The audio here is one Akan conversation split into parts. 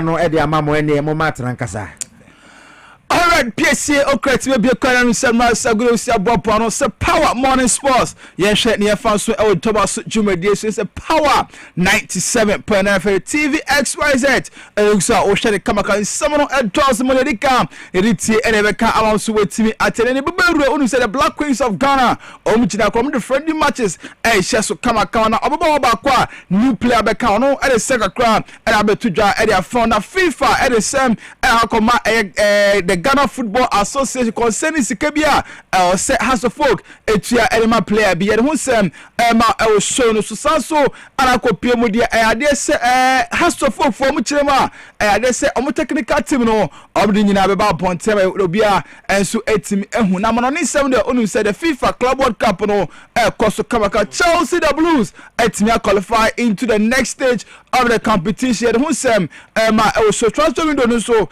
no e de amamo ene mo matran kasa. Alright, Piesie Okrah to be a current summer Sagusia Bopono, so power morning sports. Yes, near Fanso Dwaboase Jumadi is a power 97.9 TV XYZ. Also, Oshadi Kamaka is someone at Dwaboase Monica. Editi and Ebeka allows with me at any Bubu who said the Black Queens of Ghana. Omichina come to friendly matches. A Shasu Kamakana, Obaba, new player Becano at the second crown, and Abetuja at their phone of FIFA at the same the Ghana Football Association concerning Sikabia say has a folk etia elema player be who sem ma e show no so ana kopie mu dia ade say has a folk for mu chirema ade say omo technical team no obdi nyina be ba pontem obia enso etim ehu na mono ni sem de onu say the FIFA Club World Cup no koso kamaka Chelsea the Blues etimi qualify into the next stage of the competition who sem ma e so transfer window no so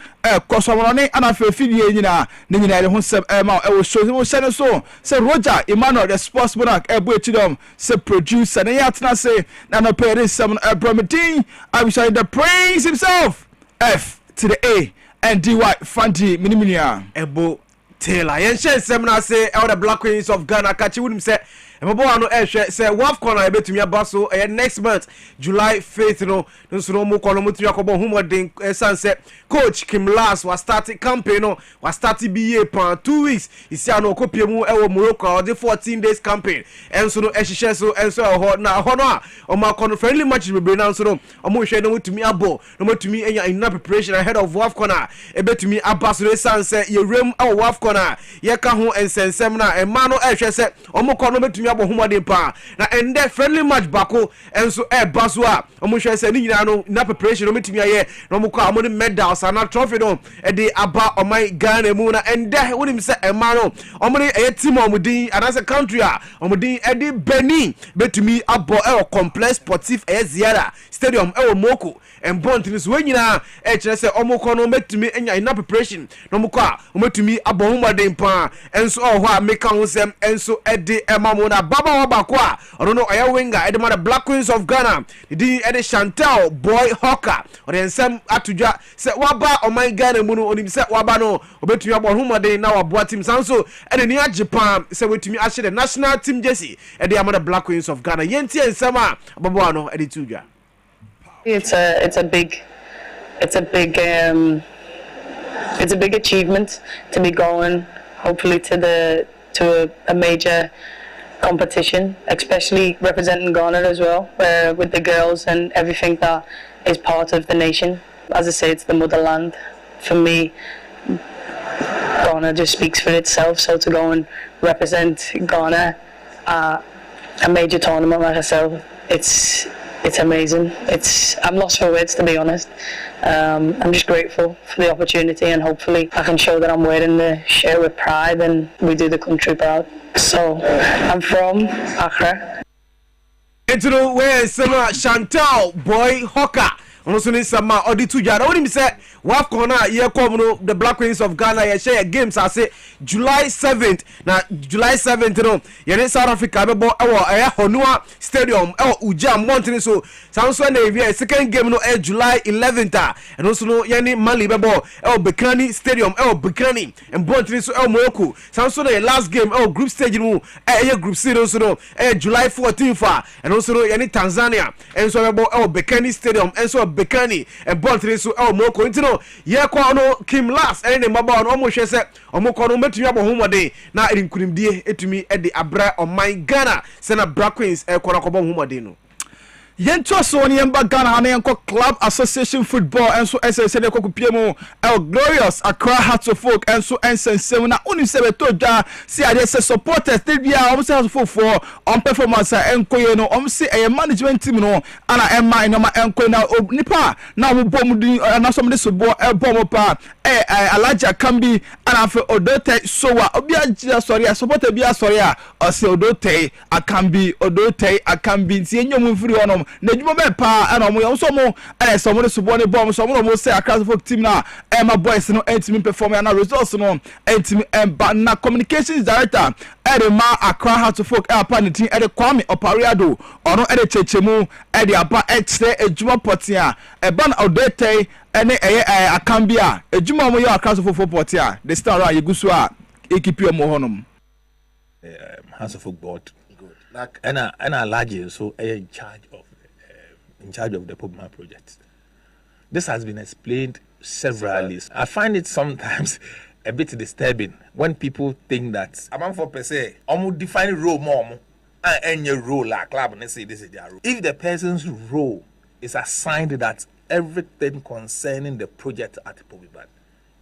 koso mono ni ana fidie nyina ne nyina de ho sem ma e wo show mo shane so say Roger Emmanuel the sports monarch chidom say producer na yatna say na no pay some Bromedin I wish the praise himself F to the A and DY Fanti miniminia ebo Taylor yen share sem na say all the Black Queens of Ghana catch would say Ebo ano say WAFCON na betumi abaso next month July 5th no nso mo kono mutumi akobo humodin sanse coach Kim Last was starting campaign no was starting BA pan 2 weeks isi ano kopie mu ewo Morocco the 14 days campaign enso no ehihye so enso ho na ho no a o ma kono friendly match bebre na nso no o mo hwe no mutumi abo no mutumi enya enough preparation ahead of WAFCON a ebetumi abaso sanse ye rem ewo WAFCON a ye ka ho ensensem na ema no ehwe se o mo kono metumi abo humodin pa na ende friendly match bako enso baso a o mo hwe se ni nyina no na preparation no metumi aye no mo ko amoni medals na trophy no e dey aba o my Ghana mu na ende wonim se ema no omoni e team omudin anase country a omudin e dey Benin betumi abo e complex sportif e ziara stadium e Moko and Bontini so nyina e kire se omoko no metumi enya ina preparation no moko a ometumi abo humodin pa enso ho a meka ho sem enso e dey ema mo na baba wabako a ono no oya winger e dey ma Black Queens of Ghana e dey Chantal Boy Okrah or ensem atudwa se waba o my Ghana mu no onim se waba no obetumi abo humodin na waboa team sanso e dey nia Japan se wetumi ahye the national team jersey e dey ama Black Queens of Ghana yenti ensem a baba no e dey tudwa. It's a big achievement to be going hopefully to a major competition, especially representing Ghana as well, with the girls and everything that is part of the nation. As I say, it's the motherland. For me, Ghana just speaks for itself. So to go and represent Ghana at a major tournament like myself, it's amazing. I'm lost for words, to be honest. I'm just grateful for the opportunity, and hopefully I can show that I'm wearing the shirt with pride and we do the country proud. So I'm from Accra. Into the way some Chantal Boy Okrah. Also need some odi tuja. I want say WAFCON na ye come no the Black Queens of Ghana ye share games I say July 7th. Na July 7th no ye South Africa be bo Honua Stadium Ujam Mountain so sanso na evia second game no July 11th and also no ye Mali be bo Bekani Stadium Bekani and Mountain so Morocco sanso na last game group stage no group C no so no July 14th and also no ye Tanzania and so be bo Bekani Stadium and so Bekani and Bontri so Moko intino ye kwa no Kim Last and maba no omo hwe se omoko no metumi abo humode na erinkunimdie etumi e de abra o my Ghana se na Black Queens e kwa kobo humode no Yento so ni emba Ghana na yenko Club Association Football enso SSC de kokupie mu El Glorious Accra Hearts of Folk enso ensensem na uni se betodwa si ade se supporters de bia om se Hearts of Folk on performance enkoye no om se e management team no ana emma no ma enkoye na nipa na mo bom din na so me so bo e bom pa Alaja Kambi ana fe Odote Sowa obi agya sori a supporter bia sori a o se Odote Akambi nti enyom mfiri honom no na dwuma be pa ana omo yo so mo so mo so bo ne bomb so mo say Accra folk team na Emma boys no entimi perform na results no entimi emba na communications director ma Accra Hearts of Folk apa ne team Kwame Opariado ono chechemu aba extra ejuma potia eba na odete ene akambia ejuma mo yo Accra of Folk potia the star ra yegusu a ekipi mo honom House of Folk board good like and a large so in charge of the Pogma project. This has been explained severally. I find it sometimes a bit disturbing when people think that among for per se, almost define role more and your role like club and they say this is their role. If the person's role is assigned that everything concerning the project at Pobiban,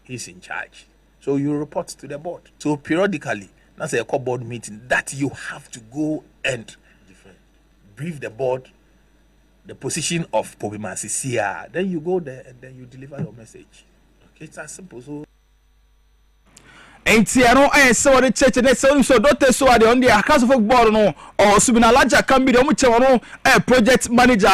he's in charge. So you report to the board. So periodically, that's a board meeting that you have to go and brief the board. The position of Pobiman is here. Then you go there and then you deliver your message. Okay, it's as simple. So. Entiano so the church and so don't so the on the Accra Folk board no or subina larger can be the no project manager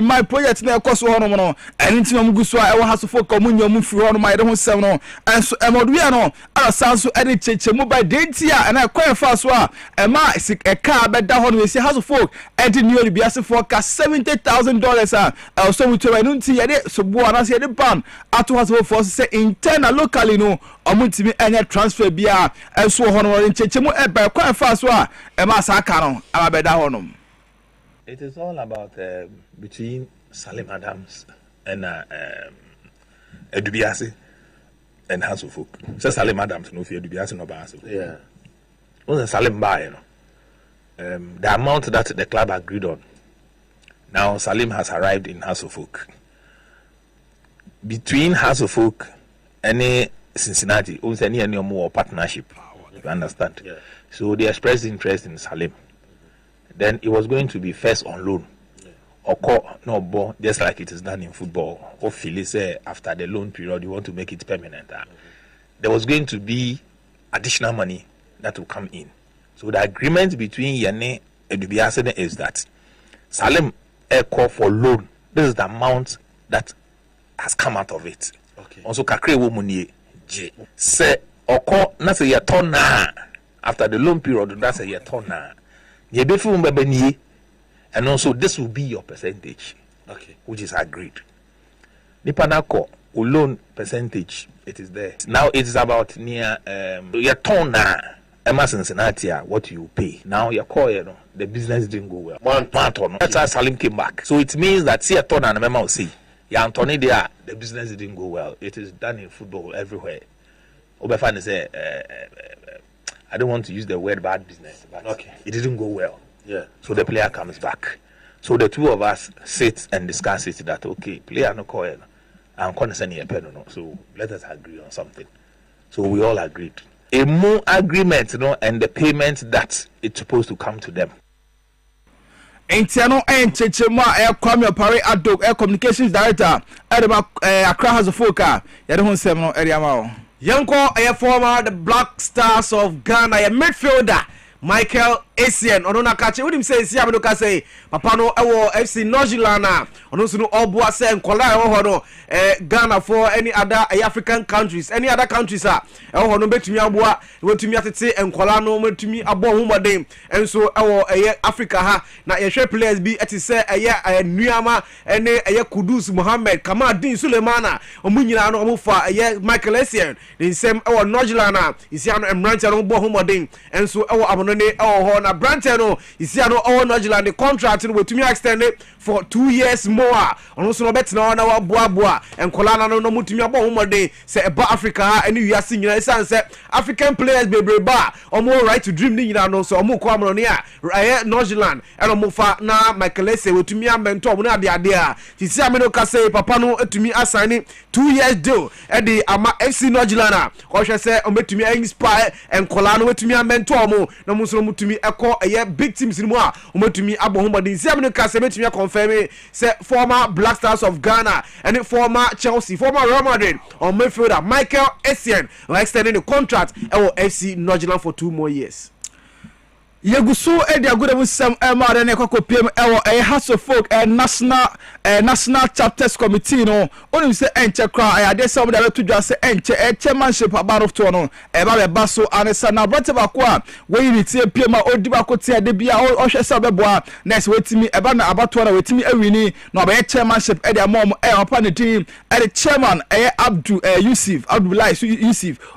my project na cost one no and into mguso e House of Folk communio mu free on my don't sell no and so emodua no ala sanso any church mu by dentia and I quite fast so e ma e car be da hono we see House of Folk and new be as for $70,000 so we to nti ye de so bo ana se de ban ato House of Folk force say internal locally no omuntimi any transfer bia enso hono nchechemu eba kwa fa so a e ma sa aka no ababeda hono. It is all about between Salim Adams and Dwaboase and House of Folk. So Salim Adams no fear Dwaboase no ba so. Yeah. When Salim buy the amount that the club agreed on. Now Salim has arrived in House of Folk. Between House of Folk and Cincinnati, any more partnership. You understand? Yeah. So they expressed interest in Salim. Then it was going to be first on loan. Yeah. Or call no ball, just like it is done in football. Or Philly say after the loan period you want to make it permanent. There was going to be additional money that will come in. So the agreement between Yane and Dwaboase is that Salim call for loan. This is the amount that has come out of it. Okay. Also kakre wo money. Say oko na say ye ton na after the loan period that's a year ton na ye be fu mbebe nie and also this will be your percentage, okay, which is agreed. Nipa na ko loan percentage it is there now. It is about near ye ton na Emma Cincinnati what you pay now. Your call the business didn't go well one ton. That's how Salim came back. So it means that see a ton and Emma will see Anthony there, the business didn't go well. It is done in football everywhere. Obafan say, I don't want to use the word bad business, but okay, it didn't go well. Yeah. So the player comes back. So the two of us sit and discuss it that okay, player no call I'm concerning a pen no. So let us agree on something. So we all agreed. A more agreement, and the payment that it's supposed to come to them. Entiano chechemu Kwame Opariado communications director Accra House of Folk ya de ho nsem no area ma o Yanko former the Black Stars of Ghana a midfielder Michael Essien ono na kache wodim say sia me ka say papa no ewo FC Nojilana ono so no oboa say nkola ewo ho no Ghana for any other African countries any other countries ewo ho no betumi aboa wetumi atete nkola no betumi abo ho modem enso ewo Africa ha na ye hwe players bi eti say nuama ene Kudus Mohammed Kamadin Sulemana omunyina no omufa Michael Essien the same ewo Nojilana isia no emrantia no bo ho modem enso ewo abono ne ewo ho na Branton no isia no ewo Nojilana the contract no wetumi extend it for 2 years more ono so no betina na wa boaboa enkola na no mutumi abo ho modem say eba Africa ha ene wiase nyina isan say African players bebreba omo right to dream ni nyina no so omo ko amro ne Nojilana eno mo fa na Michael Essien wetumi amento omo na ade a tisi ameno ka say papa no etumi assign 2 years deal e de ama FC Nojilana ko hwe say ometumi inspire enkola no wetumi amento omo na mo so mutumi ekọ big teams ni mo a ometumi abo ho modem tisi ameno ka say metumi confirm say former Black Stars of Ghana and former Chelsea former Real Madrid on midfielder Michael Essien extending the contract for FC Nojilana for 2 more years. yeguso edi agodem sam emare ne kwakopiem ewo House of Folk national chapters committee no onim se enche kra ade sam da betu dwa se enche chairmanship about to no eba be baso anesa na brate bako a we unity piem a odi bako tie de bia o hwe se beboa next wetimi eba na abato na wetimi awini na be chairmanship edi amom opa ne team edi chairman Abdul Yusuf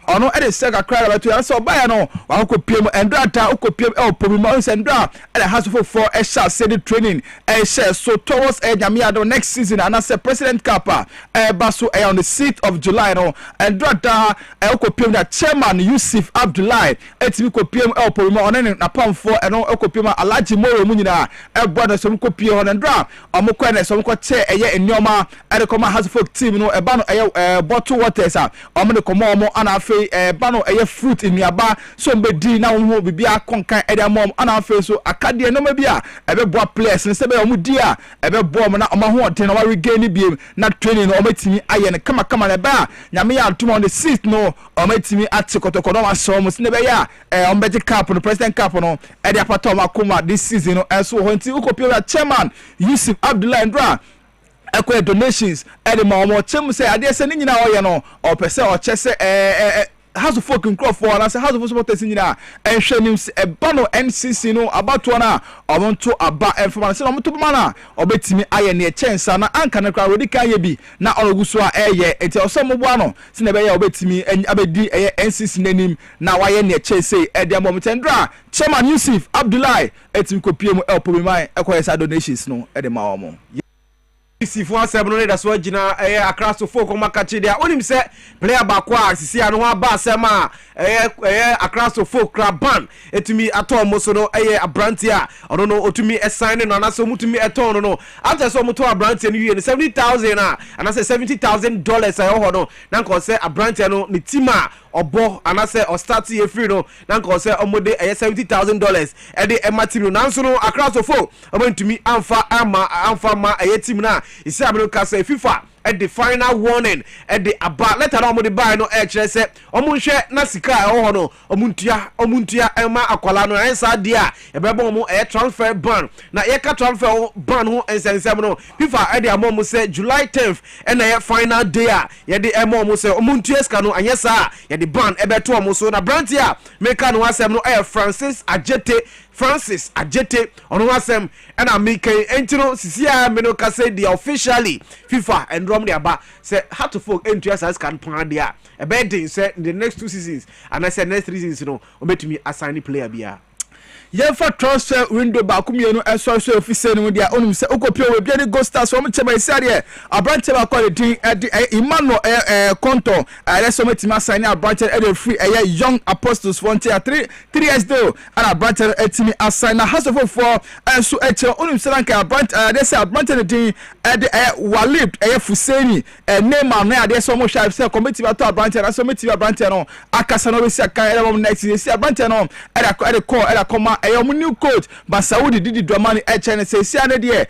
ono edi sega kra betu ya so ba no wa kopiem endrata okopiem Pomima Sandra and House of Folk shall say the training share so towards Jamiado next season and as a President Kappa Basu on the 6th of July no and Drata Okopim that Chairman Yusuf Abdullah etimi kopiem Pomima on na pam for and Okopima Alaji Moro Munina brother some kopio on and dra omukwane some ko che enyoma e come House of Folk team no eba no bottle waters omo ne komo omo ana afi eba no fruit in yaba so mbedi na wo bibia konkan mom ana fe so akade no ma bia ebeboa players ne sebe omu dia ebeboa mo na omaho ten na wa regain biem na training no omatimi aye ne kama na ba nyame ya atom on the 6th no omatimi atikotokodo no aso mo sine be ya ombeji cup no president cup no e dia pato makoma this season no enso ho nti ukopio chairman Yusuf Abdullah Ndra ekwe donations e de ma omo chem se ade se ni nyina oye no opese o chese House of Folk in Crawford and House of Folk supporters in here and showing a bano NCC no about to na I want to about information on to mana obetimi aye ne chance na anka na kwa rodi kan ye bi na oroguso a eye enti osemo buano se na be ye obetimi abedi NCC nanim na waye ne chance e de momtendra Chairman Yusuf Abdullah etim kopiem elpomimai ekoyesa donations no e de ma omo Sifo asem no da so gina Accra so folk makachi dia onim se player ba kwa sisi ano aba asem a Accra so folk ban etumi atom mo so no abranti a ono no otumi assign no na so mutumi eton no after so muto abranti no wie no 70,000 and I say $70,000 a ho no na nko se abranti no ni tima obo anase o start ye free no na nko se omode $70,000 e de ematim no nanso no Accra so folk obantumi amfa ma team na isi abino kasa FIFA at the final warning at the about letter on the buy no HSE omunhwe na sika ho no omuntua ema akwala no ensa dia ebebo mo transfer ban na yeka transfer ban ho ensensem no FIFA at the amom say July 10th and na final day a ye de emom say omuntua ska no anyesa ye de ban ebeto omo so na brantia meka no asem no Francis Ajete ono asem na meka entino sisia me no ka say the officially FIFA and Rom aba say how to folk enthusiasts can plan there a betting say in the next 2 seasons and I said next 3 seasons no obetumi assign player bia Yenfa transfer window ba kumienu so officer no dia onum se okopio we bia go stars so mcheba isare abrante ba kwa din Emmanuel Konto so metima sign abrante free young apostles frontier 3 years though and abrante etimi assign na House of Folk so onum se ranka abrante they say abrante din Walid Fuseni name na they so mo sha say committee ba to abrante na so metima abrante no akasa no we see kan next see abrante no call mu new coach but Saudi didi Dramani China say sia na de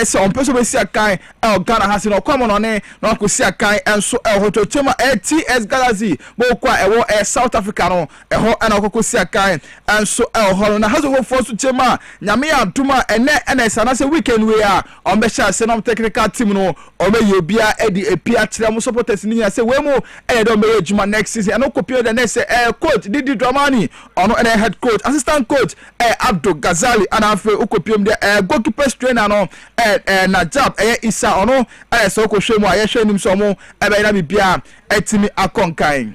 say on person be sia kan Ghana has no come on na ko sia kan enso hoto chema TS Galaxy bo kwa South Africa no ho na ko sia kan enso ho na has go for so chema nyame antuma ene sana say weekend we are on be sha say no technical team no o be ye bia edi epia kire mu supporters ni say we mu do be ejuma next season and ko pio the next coach didi Dramani ono head coach assistant coach Abdul Ghazali and afi ukopiem de goalkeeper trainer no Najab Isa ono so ko hwemu a ye hwenim so mo be na bibia etimi akonkan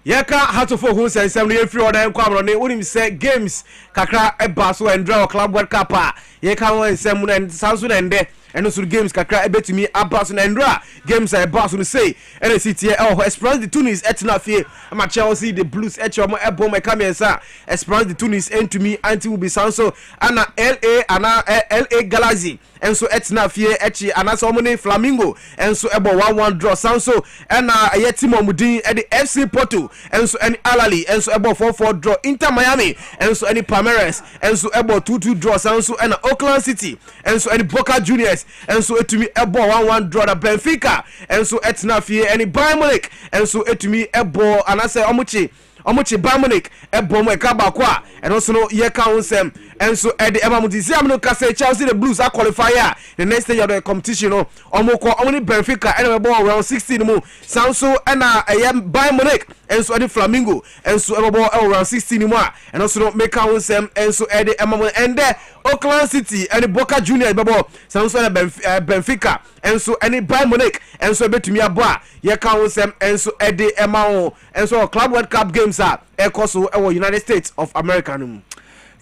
yeka House of Folk who say some year free order kwamro ne wonim say games kakra eba so and draw club world cup yeka won sem na sanso na nde eno sur games kakra ebetumi abaso na ndra games abaso no say NCT Esperance de Tunis etnafie ama Chelsea the Blues echomo ebom ekamiensa Esperance de Tunis entumi anti will be sanso ana LA Galaxy enso etnafie echi anasa omone Flamingo enso ebo 1-1 draw sanso ena ayetimo mudin e the FC Porto enso eni Alali enso ebo 4-4 draw Inter Miami enso eni Palmeiras enso ebo 2-2 draw sanso ena Oakland City enso eni Boca Juniors enso etumi ebo 1-1 draw na Benfica enso etnafie eni Bayern Munich enso etumi ebo anasa omuchi omoche Bayern ebom eka ba ko a eno so no ye ka onsem enso e de ema mutisi am no ka say Chelsea the Blues are qualifier the next stage of the competition no omoko omni Benfica ene be ball round 16 mu sanso ena Bayern Munich enso de Flamengo enso e ball round 16 mu a eno so no make onsem enso e de ema ende Oakland City and Boca Juniors bebo sanso na Benfica enso any Bayern Munich enso betumi abo a ye ka onsem enso e de ema o enso Club World Cup games a ekoso e United States of America no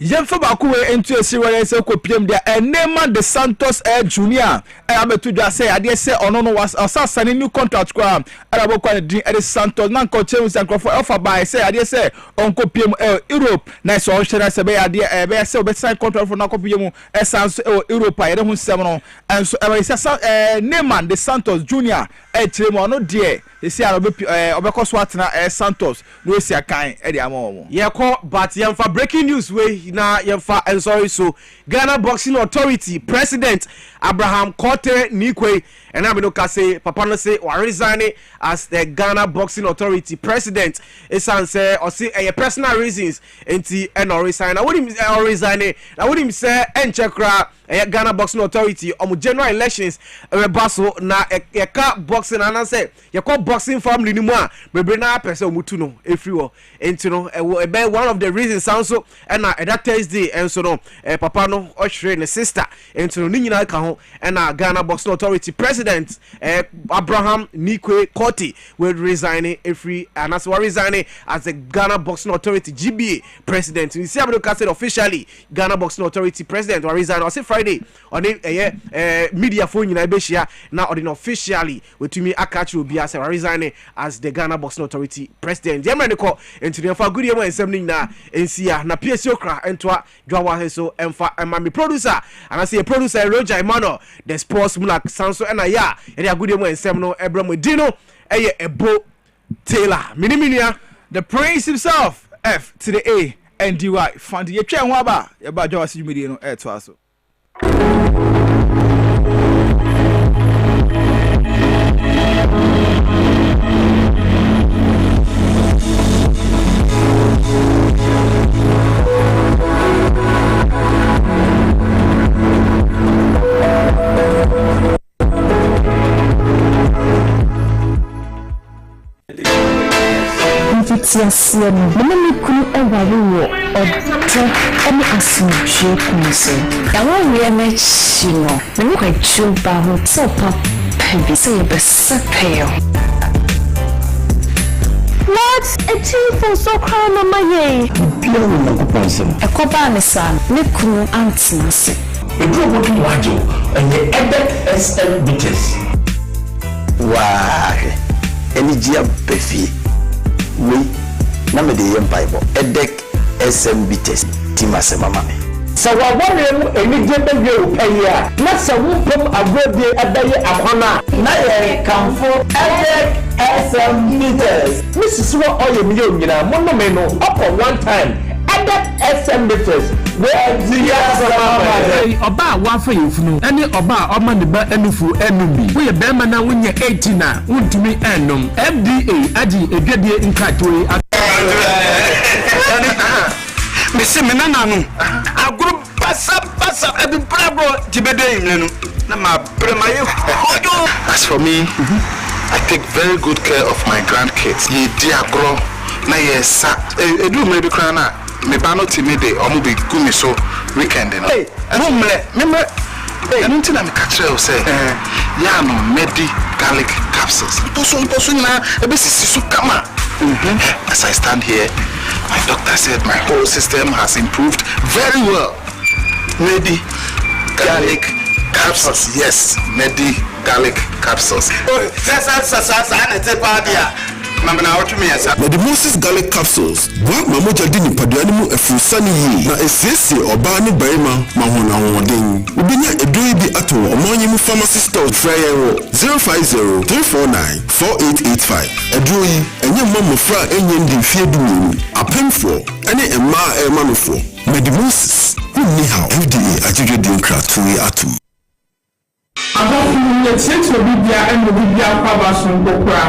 Yemfa bakuwe into a series of copium there and Neymar de Santos Junior abetu dwa say ade say ono no was asasane new contract kwa arabo kwa din ade Santos nan ko chewu sankrofo offer by say ade say on copium Europe na so on share say be ade be say be sign contract for na copium essence Europe ade hu sem no and so Neymar de Santos Junior chiremo no de esi arobe obekoso atena Santos no esi akan ade amomo ye ko but yemfa breaking news we na yemfa and sorry so Ghana Boxing Authority President Abraham Kote Nikwe and I no say papa no say wa resign as the Ghana Boxing Authority President esan say or say personal reasons enti and or resign na would him resign na would him say enchekra Ghana Boxing Authority general elections baso na ka boxing and say ye call boxing family ni mu a bebre na person mutu no efriwo enti no be one of the reasons also and that Thursday and so no papa no ohre ne sister enti no ni nyina ka ho and Ghana Boxing Authority President Abraham Nikwe Koti will resign every and as well resigning as the Ghana Boxing Authority GBA President. You see Abdul said officially Ghana Boxing Authority President will resign on Friday on the media phone in Ibeshia now on officially with me Akachi will be as resigning as the Ghana Boxing Authority President. The American into the for good year and something na NCA na Piesie Okrah into Dwaboase so and my producer and I see a producer Roger Emmanuel the sports mulak sanso and ya and good year and seminal Abraham Dino Ebo Taylor Miniminia the prince himself F to the A and DY fund ye twa ho aba ye ba Dwaboase media no to aso Tiasia no me kunu eware wo odto ene asumdwe kunso ya wo me chino me kwa chuba ho topa pebi se ye besepeo what a chief for so crown on my ye pio no kuponsem ekoba ne san me kunu antinse edo bodu wajo enye ebe SM bitches wa eni jia befi we na me de yem bible edek SMB test timase mama me so wa wonu eni je bewe opaya na se wumpom agode adaye akwana na ye kamfo edek SMB test Mrs. Wo oye mi onyina monno me no up one time edek SMB test where the mama oba wa fa yefunu ene oba oma ne ba enufu enumbi wo ye be ma na wonye 18 na wontumi enum FDA agi edwadie nkatoi Mese menana no agro basa ebi brabo tibede imlenu na ma bremaye hojo. As for me, I take very good care of my grandkids. Ye di agro na ye sa edu me bi kra na me ba no timide omo be gumi so weekend no. Hey, remember I don't think I'm catching you say ya no medi garlic capsules. Poso na ebesi su kama. As I stand here, my doctor said my whole system has improved very well. Medi garlic capsules. Yes, Medi garlic capsules. The Moses garlic capsules. What Mamoja dini paduanimu efusani yi na esese oba ni barima mahona wodin. Ubinya edui bi ato omonyimu pharmacy store fryer 050-349-4885. Edui enye mamofra enye ndi fie dumu. Apemfo ene emma emanofo. The Moses ni how FDA ajije di nkra tuwe atum. abɔfo ne tieto bibia ɛna bibia kwaba so nkokora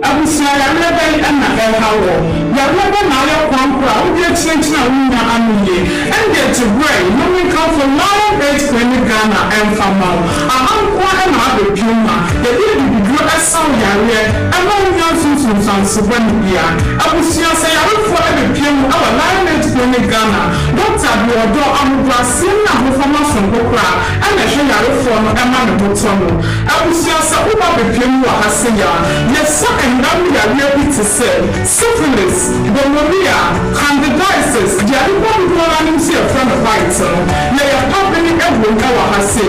abusua ya mebe ɛna ɛha wɔ ya mebe na ayɛ kwankora wodi akyerɛkyerɛ a wonya anoye ɛnde to bray no we come for Lion Gate Clinic Ghana ɛmfama ahanko ɛna abɛpuma yɛde bibiduro ɛsaw yareɛ ɛma wonya sunsunsanso bɛne bia abusua sɛ yarefo ɛbɛpum ɛwɔ Lion Gate Clinic Ghana Dr. Biodo amubrase na ahofama so nkokora ɛna ɛhwɛ yarefo no ɛma ne botɔ no abusua sɛ woba bɛpum wɔ ha se ya yɛsa ɛndam yareɛ bi te sɛ syphilis, gonorrhea, candidiasis, diadipɔnipɔnanim sɛ yɛfrɛ no white no yɛyɛ pabene ɛwɔ ɛwɔ ha se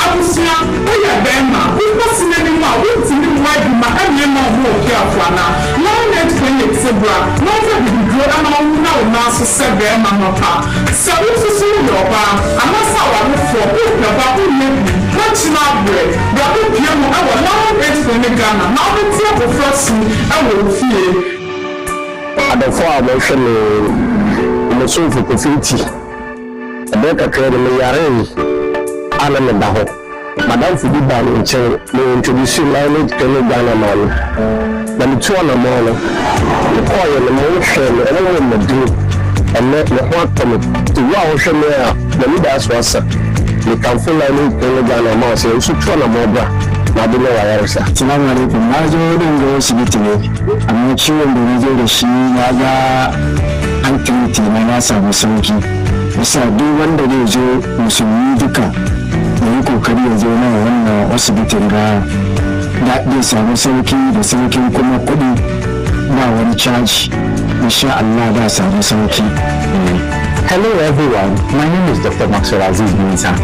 abusua woyɛ bɛrima wokɔsi n'anim a wontumi mmoa adwuma ɛnneɛma ɔho ɔpiafo ana Lion Gate Clinic se bra na ɔmfa bibiduro ama wo na wo naa so sɛ bɛrima no pa sɛ wosusu woyɛ ɔbaa anasa awarefoɔ wopɛ ba wonyɛ bi woakyena aberɛ brabɔ pia mu ɛwɔ Lion Gate Clinic Ghana na wobɛti abɔfra so ɛwɔ fie adɔfo a wɔhwɛ me mesomfo kofiti ɛbɛyɛ kakra de meyaree ana meda hɔ madamfo bi baa me nkyɛn me introduce Lion Gate Clinic Ghana ma no na metu anamɔ no mekɔɔyɛ no mohwɛ me ɛne wɔ mmɔdini ɛnɛ me ho atɔ me nti wo a wohwɛ me a m'ani daa so asa mekamfo Lion Gate Clinic Ghana ma sɛ nso tu anamɔ bra Assalamu alaikum. Na zo din ga asibiti ne. Amma ciwon da naje da shi ya ga hankali na samu sauki. Bisa duk wanda zai zo musulmi duka da yi kokari ya zo na wannan asibitin ga zai samu sauki da saukin kuma kuɗi ba wani caji. Insha Allah da samu sauki. Hello everyone. My name is Dr. Maxwell Aziz Minsa.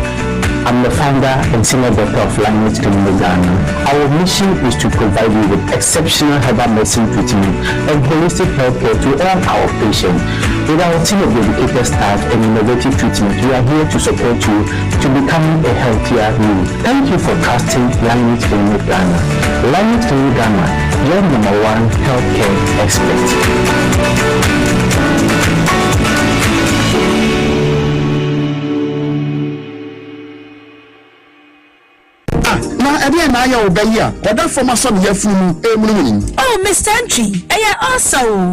I'm the founder and senior doctor of Lion Gate Clinic Ghana. Our mission is to provide you with exceptional herbal medicine treatment and holistic healthcare to all our patients. With our team of dedicated staff and innovative treatment, we are here to support you to becoming a healthier you. Thank you for trusting Lion Gate Clinic Ghana. Lion Gate Clinic Ghana, your #1 healthcare expert. Oh, Mr. Entry,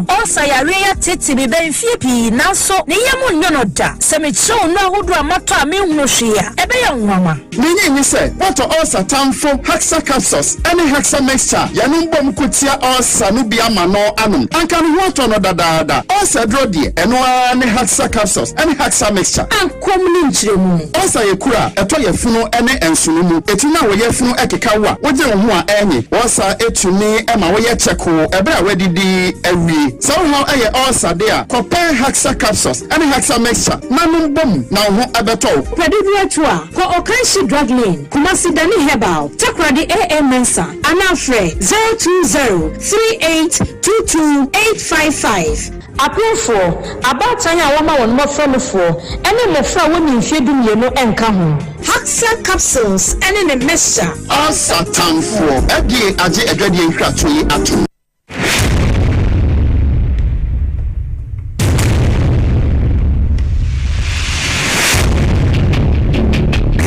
also ya titi bi ben fiepi na so ne yemu nyono da se me cho no hodo amato a me hunu hwea ebe ya nwama menye ni se what also tamfo hexa capsules any hexa mixture ya no mbom kotia also no bia ma no anum anka no ho to no dadaada also dro de eno any hexa capsules any hexa mixture ankom ni nchiremu also ye kura eto ye funu ene ensunu mu etina wo ye funu ekeka wa woje ho a enyi also etumi ema wo ye cheko ebe a wedidi awie so how eye also there compare hexa capsules any hexa mixture nanum bom na ho abeto predivia to a ko okanshi drug lane Kumasi Dani Herbal Takradi AA Mensa Anafre 02038228855 Apefo abatanya wama won mofromfo ene mofra woni mfedu mienu enka ho Hexa capsules ene ne mixture asatamfo edi age edwade nhwato yi atom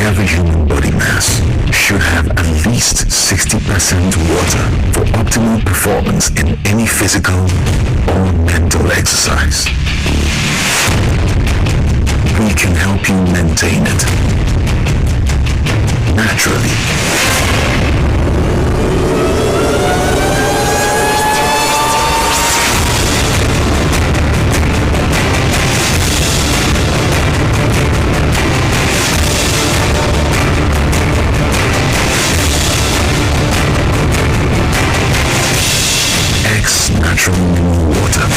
Every human body mass should have at least 60% water for optimal performance in any physical or mental exercise. We can help you maintain it naturally. Natural mineral water.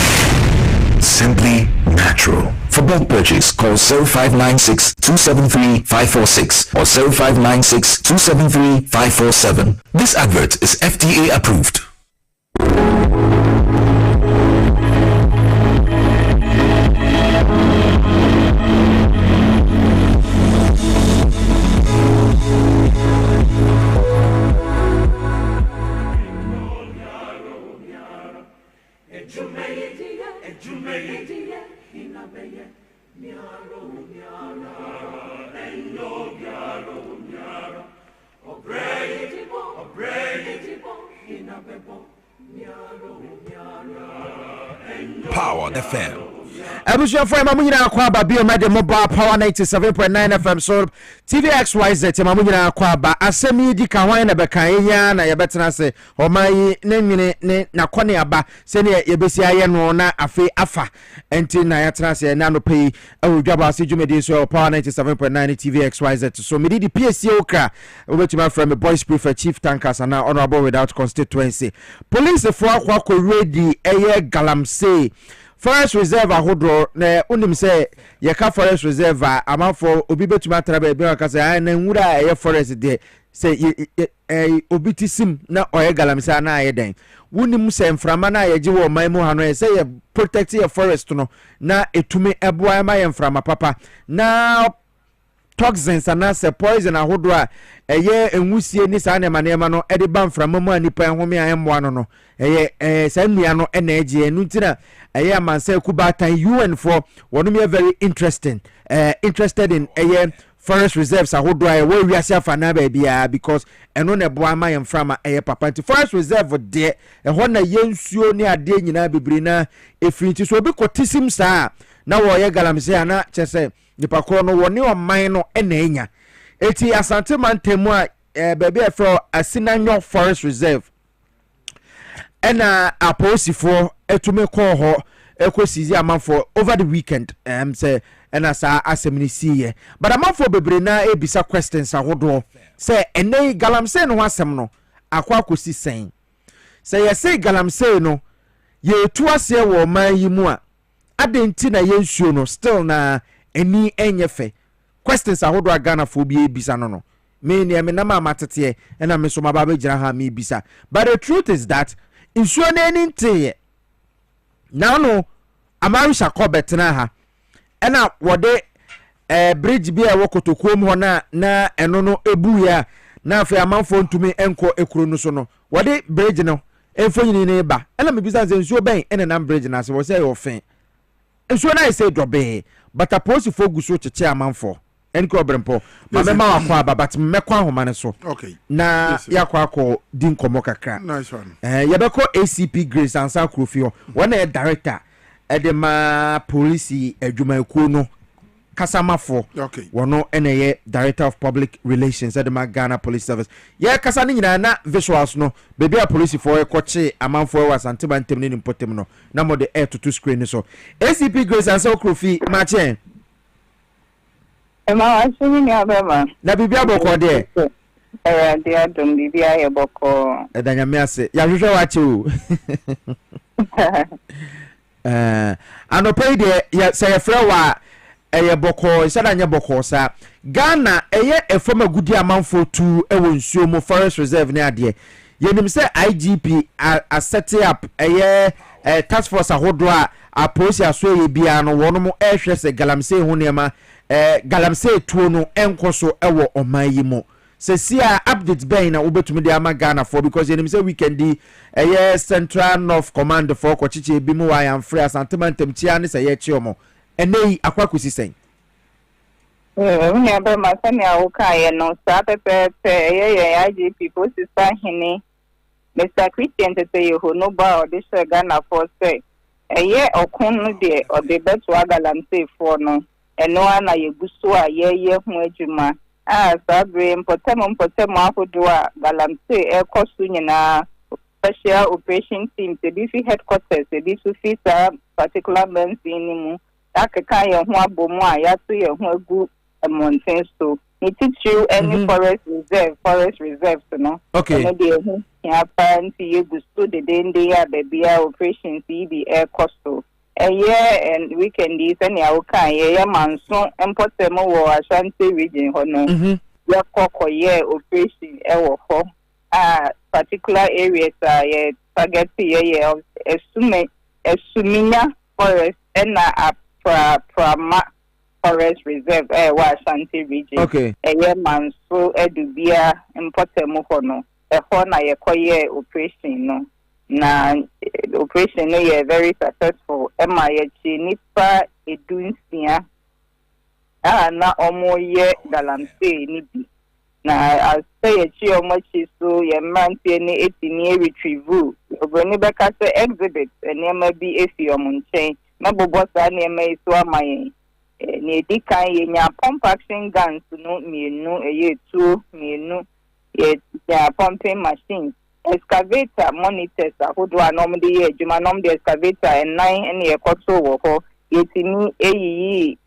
Simply natural. For bulk purchase, call 0596-273-546 or 0596-273-547. This advert is FDA approved. Power FM. Abushia for Mamuna Kwaba Bio Made Mobile Power 97.9 FM so TVXYZ Mamuna Kwaba Asemi di Kawana Bekaya na yabetena se Omai ne na kwane aba sene yebesi aye no na afi afa enti na yatena se na no pay Dwaboase Jumedi so Power 97.9 TVXYZ so me di Piesie Okrah obetuma from a boys prefect chief tankers and honorable without constituency police for akwa ready eye galamsey Forest Reserve ahodro na unim say yeka Forest Reserve amafo obi betuma traba ebe aka say na nwura eye forest de say obi tisim na oye galamsa na aye den unim say mframa na ye wo man mu hano say ye protect your forest no na etume eboa ma ye mframa papa na toxins and as poison ahodro a eye enwusie ni sa na manema no ede ba mframa mu anipa home ayemboa no eye sa nnua no na eje enu ntina eye manse kubatan UN for one very interested in forest reserves ahodro a we wiase afana ba bia because eno na boa ma yemframa eye papa nti forest reserve de ho na yensuo ni ade nyina bibiri na efiri so obi kotisim saa na wo ye galamse ana chese nipa kro no woni oman no na enya eti asante mantemu a baby afro asinanyo forest reserve ena aposifo etume call ho ekosizi amanfo over the weekend say ena sa asemni siye but amanfo bebre na ebisa questions ahodo say ene galamse no asem no akwa kosi sen say yesi galamse no ye tu ase wo man yi mu a adenti na yensuo no still na eni enyefe questions ahodo agana fo bi ebisa no me ne me na ma matete ena me so mababa gira ha me ebisa but the truth is that insuo na eni ntie now no amarisha ko betena ha ena wode bridge bi a wokotokuom ho na eno no ebu ya na afa amanfo ntumi enko ekuro no so no wode bridge no enfonyini ne ba ena me bisa nse nsuo ben ena na bridge na se wo say ofen nsuo na say dobe but aposi foguso cheche amanfo enko obrempo ma me ma wakwa aba but mmekwa homa ne so okay na yes, yakwa ko din komo kakra nice one yebeko ACP Grace Ansa Krofio one a director edema police adwumakuo no kasamafo okay wono eneye director of public relations edema Ghana Police Service ye kasa ni nyina na visuals no baby a police for ekoche amanfo wa santeba ntem ni mpotem no na mo de air to screen so ACP Grace Ansa Krofi mache Emma asini ni abema na bibia boko de de adom bibia ye boko edanya me ase ya hwehwe wache o anopay de ya say frewa eye boko sada nya boko sa Ghana eye efoma gudi amanfo tu ewo nsuo mo forest reserve ne ade yenim say IGP a set up eye task force ahodo a police aso ye bia no wono mo ehwe se galamse hu nema galamse tuo no enkoso ewo oman yi mo se sia update ben na obetumi de ama Ghana for because yenim say weekend di Central North Command for kochiche bi mu wa yan free asantemantem tia ne se ye chi omo enei akwakosi sen uni abe masani awuka ye no sa pepe ye IGP posisa hini Mr. Christian tete ye ho no ba odisha Ghana for say eye okunu de odebetu agalamse for no eno ana ye gusu a ye hu adwuma sabre mpotemo afodo a galamse ekosu nyina special operation team the BC headquarters the BC fisa particular men in akeka ye ho abomu a yato ye ho agu mountain so it teach you any forest reserve no okay no dey ya parent ye gusto de dende ya baby operation be air coastal and weekend is any awuka ye manso mpotemo wo Ashanti region ho no ya kokko ye operation e wo ho particular areas ye target ye esuminya forest and prama forest reserve wa Ashanti region okay ye manso edubia mpotemo ho no e ho na ye koye operation no na operation no ye very successful ema ye chi nipa edunsia na omo ye galamse ni bi na say a chi omochi so ye mrantie ne etini retrieve oboni beka say exhibit enema bi efi omunchen na bobo sa enema iso amaye ne dikan ye nya pump action guns no mienu eye tuo mienu ye pumping machines excavator monitors ahodo anomde ye adwuma nomde excavator and 9 ene ye koto wo ho yetini eyi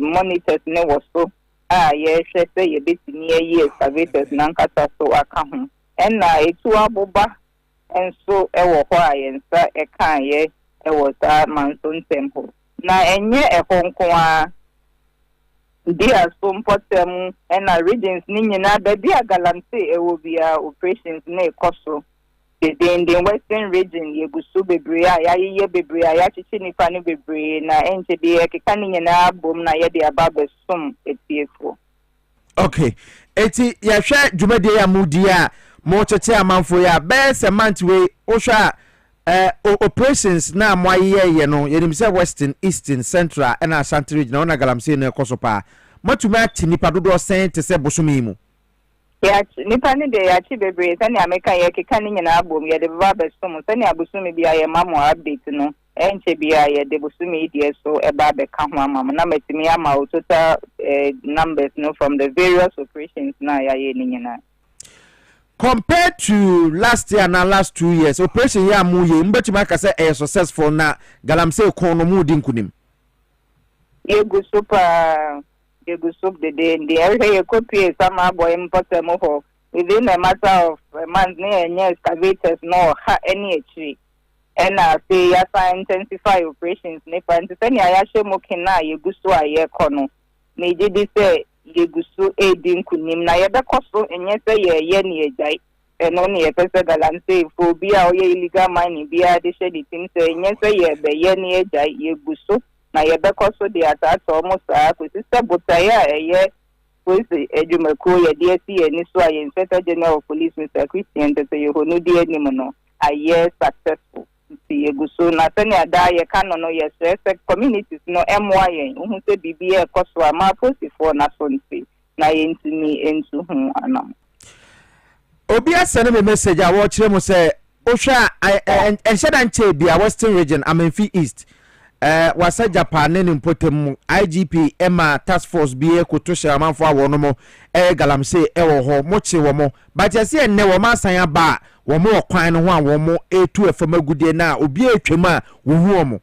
monitors ne wo so ye hwe say ye betini eyi excavators na nkata so aka ho enna etu aboba enso ewo ho ayensa ekan ye ewo sa manson temple na enye ekonkoa dia so mpotem enna regions ni nyina da dia galamsey ewo bia operations na ekoso the western region yegusu bebre ya bebre ya chichi nipa no bebre na enche de ekeka ni nyina bom na ye de ababe som etiefo. Okay, eti ya hwe dwumade ya mudi a mo chete amanfo ya be se month we o hwa operations na mo ayeye no yenim se western eastern central and ashanti region na galamsey na ekoso pa matuma ati nipa dodo sen te se bosumi mu ya nipa ni de ya chi bebre sani ameka ye keka ni nyina abom ye de ababe som sani abosumi bia ye mamo update no enche bia ye de bosumi die so eba be ka ho amam na metimi ama total numbers no from the various operations na ya ye ni nyina. Compared to last year and last 2 years, operation ya mu ye mbetuma ka say a successful na galamsey kon no mu di nkunim. Yegu super the every copy some boy important ho within a matter of a month near excavators no ha any tree. And I say yes, I intensify operations nepa and send ya she mokina yegusu aye kono. Meje di say yegusu edin kunim na ye be koso enye say ye ni ejai eno ni ye pese galamsey fo bia o ye illegal mining bia de she di tin say enye say ye be ye ni ejai yegusu na ye be koso de atata almost kwesi botaya eye kwesi ejumako ye DSC ni so aye inspector general of police Mr. Christian te say ho no di anim no aye successful yegusu na sani ada ye kano no ye stress communities no MY hu se bibia koso ama posifo na sonti na ye ntumi entu hu anam obi asene me message a wo kire mo say o hwa enhyeda nche bia western region Amenfi east wasa Japan ne mpotem IGP Emma task force bi ekoto shamanfo awo no mo galamsey ewo ho mo che wo mo but yesi enne wo ma san aba wo mo kwan no ho a wo mo etu efamagudie na obi etwem a wo hu mo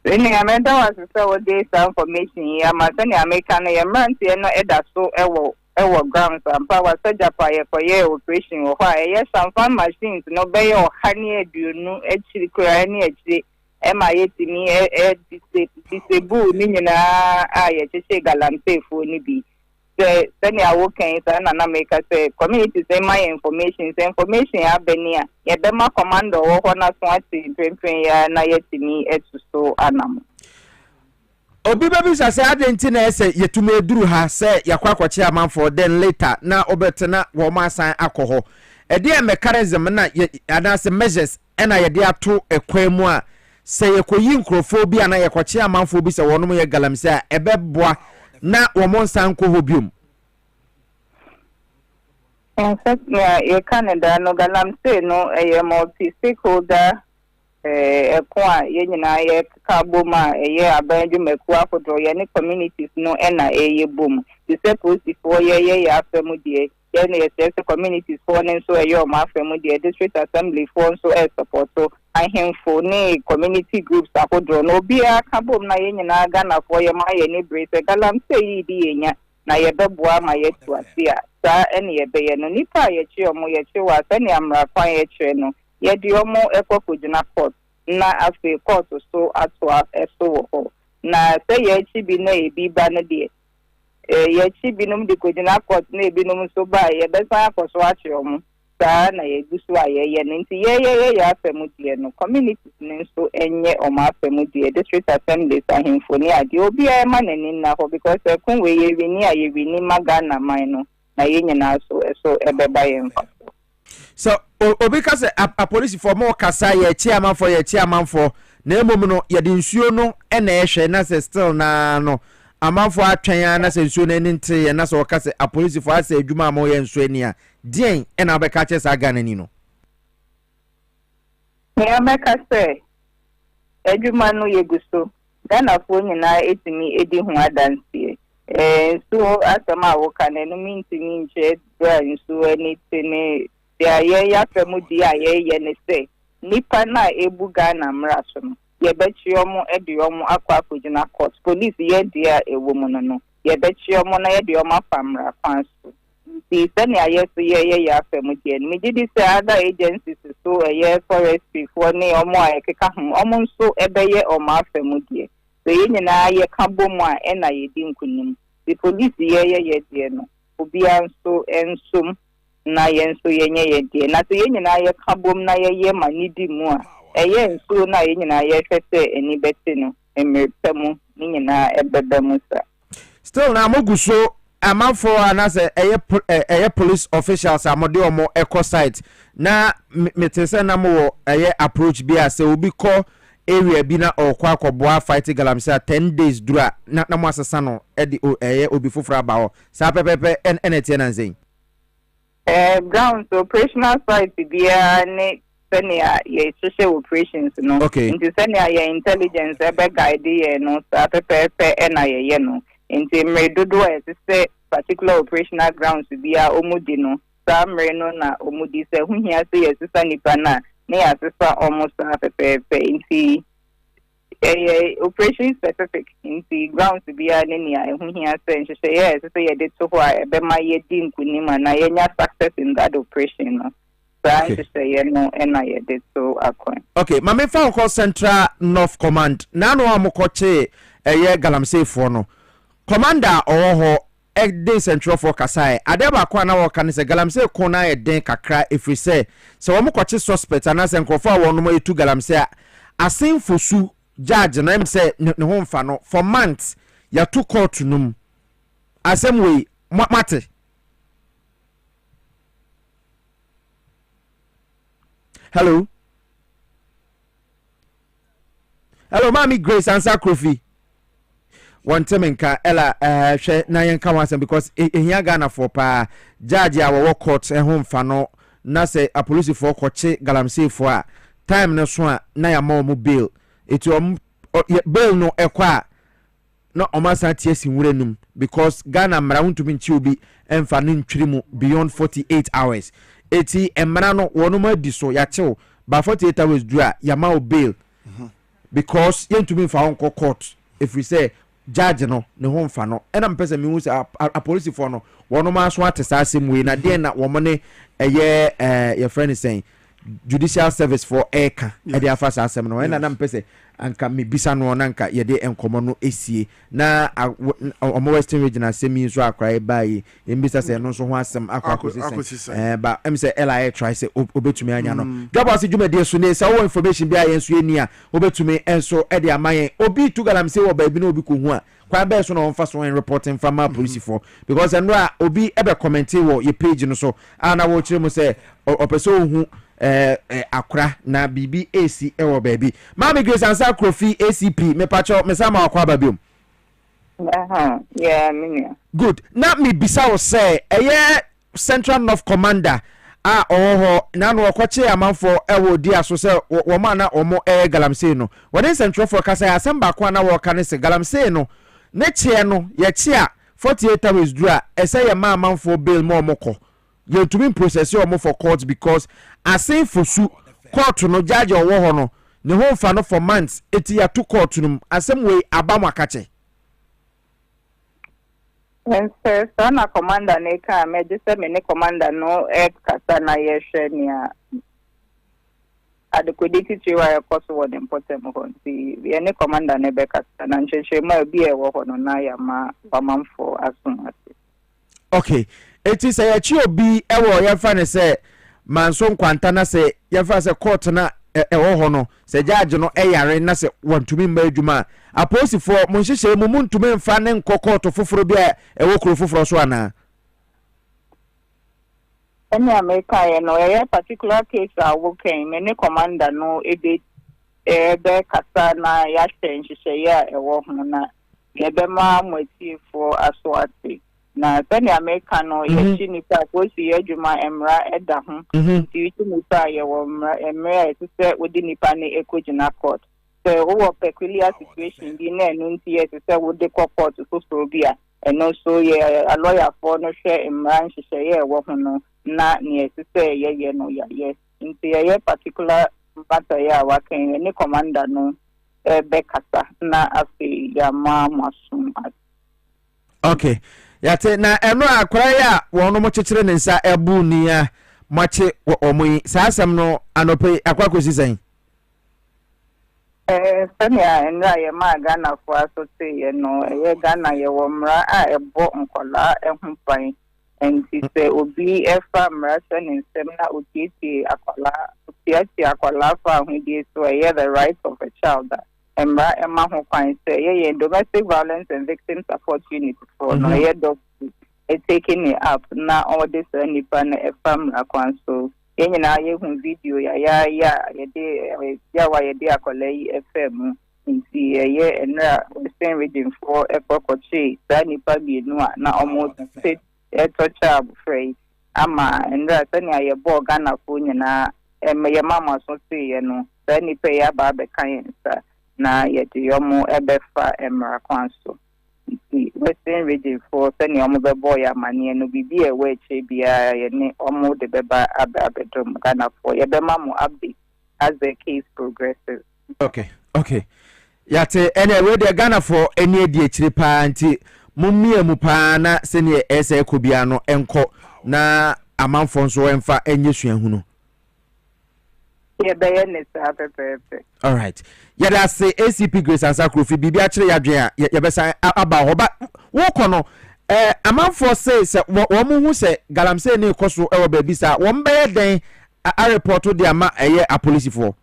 Any amenda was so dey some information ya ma sani American ya mrantie no eda so ewo grounds and power Japan ye koye operation wo ha ye some farm machines no be yo hani eduonu echiri kura ni echiri e ma yetimi disable ni nyina a ye cheche galamsey fo ni bi sani awo kan sa na make say community say my information ya benia ye be ma commando wo ho na so ati twentwen ya na yetimi etu so anam obi baby say adenti na ese yetume duru ha say yakwakoche amanfo then later na obetena wo ma san akoho e de mechanism na adase measures na ye de ato ekwan mu a say yekoyi nkrofo bi ana yakwache amanfo bi say wono ye galamsey a ebeboa na wo mon san ko hobium in fact ye Canada no galamsey no multi stakeholder ekwa ye nyina ye kaboma ye abanju meku afodro ye ne communities no na ye bom the suppose for ye afemu die ye ne ye communities for ne so ye o ma afemu die district assembly for so support so ahemfo ne community groups afodro no bia kabom na ye nyina Ghana for ye ma ye ne brace galamsey yi di yenya na ye beboa ma ye tu asia sa ene ye be ye no nipa ye chi omo ye chi wa sani amra kwan ye chi no ye di omo ekofujina court na afi court so atwa eso ho na say ye chi bi na ebi ba na de ye chi bi num di kojina court na ebi num so ba ye be sa akoso achi omo sa na ye gusu ayeye nti ye afemu die no communities ne so enye omo afemu die district assembly sa himfo ni ade obi e ma nani na ho because kun we ye wini magana man no na ye nyina so eso ebeba ye mfa so obi ka say a police for more kasa ye chairman for na emom no ye de nsuo no na ehwe na say still na no amanfo atwen na se nsuo na ninte na se woka se apolisifoɔ ase adwuma ama yɛ nsuo ani a dien ɛna bɛka kyɛ sa Ghana ni no me ameka say adwuma no yeguso Ghana fo nyina etimi edi ho adansie so asema woka na no mintimi nche bra nsuo ani tene ya ya famudi ya ne say nipa na ebu Ghana mra so no ye bechi omo edi omo akwa afojina court police ye dia ewo mu no ye bechi omo na ye dia omo afamra kwanso the sani aye so ye ya famudi en me did say other agencies so ye forestry for ne omo ayekeka ho omo nso ebeye omo afamudi so ye nyina ye ka bomu a e na ye di nkunim the police ye dia no obi anso ensum na yenso yenye ye die na so yenyina ye kabom na ye ma nidi mu a eye nso na yenyina ye hwese eni beti no emerpemu yenyina ebebemu sa still na moguso amanfo anase eye police officials amode omo eco site na metese na mo eye approach bi ase obi ko area bi na okwa akoboa fight galamse 10 days dura na mo asesa no edi eye obi foforo ba ho sa pepepe enetie na nzen grounds operational site bia ne senior ye social operations no into senior ye intelligence ebe guide ye no sa pepe na ye no into mredodo e say particular operational grounds bia omudi no sa mre no na omudi se huhia se ye sisa nipa na ne ya sisa almost pepe into operation specific in the grounds to be an enia who he has said yes so ye did so why be my ye din kunima na ye nya success in that operation no so to say ye no and I did so akon okay mama fa call Central North Command na no amokoche eye galamsey fo no commander owo ho Central for Kasai adeba kwa na wo kan se galamsey ko na ye den kakra efri se wo mokoche suspect anase nkofo a wo no etu galamsey asen fosu judge na em say ne ho mfa no for months ya to court num asem we mate hello mami Grace answer Kofi one time nka ela hwe na yen ka wansem because ehia Ghana for pa judge a wo court e ho mfa no na say a police for koche galamsey for a time no so a na ya ma mo bail it bail no ekwa no omasa tiesi nwurenum because Ghana mara huntumi nchi obi emfa ne ntwirimu beyond 48 hours eti emra no wonuma adiso ya chew ba 48 hours dua ya ma bail because yentumi mfa onko court if we say judge no ne ho mfa no ena mpese mi hu say a police for no wonuma so atesa asemwe na de na womone eye your friend is saying judicial service for eka e dey afasa asem no na mpese anka me bisa no na anka ye dey enkomo no esie na omo western region asemi so akra e bai e mbisa se no so ho asem akwa ba em se ela try say obetumi anya no Dwaboase dwumade so ne se wo information bi ayen so eni a obetumi enso e dey amayen obi tu galamse wo ba bi na obi ko hu a kwa be so no mfa so reporting from my police for because eno a obi ebe comment wo ye page no so ana wo kire mu se opeso hu Okrah na bibi AC ewo baby mami Grace answer Kofi ACP me pacho me sama akwa babiom yeah minia good na me bisa wo say Central North Commander a oho na no okoche amanfo ewo di aso say wo ma na omo galamsey no woni Central for Kasai asemba kwa na wo kan se galamsey no ne chie no ye chia 48 hours dura ese ye ma amanfo bail mo omoko you to be process your for court because asen fosu court no judge owo ho no ne ho fa no for months eti ya to court no asem we abamakache Sir, sana commander ne ka me just me ne commander no kasa na ye hwe ne a adequate tiwa course word important mo nti ye ne commander ne be kasa na nchechwe ma bi e wo ho no na ya ma bamanfo asun ase okay eti say achi obi ewo ye fa ne say manso nkwanta na say ye fa say court na ewo ho no say judge no yare na say wantumi mba adwuma aposifo mo nhihye mu ntumi mfa ne nkokọ to foforo bia ewo kuro foforo so ana any America you know a particular case I work in many commander no e be kasa na ya nhihye ya ewo ho na yɛbɛma moatiefo aso ate na sɛnea meka no yɛkyi nipa kosi adwuma mmara ɛda ho nti yɛkyi nipa yɛwɔ mmara ɛsɛ sɛ wode nipa ne ɛkɔgyina court sɛ wowɔ peculiar situation bi na ɛno nti yɛsɛ sɛ wode kɔ court foforɔ bi a ɛno so yɛ alɔyafoɔ no hwɛ mmara nhyehyɛeɛ ɛwɔ ho no na nea ɛsɛ sɛ yɛyɛ no yɛyɛ nti yɛyɛ particular matter yɛ a wakan ne commander no bɛkasa na afei yɛama masom ate. Okay. Yate na eno akwara ya wono mo kyekyere ne nsa ebu ni a mache omo yi saa asem no anope akwakosi san sɛnea ɛnra yɛ ma Ghana fo asote yɛ no ɛyɛ Ghana yɛ wɔ mmara a ɛbɔ nkɔla ɛho pan nti sɛ obi ɛfa mmara sɛ ne nsɛm na otietie akɔla fa ahodie so ɛyɛ the right of a child mmara ɛma ho kwan sɛ yɛyɛ domestic violence and victim support unit for no ɛyɛ doctor taking it up na all this nipa na ɛfa mmara kwan so yɛnyinaa yɛhu video yɛde akɔla yi fm nti ɛyɛ ɛnra western region for ɛkɔkɔkye saa nipa bienu a na ɔmo state ɛtɔkyɛ abofra yi ama ɛnra sɛnea yɛbɔɔ Ghanafoɔ nyinaa yɛma ma so seeɛ no saa nipa yi aba abɛka yɛn nsa na yɛde ɔmo ɛbɛfa mmara kwan so nti western region for sɛnea ɔmo bɛbɔɔ yɛ amanneɛ no biribi a ɛwɔ akyire biara yɛne ɔmo de bɛba abɛdom Ghanafoɔ yɛbɛma mo update as the case progresses. Okay yate ene we de Ghanafoɔ eni edi akyire paa nti mummie mu paa na sɛnea ɛsɛ ekobia no ɛnkɔ na amanfo nso ɛmfa enye suahunu. All right. Yada say ACP Grace and Sakrofi bibi akire yadwen a yebesa aba ho ba wo kono amanfo say wo mu hu say galamsey ne koso e wo ba bi sa wo mbeye den a report de ama eye a police for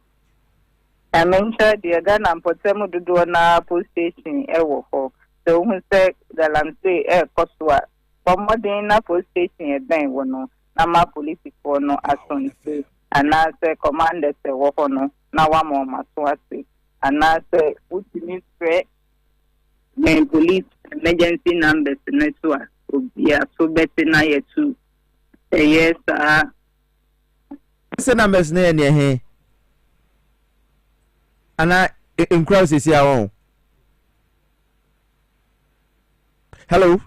mention the Ghana Potemu dodo na police station e wo ho so hu say galamsey e koso a pomodin na police station e den wo no na ma police for no asonse anase commander se wo ho no na wa mo maso ase anase utimi frɛ men police emergency numbers na so a obia so beti na yetu yes se numbers na ne he ana in crowd say awon. Hello.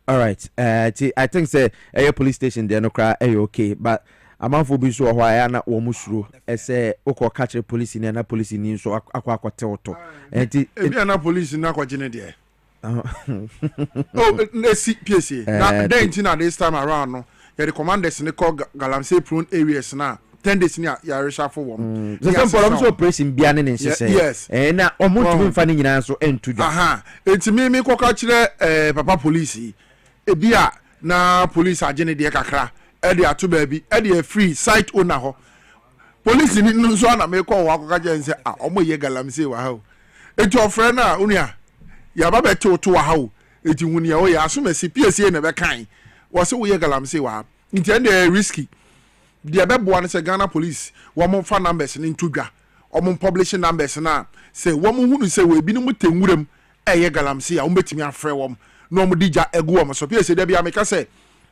All right. I think say police station there no cry okay but amanfo bi so ho aya na wo musuro ese ukọ catch police ni na police ni so akwakote oto enti ebi na police na kwagene de oh na Piesie na denti na this time around no the commanders ni call galamsey prone areas na 10 days ni ya reshuffle wom the same problem so operation bia ne nhese yes na omutumi mfa ni nyina so entuja enti mi koka kire papa police ebia na police agene de kakra edi atu baby edi a free site owner ho police ni nso na me call wa koka je nse omo ye galamsey wa ha eti ofre na unia ya ba beto to wa ha eti hunia o ya asomasi Piesie na be kan wo se wo ye galamsey wa nti ende risky de bebo an se Ghana police wo mo fa numbers ni ntodwa o mo publishing numbers na se wo mo hunu se we bi ni mutenwuram ye galamsey a wo betimi afre wo no mo dija egu wo so Piesie da bia me ka se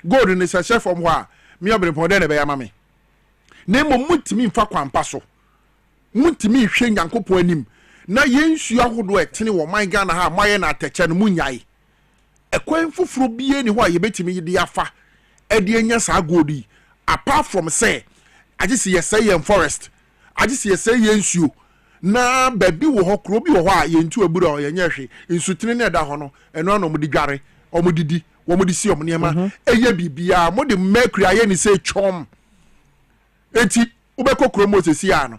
gold ni se chef from ho a me obrepon de na be ya mame na mo mutimi mfa kwampa so mutimi hwe nyankopon anim na yensu ahodo etene wo man Ghana ha maye na ateche no munyai ekwan fufuro bie ni ho a ye betimi de afa ede anya sa godi apart from say agisi ye say yen forest agisi ye say yensuo na baby wo ho kro bi wo ho a yentu abura o yenye hwe insutene na da ho no eno na mo di dware o mo didi wo mo di si o mo niema eye bibia mo de mercury aye ni say chom eti ubeko kro mo sesi ya no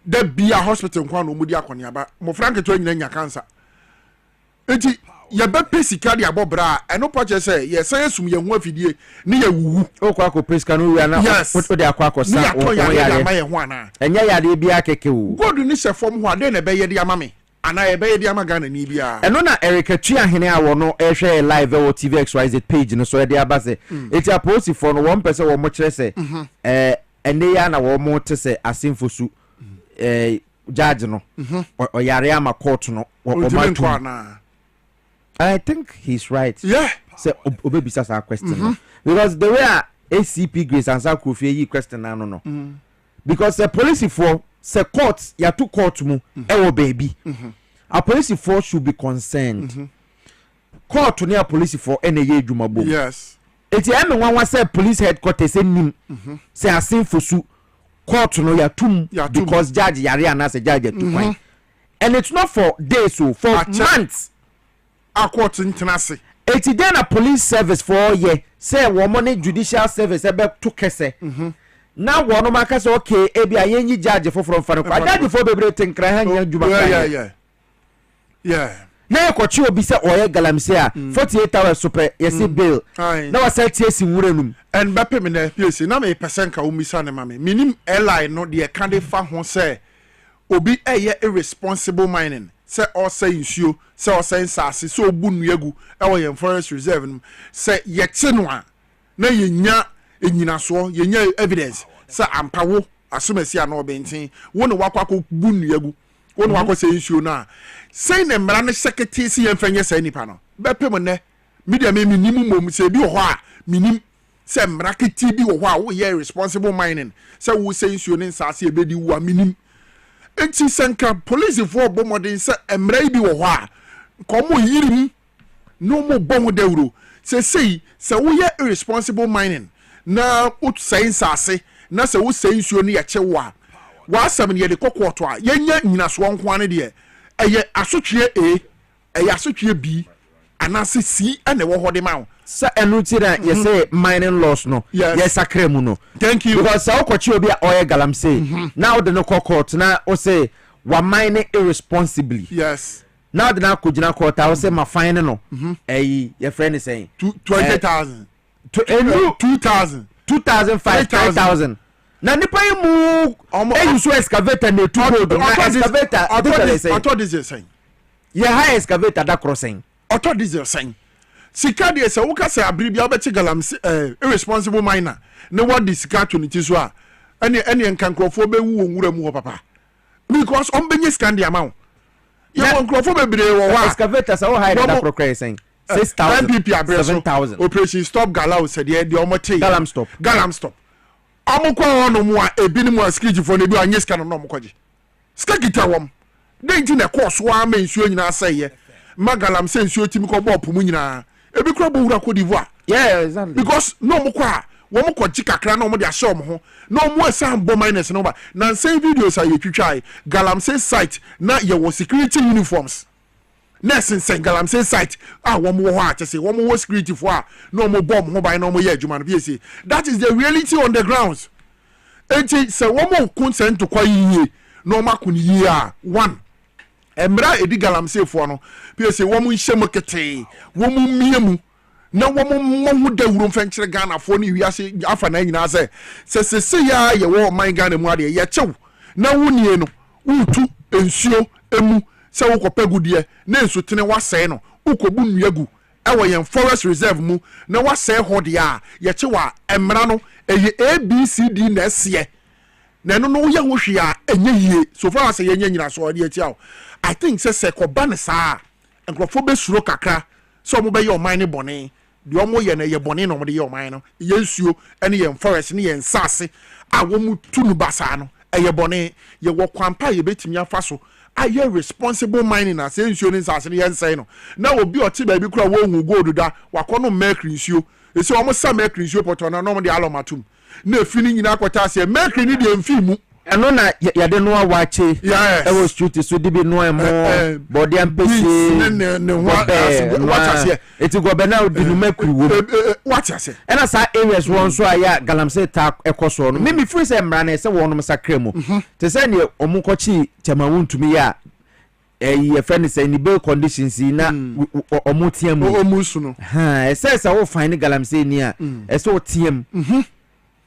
da bia hospital kwa no mo di akonia ba mo frank to nyina nya cancer eti ye be pesika de abobra eno poche say ye say esum ye ho afidie ni ye wuwu okwa ko pesika no wi ana o de akwa kosa o ya ma ye ho ana enya ya de bia keke wu god ni se fom ho ade na be ye de amame ana ye be ye de amaga na ni bia eno na Erica Tuahene awo no ehwe live o TV XYZ page no so de abase eti aposi for no one person wo mo kire se ene ya na wo mo te se asimfosu judge no or yare ama court no I think he's right. Yeah. Say obebisa our question because the way ACP Grace and Sakufie yi question no because the police for say court ya to court mu e baby a police for should be concerned court near police for any ye dwumabo. Yes. Eti ame wan say police headquarters nim say asin fosu court no ya tum because judge yare and say judge to point and it's not for days so for months a court internase. Eti then a police service for ye say woman judicial service ebe to kese na wono maka say okay ebi ayenyi judge for from fano judge for bebre tenkra ha nya dwuma yeah na ekochi obi say oye galamse a 48 hours super yesi bail na wa say tie si wurenum and bepe me na piesie na me person ka umisa ne mame minim airline no de kan de fa ho say obi eye irresponsible mining say or say nsuo say or say nsase so obu nuagu e wo yen forest reserve no say yete no a na yenya enyinaso yenya evidence say ampawo asomasi ana obentin wo ne wakwako bu nuagu wo ne wakọ say nsuo na say ne mra ne secretary si yemfanye say nipa no bepe mo ne media me minim mom say bi ho a minim say mra keti bi ho a wo ye responsible mining say wo say nsuo ne nsase ebedi wo a minim enti senka police for bomodin say emra bi wo ho a komo yirim no mo bomo dawro say wo ye irresponsible mining na ut say nsase na say wo say nsuo ne ye chewa wa asam ne ye de kokoto a yenya nyinaso nko ane de eye asotwe eye asotwe b anase c ene wo hode ma sa enu ti na ye say mining loss no yes akremu no thank you because sa okochi obi a oye galamse now the no court na o say wa mining irresponsibly yes now the na kujina court I say ma fine no your friend is saying 20,000 2,000 5,000 na nipa yi mu use excavator na tu road na excavator auto diesel saying yeah high excavator that crossing auto diesel saying sika de se wo ka se abiri bia obeti galamse irresponsible miner ne what the sika to ni so a ene nkankrofo be wu onwura mu ho papa because on benye scan the amount you nkankrofo be bire wo wa excavator so high that crossing 6,000 7,000 operation stop galau said the omote galam stop amukwa hono mu a ebini mu askiji fo ne bi anye scan no mukwaje skagita wom denti na course wa ma nsuo nyina aseye magalam se nsuo timi ko bop mu nyina ebi kro bo wura ko divoa yeah exactly because no mukwa wo mukwa jikakra na mo de ahye mo ho no mo asa bo minus no ba na say videos aye twitwai galam se site na ye wo security uniforms nursing sen galam se site wo mo ho a chese wo mo security fo a no mo bomb ho ban no mo ye adwuma no Piesie that is the reality on the grounds enti se wo mo consent to kwa yiye no makun yiye a one emra edi galam se fo no Piesie wo mo hye mo kete wo mo miemu na wo mo hu dawuro mfenkyere Ghana fo ni wiase afa na nyina se ya ye wo man Ghana mu ade ye chew na wonie no wutu ensuo emu se wo kopagudie na ensutene wasɛe no ukobu nuagu ewo yen forest reserve mu na wasɛe hode a ye chewa emra no eye ABCD na ɛseɛ na no no ye ho hwe a enye yie so far as ye nyina so ode ati aw I think se koba ne saa enkrofo be suro kakra so mo be ye oman ne bone de omo ye na ye bone no mo de ye oman no ye nsuo ene ye forest ne ye nsase a wo mu tunu basa no eye bone ye wo kwampa ye betimi afa so aye responsible mining as nsuo ne nsase ne ye nsai no na obi oti ba bi kura wo hu gold da wakono mercury nsuo ese omo sa mercury nsuo poto na no mo de alomatum na efini nyina akota ase mercury ni de mfimu eno na yade no awache ewo street so dibi no emo body ampesi ne watase eti go be na odi no mercury wo watase ena sa areas won so aya galamse ta ekoso no me free say mra na se won no sakra mu te say ne omunkochi chamawuntumi ya ye friend say ni bail conditions na omutiam omusu no ha say wo fine galamse ni a say wo tiam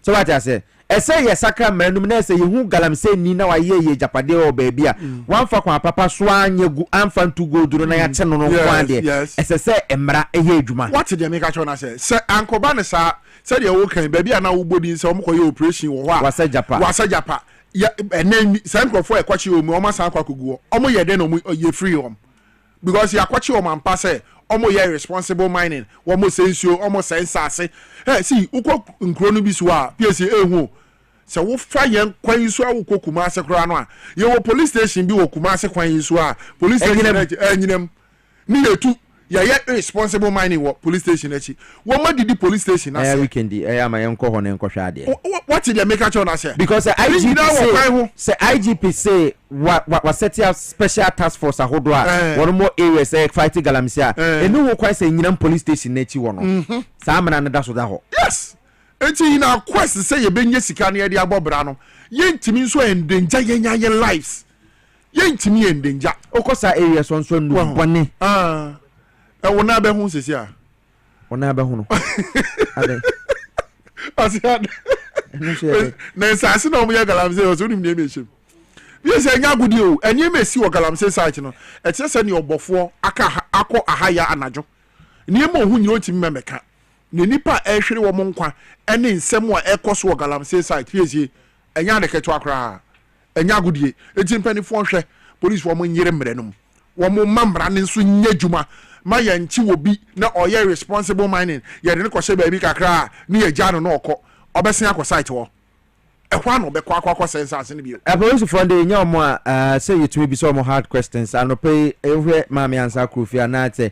so what I say ese ye sakra mranum na ese ye hu galamse ni na wa ye japade o baby a wan fa kwa papa so anyegu amfa ntu goduro na ya che no kwa de ese se emra eye adwuma what de make a chona se ankoba ne sa se de wo kan baby a na wo bodi se omko ye operation wo ho a wasa japa ya enen san crofo e kwachi omu o ma san kwakuguo omo ye den omu ye free om because ya kwachi o man pass omo ye responsible mining wo mo sensio omo sensase see ukwo nkro no bi so a piesie ehu se wo fa yen kwan so a wo kokuma ase kro ano a ye wo police station bi wo kuma ase kwan so a police station anyinem ni yetu ya responsible mining wo police station achi wo ma didi police station ase weekend ama yen ko ho ne nkwohwa ade what did they make a choice say because IGP say what set up special task force ahodo a one more areas fighting galamsia enu wo kwan say nyinam police station na chi wo no sa amana na da so da ho yes enti na quest say ye benye sika na ye de abobra no ye ntimi nso endenja yenya ye lives ye ntimi endenja okosa areas so nso nu bone wona be hu sisi a wona be hu no ade asiad na sase na omo ya galamse o so nim ne mechim bi se nya gudi o enye mesi wo galamse site no e tie se ne obofo aka akọ ahaya anajo ne mo hu nyiro tim memeka ne nipa ehwere wo mo nkwa ene nsem a ekoso wo galamse site piesie enya de keto akra enya gudi enti mpanifo hwe police wo mo nyire mre no wo mo mamra ne nso nya djuma ma yanchi wo bi na oye responsible mining ye de ne ko she ba bi kakra ne ye gya no na okọ obesen akọ site wo ehwa no be kwa sensase ne bi police from the nyom a say you to be some hard questions and pay ehwe mama ansa krofia na te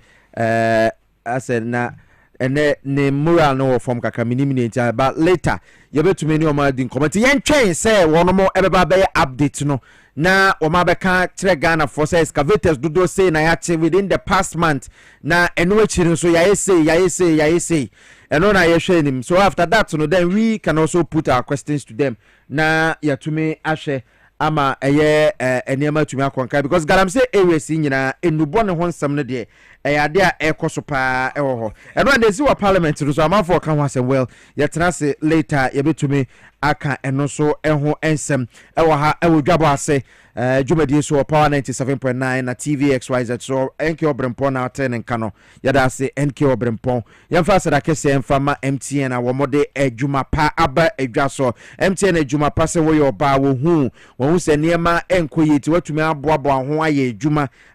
ase na ene ne moral no from kaka minimity but later you bet to many o ma din comment yen twen say wono mo ebeba be update no na o ma be ka kire Ghana for say excavators do say na ya within the past month na eno achiri so ya say eno na ye hwe nim so after that no then we can also put our questions to them na ya to me ahwe ama eye enema tumi akonka because galamse areas nyina enubo ne ho nsam no de ade a ekoso pa ewo ho eno ande si wa parliament so amafo ka ho asem well yetena se later ye betumi aka eno so eho ensem ewo ha ewo Dwaboase Jumadi so power 97.9 na TVXYZ so NK Obrempon na 10 nka no yada se NK Obrempon yemfa se da kese yemfa ma MTN a wo mode adwuma pa aba adwa so MTN adwuma pa se wo yo ba wo hu se niema enkoyi ti watumi aboabo ho aye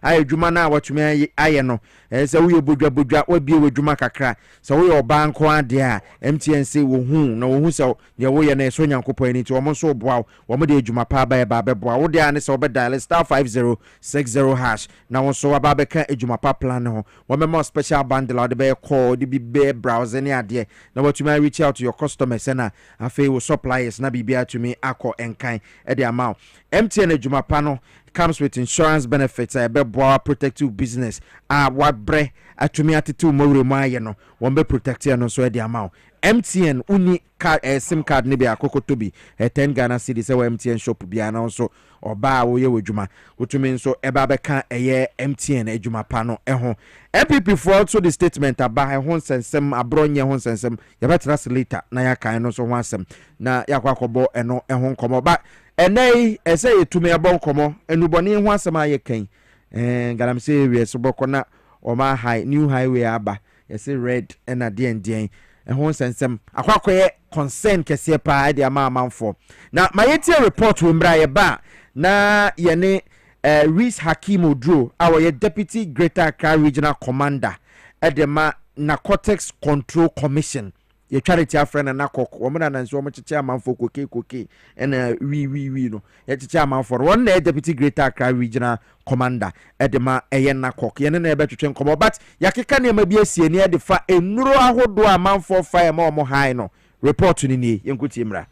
adwuma na watumi aye no se wo yo bodwa wabie wadwuma kakra se wo yo ba nko ade a MTN se wo hu na wo hu se ye wo ye na so nyankopon ni ti wo mo so boa wo mo de adwuma pa aba ba beboa wo de ane se obe dial *5060# na won so ababeka ejuma pa plan ho wo memo special bundle de be call de be browse any ade na what you may reach out to your customers na afei wo suppliers na bibia to me akọ enkan e de amount MTN ejuma pa no comes with insurance benefits be boa protective business what bre atumi atitu mowre maye no won be protect you no so e de amount MTN uni card sim card ne be akokoto bi 10 Ghana cedis e MTN shop bia na so oba wo ye wodwuma wotumi nso eba beka eye MTN adwuma pa no eho MPP for also the statement aba ho nsensem abronye ho nsensem ye betena later na ya kan no so ho asem na yakwakobo eno eho nkomo ba enei ese yetumi ebo nkomo enuboni ho asem aye kan galamse area so bokona o ma high new highway aba yesi red na den ehon sensem akwakoye concern kese pa de amanfo na mayetie report we mbra ye ba na yene Reese Hakim Odro our deputy Greater Accra Regional Commander edema Narcotics Control Commission ye charity afrena na kok wo mena nanso mo chiche amanfo koke na wi no ye chiche amanfo won na deputy Greater Accra Regional Commander edema eye na kok ye na ebetwetwe nkomo but yakeka na ma bi asie ne de fa enuro ahodo amanfo fa ma omo high no report ni yenkuti mra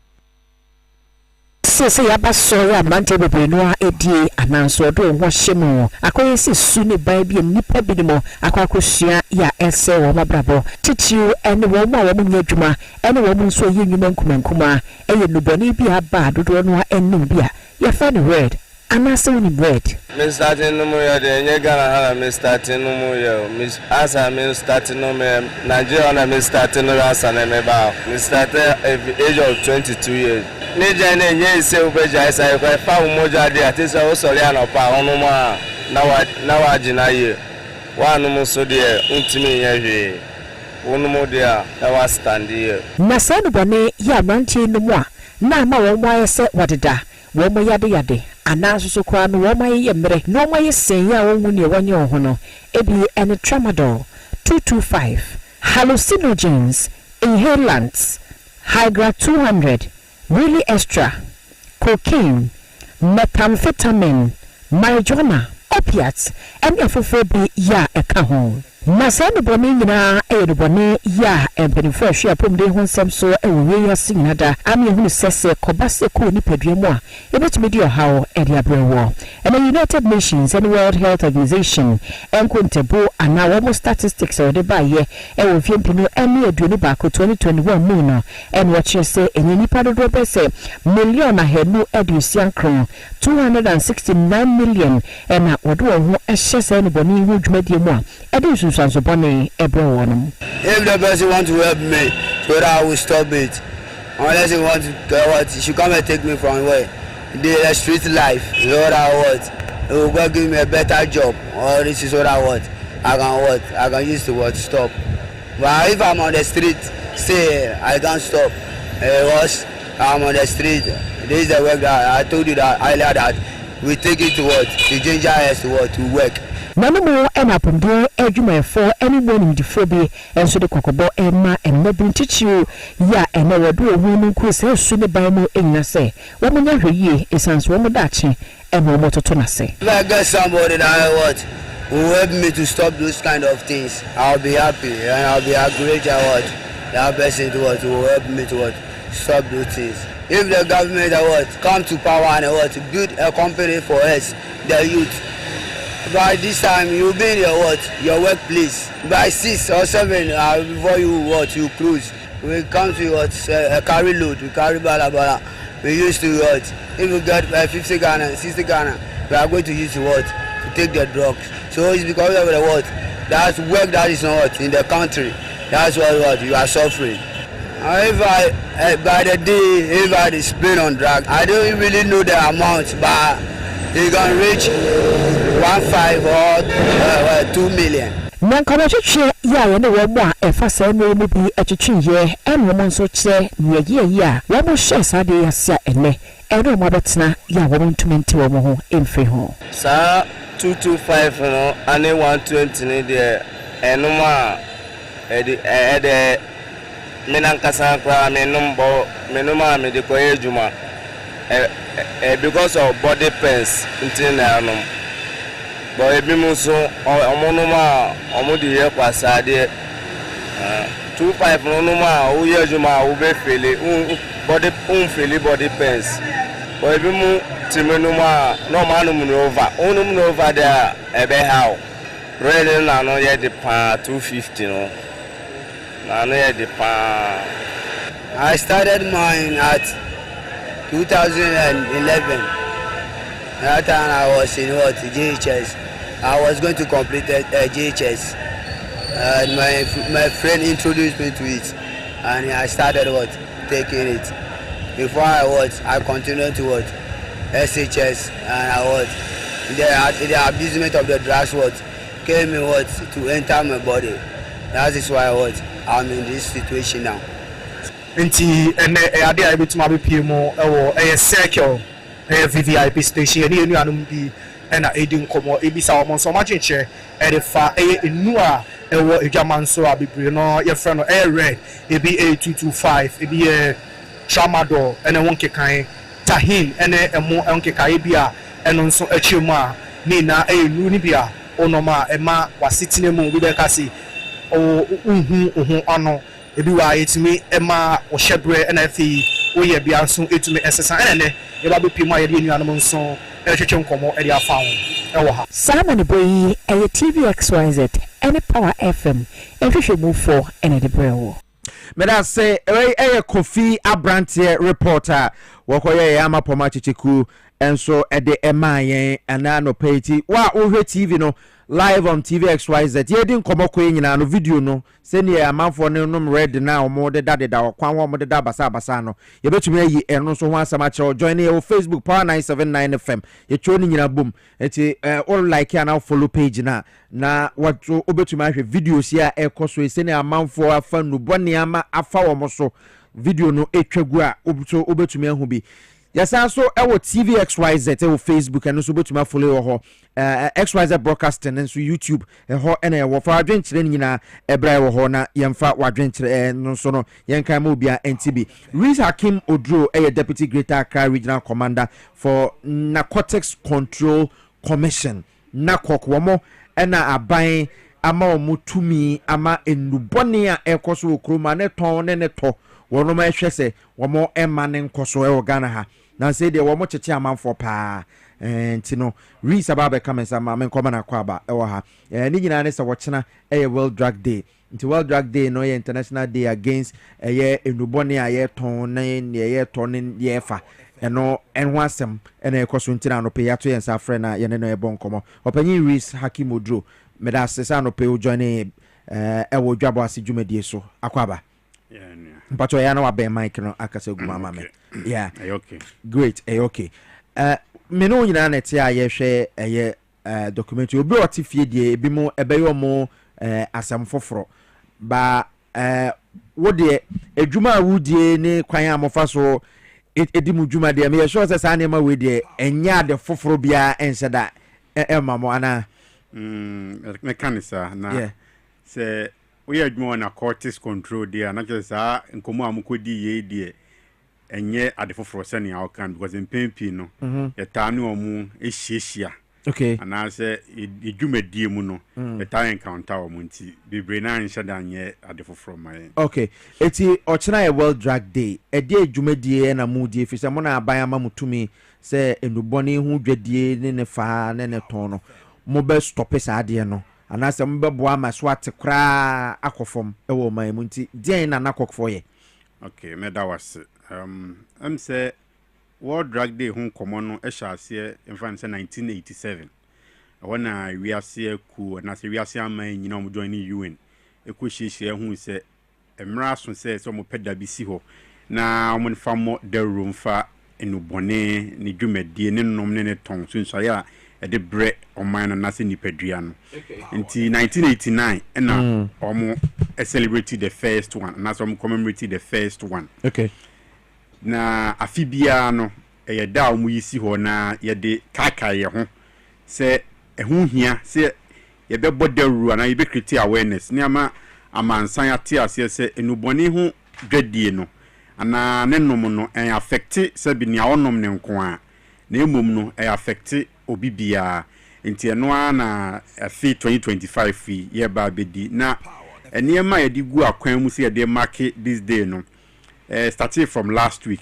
se yaba sori amante bebre no a edie ananso do ho hyemu akoye se su ne ban bi nipa bi ni mo akwakosua ya ese wo mabrabo titiw ene wo ma wo nya dwuma ene wo mu nso ye nwuma nkumankuma eye nuboni bi aba dodo no a ennum bi a ye fa ne red anase woni bread Mr. Tinubu ya de nye Ghana hala Mr. Tinubu ya asa Mr. Tinubu Nigeria na Mr. Tinubu asa na meba Mr. age of 22 years Nije ne nye ise ubeja isa kwa fa umoja de atisa o sori anopa onu ma na waji na ye wa anu muso de untimi ye hwe onu mo de a wa stand ye na sanu bone ya manti no mo a na ma wo mo ayese wadeda wo mo yade anaso so kwa no wo ma ye mere no ma ye senya wo hu ne wonye ho no ebi ene tramadol 225 hallucinogens inhalants Hygra 200 really extra cocaine methamphetamine marijuana opiates and afofo bi ya eka ho na sa ne boni nyina e de boni ya empenifo ahwe apom de ho nsem so e we ya signada am ye hu sese kobase ko ni paduamu a e betumi di ohawo e de abrewo and the United Nations and World Health Organization enkontebo ana wo statistics o de ba ye e wo fiempinu ene aduonu ba ko 2021 mu no en wo che se enyi nipa do be se million ahenu edusian kron 269 million ena wodo ho ehye se ne boni hu dwumadie mu a e de if the person wants to help me, so that I will stop it. Unless he wants to get what, he should come and take me from where? The street life is what I want. He will go give me a better job. Or this is what I want. I can use the word stop. But if I'm on the street, say I can't stop. I'm on the street. This is the work that I told you that earlier that we take it to what? To ginger us to what? To work. Nanomo ena pomdo adwuma for anyone in the phobia and so the kokobo emma and mebin tichu ya ena wadu ohunu ku se su ne ban mu enna se wo munya hweye esanso wo mudache e mo mototo na se. If I get somebody that I want who help me to stop those kind of things, I'll be happy and I'll be a great award. That person to what will help me to what stop those things. If the government come to power and build a company for us, the youth. By this time you'll be in your workplace. By 6 or 7 before you close. We come to carry load, we carry bala. We used to if we get 50 Ghana, 60 Ghana, we are going to use to take the drugs. So it's because of the that's work that is not in the country. That's what you are suffering. If by the day if I spend on drugs, I don't really know the amount, but you can reach 1.5 or 2 million. Nankana chiche ya yene wo a efa sa no mu bi achichiye eno mo nso che ye ya wo mo hye sa de yasia ene eno mo betena ya wo ntumenti wo mo ho emfe ho sa 225 no ane 120 ni de eno ma ede menankasa kra menuma me de koye juma because of body pains until now. But if you so omonoma omodi ye kwasa de 25 nonoma o ye juma o be fele body feel body pains. But if you timenoma no manum no over there e be how really na no ye de pa 250 no na no ye de pa. I started mine at 2011. That time I was in JHS. I was going to complete JHS. And my friend introduced me to it. And I started taking it. Before I continued to SHS. And the abusement of the drugs came in to enter my body. That is why I'm in this situation now. Nti ade a betuma be pie mu ewo circle VVIP station ene enu anum bi na edi nkomo ebisa wo so ma chenche fa enu a ewo edwamanso abebre no ye frɛ no red ebi 8225 ebi tramadol ene wonke kan tahin ene emo wonke kai bi a eno nso achiemu a ni na enu ni bi a onoma ema wasitine mu bi be kasi uhu ano ebi wa etimi ema wo hyebre na afi wo ye bia nso etimi esesa ene e ba be pimu aye de nuanom nso ehwehwe nkomo e de afa ho e wo ha Simon Boyi e TVXYZ ene Power FM ehwehwe mu for ene de brewo meda say Kofi Abrante reporter wokoye ya mapoma chichiku enso ede emayen ana no peti wa ohwe TV no live on TVXYZ ye din komoko nyina no video no seni amanfo ne nom red na omo de da okwan wo mo de da basa no ye betumi ayi eno so ho asama kire join ye Facebook Power 979 FM ye choni nyina bom eti all like and follow page na wato obetumi ahwe videos ya ekoso seni amanfo afa no bone ama afa wo mo so video no etwagu a obetumi ahu bi Yes, also our TVXYZ, our Facebook, and also to my follow XYZ broadcasting and so YouTube, and a for our drink in a Ebra Hona, Yamfa, Wadrink, and no sono, Yanka Mobia, NTB. Reese Hakim Odro, a Deputy Greater Accra Regional Commander for Narcotics Control Commission. Nakok Wamo, and a buying ama mutumi ama enubone a ekoso okroma ne ton ne to wono ma hwese womo ema ne nkoso e Ghana ha na say de womo cheche amanfo pa ntino Reese ababe kamensa ma menkoma na kwaba e wo ha ni nyina ne se wo chena e World Drug Day nti World Drug Day no ye international day against ye enubone a ye ton ne ye ton ne ye fa eno enho asem ena ekoso ntina no pe yato yensa frɛ na ye ne no e bonkomo opanyi Reese Hakim Odro meda sesa no pe join ewo Dwaboase dwumadie so akwaba mpacho ya na wa ben mic no akasa gu mama me yeah okay great okay me no nyina na tie aye hwe documentary obi oti fie die ebi mo ebeyo mo asam foforo ba wo de edwuma awudie ne kwan amofa so edimu dwumadie me ye sure say sa ne ma we de enya de foforo bia enseda mamo ana mekanisa na se we adwuma na cortis control dia na just nkomo amukodi ye die enye adefoforo se ne awokan because mpempi no yeta ne omu ehyiehia okay ana se edwumadie mu no yeta encounter omu nti bibre na nhye da nye adefoforo mai okay eti ochina e World Drug Day edi edwumadie na mu die fi se mo na aban ama mutumi se enubone hu dwadie ne fa ne ton no mo be stop esa ade no anase mo be boa ma so atekra akofom e wo man mu nti den na nakokfo ye okay me da was am say World Drug Day hu komo no e sha ase in France 1987 wana we ase ku na se we ase aman nyina mo join ni UN e ko hihie hu se emra so se so mo peda bi si ho na mo nfa mo the room fa enubone ni dwumadie ne nom ne ton so nso ya the bread on mine and nothing nipadriano. Until 1989, and now celebrated the first one, and that's commemorated the first one. Okay. Na afibiano a down we see ho na ye de kaka ye ho say ehun hia say ye be bodder ru na ye be create awareness niama amansan ate ase say enubone ho dwadie no ana ne nom no en affect say bi nia onom ne nko a na emom no e affect obi bia nti eno na afi 2025 fi ye ba bedi na eniema ye di gu akwan mu say ye de mark this day no started from last week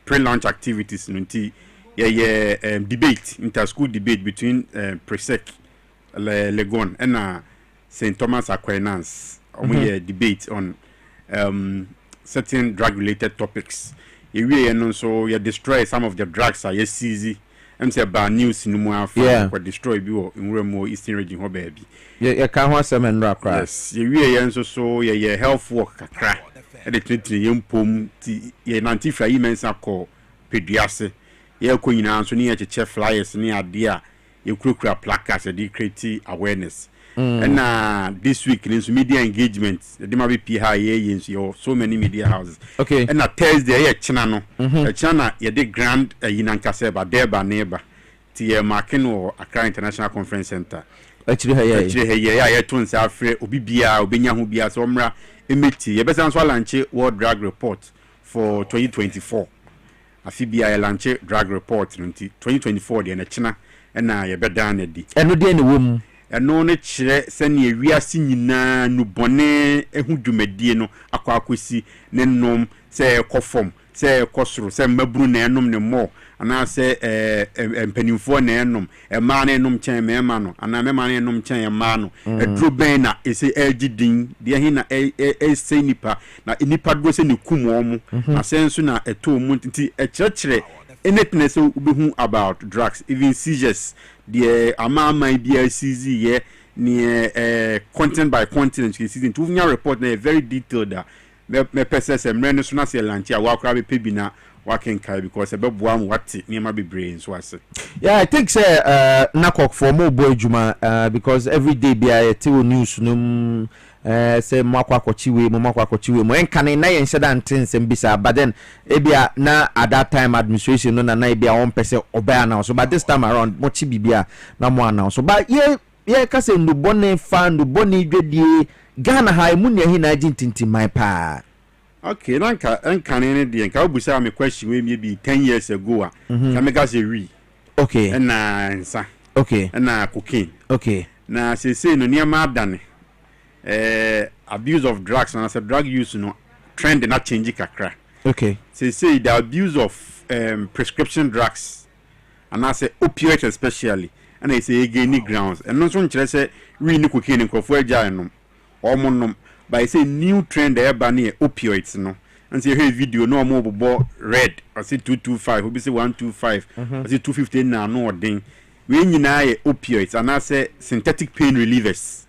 pre-launch activities nti ye debate inter-school debate between Presec Legon and St. Thomas Aquinas we debate on certain drug related topics we so you destroy some of the drugs are easy and say about news no more for destroy bi in more eastern region ho baby you can ho some and rap yes we so ye health work kakra e de twenty yempom ti ye nantifra yi mensa ko peduase ye ko nyina so ne ye cheche flyers ne ade a ye kurokura placards de create awareness and this week in media engagement the ma be PH ye so many media houses okay and Thursday ye china no china ye de grand yinankase ba deba neighbor ti ye marking or Accra International Conference Center actually ye to nsa afre obi bia obenya ho bia so mra emeti ye besan so launch World Drug Report for 2024 afibia ye launch drug report no 2024 de na china na ye beda na di eno de ne wom eno ne kire sene wiase nyina nu bone ehu dwumadie no akwakosi ne nom se ekofom se ekosoro se maburu na enom ne mo ana se empanimfo na enom ema na enom chen mema no ana mema na enom chen ema no edru ben na ese agidin de hi na se nipa na nipa do se ne kumo mu na senso na eto mu nti ekire anything so ubehu about drugs even seizures the amama BICZ ye near content by content season to report na very detailed me persons emre so na se lanchi a wa kra be pebina wa ken kai because e be boa am wati niam be brain so ase yeah I think say nakok for more boy juma because every day be I tell news no say mwakwa kochiwe mo enkane na yen sheda ntensem bisa but then ebia na at that time administration no na ebia on pese oba na so but this time around mo chi bibia na mo na so but ye ka se ndubone fa ndubone dwedie Ghana ha mu ne hi na jintintin mai pa. Okay, enkane ne de nka obusa me question we maybe 10 years ago a ka me ga se wi. Okay. Na nsa. Okay. Na cocaine. Okay. Na say no niam adane. Abuse of drugs and as a drug use trend na change kakra. Okay. Say the abuse of prescription drugs and as a opioids especially and I say again grounds and no so nkyere say we ni cocaine nkofo agya no omonom but I say new trend e ba na opioids no and say hey video no mo bobo red I say 225 obi say 125 I say 250 na no odin we nyina ye opioids and as a synthetic pain relievers.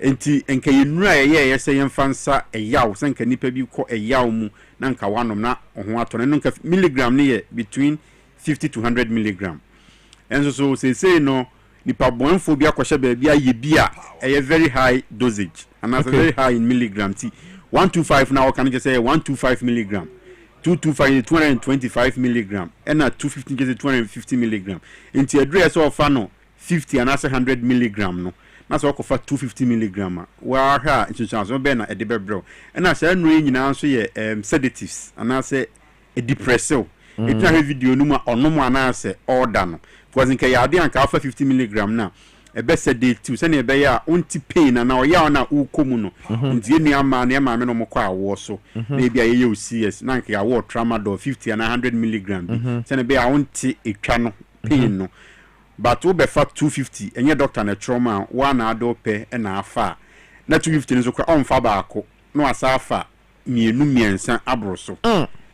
Enti enka yenura ye say yemfansa eyaw senka nipa bi ko eyaw mu na nka wanom na ho atone no nka milligram ne ye between 50 to 100 milligram enso so say no nipa bonfo bi akwahye ba bia ye bia very high dosage and as very high in milligram t 125 now can just say 125 milligram 225 225 milligram and 250 just 250 milligram enti address of no 50 and as 100 milligram no na so ko fa 250 milligram wa ha insurance be na edebe bro na say no nyina so ye sedatives and say a depressive it na video no ma onomo ana say order no because in kay ade anka fa 50 milligram na e be sedative say na e be ya onti pain na o ya na ukomu no ntie ni ama na ma me no mokọ awo so na bia ye OCS na nka ya wo tramadol 50 and 100 milligram say na be ya onti etwa no pain no but we be fa 250 enye doctor na trauma one adope na afa na 250 nso kwa on fa baako no asafa mienu miensa abroso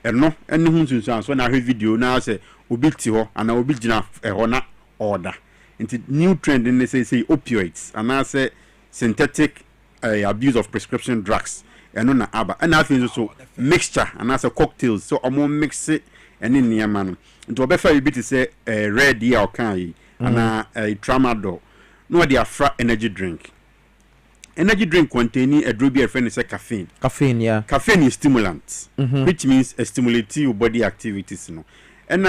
eno ene hu nsunsu so na hwe video na say obi ti ho ana obi gina ho na order into new trend in say opioids and say synthetic abuse of prescription drugs eno na aba and afin so mixture and say cocktails so omo mix it ene niam no into obefa bi ti say red ya okan yi and tramadol no dey afra energy drink containing a drug friend is caffeine yeah caffeine is stimulant which means stimulate your body activities no and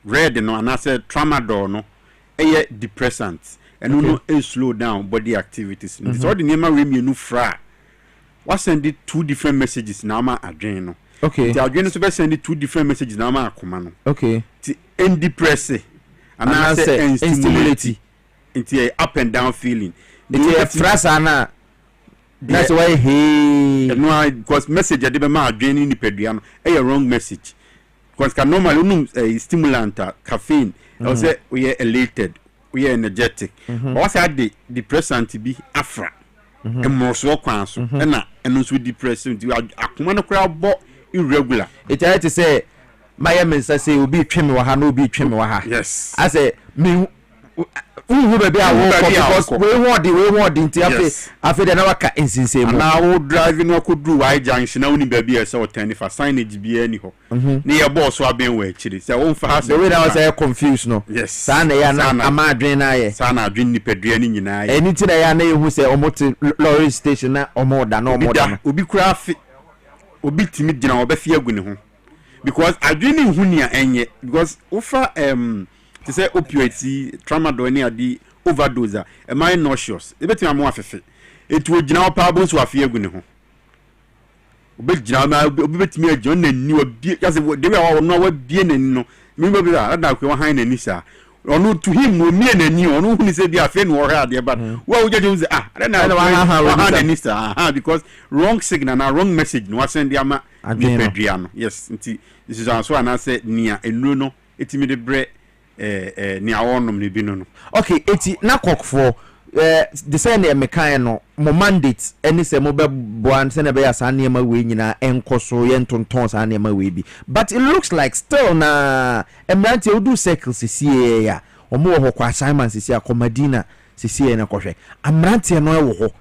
red no and say tramadol no a depressant and no slow down body activities so the name we me no fra what send it two different messages now ma adren no okay the adren so be send it two different messages now ma akoma no okay ti depress and I say stimulate into up and down feeling it's a frasa that's why he no because message dey be ma adren ni pedua no a wrong message because can normally stimulant caffeine I say we are elated we are energetic what say the depressant be afra emoso kwan so na eno so depressant akoma no kra bo irregular it had to say my minister say obi tweme wa ha no obi tweme wa ha yes I say me who be because we want the nti afi de na waka insinsem na wo driving no ko do why junction na woni ba bi e say o turn for signage bi ani ho na ye boss wa ben wa akiri say won fa ha the way that was say confused no yes sa na ya na ama adwen na ye sa na adwen ni pedua ni nyina ye eni ti na ya na ye hu say omote lorry station na omoda na omoda no obi kura afi obi timi gina obafi agu ne ho because adwen ni hu ni enye because ufa to say opioids tramadol ni adi overdose am I nauseous e betima mo afefe etu ogina opa bo so afie agu ne ho obi gina ma obi betimi ajo na ni obi just the way no wa bie na ni no mi bo bi da kwa han na ni sa onu to him no mi na ni onu hu ni say bi afi no ha de but wa wo jeje say na wa na ni sa because wrong signal na wrong message no send ama ni pedua no yes nti this is so ana say nia enu no etimi de bre ni awonom ne bi no okay eti na kokfo the same na mekan no mo mandate any say mo be boan say na be asa na ma we nyina enkoso ye ntonton sa na ma we bi but it looks like still na emrante odu circle sisi ya omo ho kwa assignment sisi akomadina sisi na kohwe amrante no e wo ho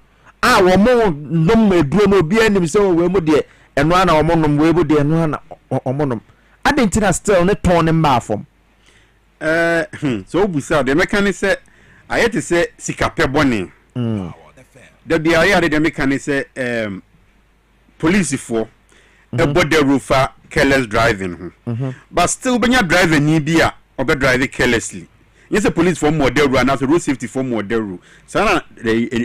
wo mo nom eduro no bi anim say we mo de eno ana omo nom we bo de eno ana omo nom adentina still ne ton ne mba fom so busa the mechanic say I had to say sikape boni the area de make can say police for a body roofer careless driving but still when you drive ni bia or be drive carelessly yes a police for model rule and as a road safety for model rule sana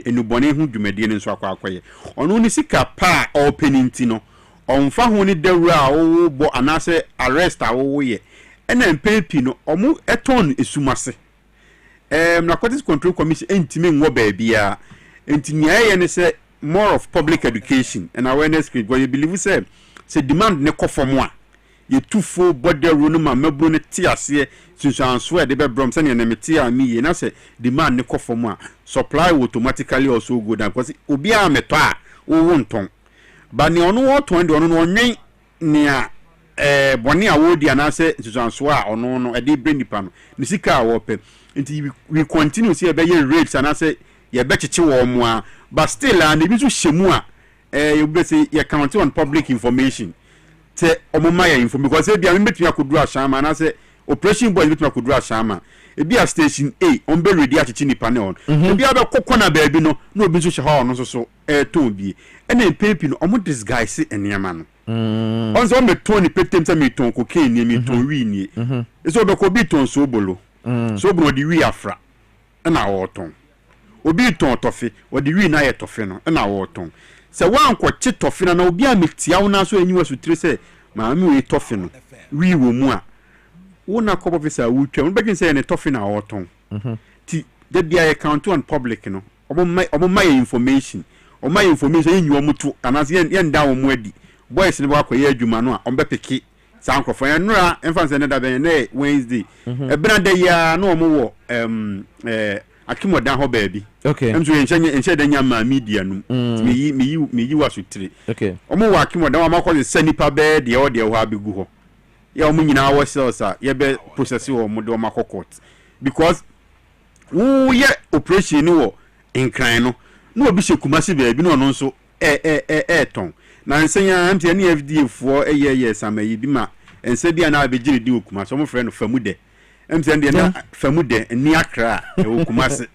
enubone hu dwumade nso akwaye ono ni sika pa opening no onfa ho ni dawru a wo bo anase arrest a wo ye ena mpepi no omu eton esumase narcotics control commission entime nwo ba bia entinya ye ne say more of public education and awareness because you believe say demand ne kofom a ye tufo body rule no mabro ne ti ase sunsanso e de be brom say ne meti a mi ye na say demand ne kofom a supply automatically also go down because obi a meto a wo nton ba ne ono wo ton de ono no onwen nia boni a wo di anase sunsanso a ono no e de bring nipa no ne sika a wo pe nti we continue see e be ye rates anase ye be chichi wo mo a but still and e bi so hyemu a you be say you count on public information te omoma ya info because e bia me betumi akodu ashama na say operation boy betumi akodu ashama e bia station A on be ready achichi nipa ne on e bia be kokona ba bi no na obi so hye ha on so ton bi e na pepi no omo disguise eniama no on so me ton ni petem se me ton cocaine ni me ton wi ni e so be ko bi ton so bolo so bro di wi afra na wo ton obi ton tofe o di wi na ye tofe no na wo ton se wan ko chi tofe na obi a metia wo na so anyiwa so tire se ma me we tofe no wi wo mu a wo na ko officer wo twa wo begin say ne tofe na wo ton ti de bia account on public no obo my information o my information enyiwa mutu anase ye nda wo mu adi boys ne ba ko ye adwuma no a on be peki sankrofo ya nura emfanse ne da ben na Wednesday e bena da ya no mo wo akimodan ho baabi okay enso enche da nyama media no me yi wasutire okay omo wa akimodan wa makọ sanipa be de o de ho abegu ho ya omo nyina wo cells a ye be process wo mo de o makọ court because wo ye operation ni wo nkran no obi shekumase baabi no no nso ton na nsenya amte ne FDA fo eye samayi bi ma ense bia na abegire di okuma so mo frɛ no famude amte ne na famude ni akra okumase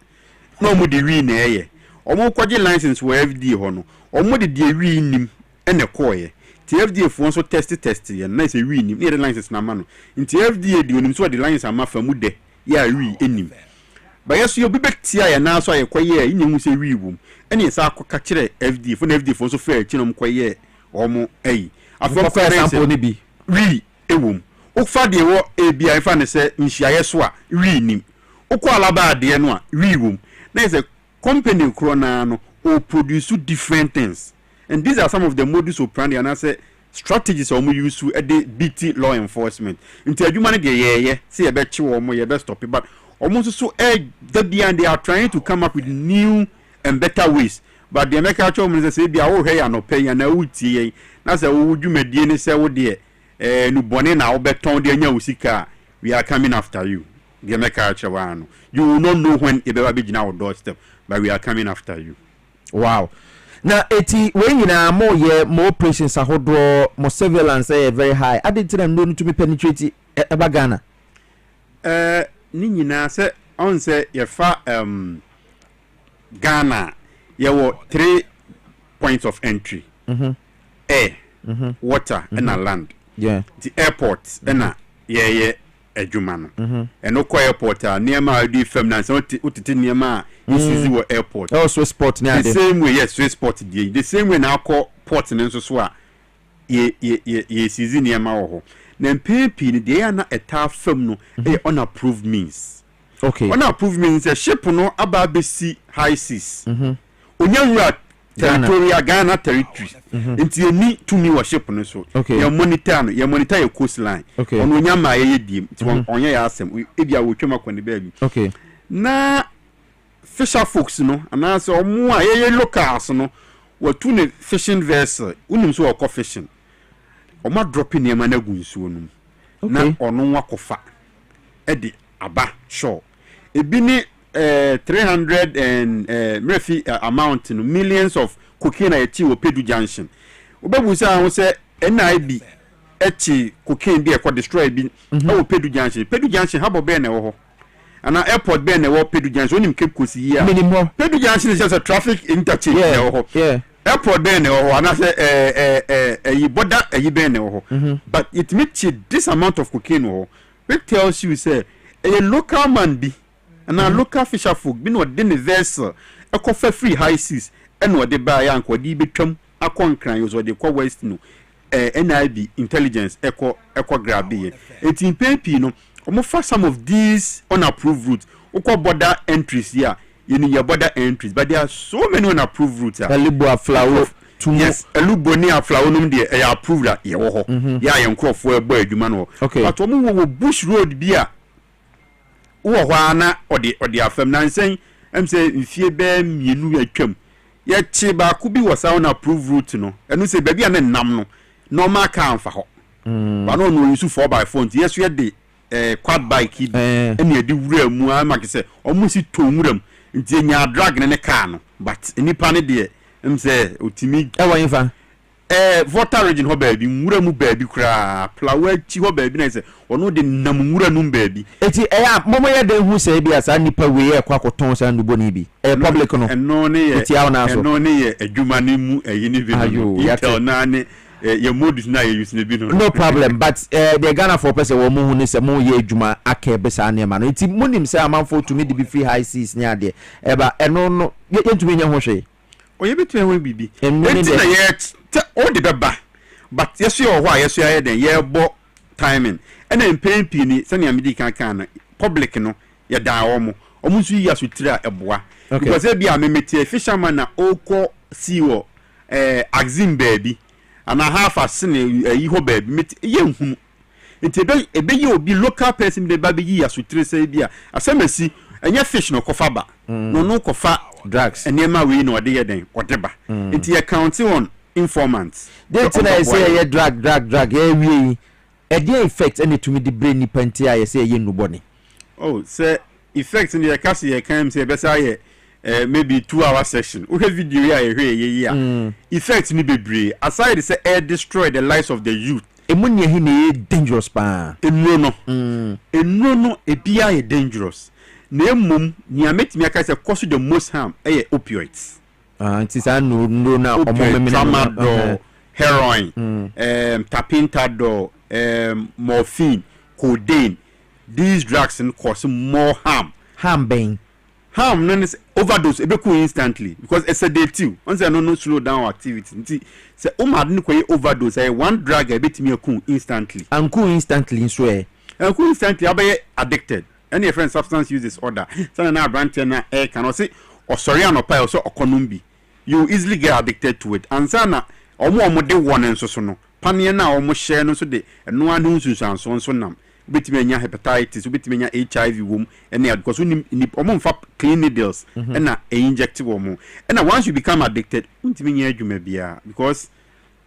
no mo de wi na eye omo kwaje license wo FDA ho no omo de wi nim ene koye ti FDA fo nso test ye na se wi nim ne de license na ma no nti FDA di onim so de license ama famude ya wi enim ba yeso obi betia ya na so ayekoye inyehu se wi wum ene sa akọ ka kire FDA fo na FDA fo nso fa chinom koye omo afọ sample ni bi wi ewum ukfa de wo ebia ifa ne se nhyiaye so a wi nim ukọ alaba de no a wi wum na is a company krona no o produce different things and these are some of the modus operandi and I say strategies omo use to BT law enforcement nti adwuma ne de ye se ye be chi wo mo ye be stop but almost so they are trying to come up with new and better ways but the American government say bia wo hwe ya no pay na wutie na say wo dwumadie ne say wo de nu bone na wo beton de anya usika we are coming after you the American government you will not know when e be ba begina our doorstep but we are coming after you wow na eti we nyina mo ye mo operations ahodro mo surveillance very high adentina no to me penetrate eba Ghana ni nyina se on se ye fa Ghana ye wo 3 points of entry air water and land yeah the airport and ye adwuma no eno ko airport a niema adi fam na se utiti niema isizi wo airport also sport na the same way yes sport the same way na akọ port ne nso so a ye sizi niema wo ho na mpepi de ya na eta fam no unapproved means okay unapproved means a ship no aba besi high seas onyanwura territorial Ghana territory nti eni tumi wa ship no so ya monitor your coastline ono nyama ye diem nti onye ya asem ebia wo twema kwani baabi okay na fisher folks no anase omo a ye locals no watu ne fishing vessel unim so okọ fishing oma drop in yema na gunsuo num na ono wakofa edi aba sure ebi ni 300 and mrefi amount no millions of cocaine achi wo Pedu Junction obabu say ho say NIB echi cocaine bi e ko destroy bi wo Pedu Junction habo be na wo ho and airport ben e wo Pedu Junction onim Cape Coast here minimum Pedu Junction is just a traffic interchange yeah airport ben e wo and say you border ben e wo but it meets this amount of cocaine wo it tells you say a local man be and a local fisher folk be no dey vessel e ko fa free high seas e no dey buy yank wadi betwam akonkran yo so dey ko west no NIB intelligence echo grab here. It's in PNP, no. For some of these unapproved routes, okay, border entries here. You need your border entries, but there are so many unapproved routes. Elubo flower. Yes, Elubo near flower num there. I approve that. Yeah, yeah, I am crop for a boy, you man. Okay, but we bush road beer. Wana or the FM 9 saying, I'm saying if you bear me, you know, chum. Yet Chiba could be was unapproved route, no. And we say, baby, and nam no. Normal car for her. But no, you use 4x4. Yes, we had the quad bike, and you do real more, like I say, almost 2 them. It's in your dragon in a car, but any panic dear, say, Utimi, Vota region, her baby, Muramu baby cry, flower, chiho baby, or no, the Namuranum baby. It's a Mama, they who say, be as I nip away a quack or tons and bonibi, a public and no near a Jumanimu, a universe, your mood is now using the no problem, but the Ghana for person or moon is a more ye Juma Ake Besania man. It's Munim say I'm for to me to be free high seas near there. Eba and no get into me Hoshe. Or you between we be and yet all the baba. But yes, you're why yes, you are then yeah, bo timing. And then paying penny, sending a medical can public no, ya da almost 3 years with a bois. Because there be a memete fisherman oko siwo axim baby. And I have a sin a ho baby met young it a be you be local person the baby years with 3 say bia asemesi and your fish no kofaba no kofa drugs and near we no dey den whatever it your county on informants they say ye drug we e dey effect any to me the brain ni panti I say ye no body oh say effects in the case ye can say be say maybe 2-hour session. We have video here. Effects ni bebre. Aside say air destroy the lives of the youth. Emunye hine dangerous pa. Enono. Enono ebia dangerous. Na emum ni ametimi aka say cause the most harm opioids. Nti sa no na tramadol, heroin, tapentadol, morphine, codeine. These drugs cause more harm. Harm no is overdose ebeku instantly because it's sedative. Once no slow down activity. Nti say o ma de ko overdose one drug ebetimi akun instantly. Anku instantly so Anku instantly abaye addicted. Any different substance use disorder. Say na brand na cannot say or sorry anopa or so okonumbi. You easily get addicted to it. And sana omo de one enso so no. Panie na omo share no so de no anu nsunsan so nam. Ubetimi anya hepatitis, ubetimi anya HIV wom, and because we omon clean needles and na injective wom. And once you become addicted, untimi nya adwuma bia because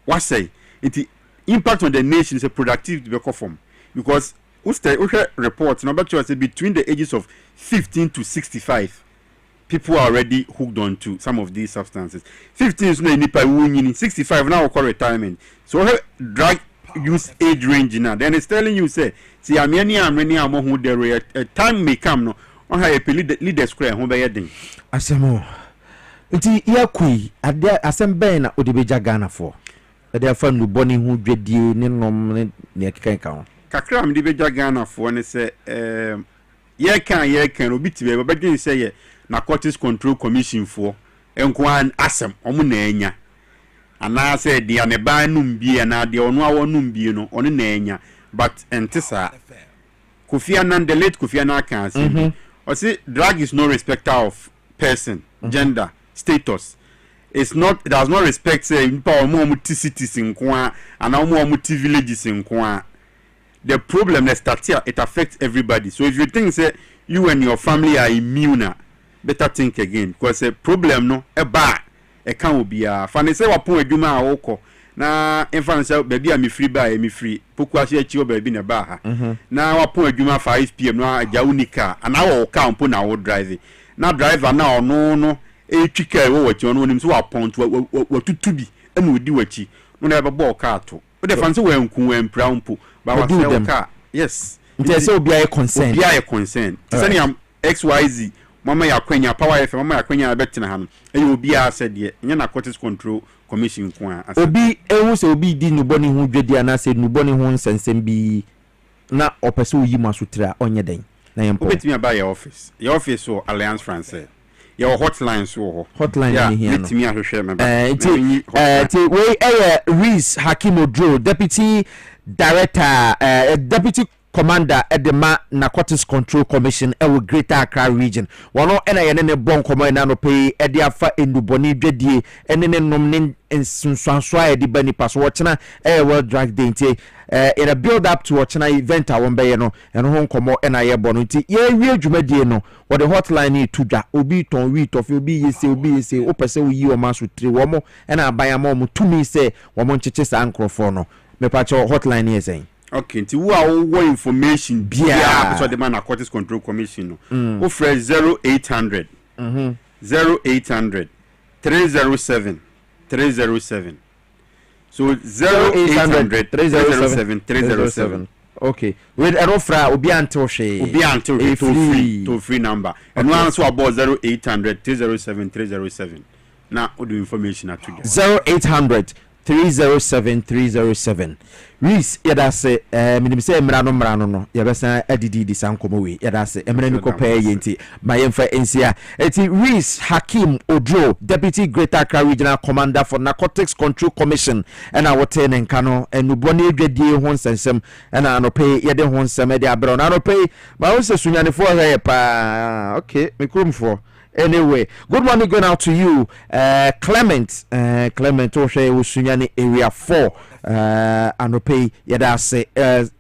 what say it impact on the nation is a productive to be form because we reports number 2 say between the ages of 15 to 65 people are already hooked on to some of these substances. 15 is no nipa wunyini, 65 now call retirement. So drug use age range now. Then it's telling you say see many am who there a time may come no on how a leader square ho be yedin asemo nti yakui ade asem ben na odebeja Ghana for ade afa nu boni hu dwedie ne nom ne kenka ho kakra am debeja Ghana for ne say ye kan obi tibe be begin say ye narcotics control commission for enko an asem omo na anya ana say dia ne ban num bie na de ono awo num bie no ono na anya but entisa Kofi Annan the late Kofi Annan can say or say drug is no respecter of person gender status it's not it does not respect say power more cities in kwa and more villages in kwa the problem is that here it affects everybody so if you think say you and your family are immune better think again because a problem no e ba e kan obi a fa ne say wapon adwuma a woko na infant say baby am free by me free poku ase achi o baby na ba ha na wapon adwuma 5 pm no aja unika ana wo ka mpo na wo drive na driver na ono no e twika wo wachi ono nim so wapon to watutubi ena odi wachi no na be bo ka to o de fan say wanku wampra mpo ba wa say ka yes nti say obi aye concern sani am XYZ mama ya kwenya power FM mama ya kwenya betina ha no e obi a said ye nya narcotics control commission ko a obi ewu se obi di nuboni hu dwedi ana se nuboni hu nsensem bi na opese oyi masotra onye den na yempo obetimi aba your office so Alliance Française your hotline so hotline ni here no betimi ahwehwe me ti we Reese Hakim Odro deputy director deputy commander Edema Narcotics Control Commission ewo Greater Accra region wono ena ye ne bon komo na no pay e dia fa enduboni dwedie ene ne nom ne nsunsuansoa e di bani pass watchna World Drug Day nti in a build up to watchna event a won be no eno ho komo ena ye bono nti ye wie dwumadie no wo the hotline ni tudwa obi ton wi tofi obi yese opese wo yi o maso tri wo mo ena abayama mo tumi se wo mo ncheche sa ankrofo no me pa cho hotline ni esen. Okay, nti wo a wo information bia so the Narcotics Control Commission no. Wo frɛ 0800 0800 307 307. So 0800 307 307. Okay. With erofra obi anto hwe. Toll free number. And one so about 0800 307 307. Na o do information at 0800 307 307. Reese yada se minim se emra no yabesa adidi di sankomo we yada se emra ni kopay yenti mayemfa ensia eti Reese Hakim Odro deputy Greater Accra regional commander for Narcotics Control Commission and awote ne nka no enuboni adwadie ho nsensem na anope yede ho nsem de abro na anope ma wo se sunyanefo he pa okay mikromfo. Anyway, good morning going out to you, Clement. Clement Oshe Usunyani area 4. Anope yada se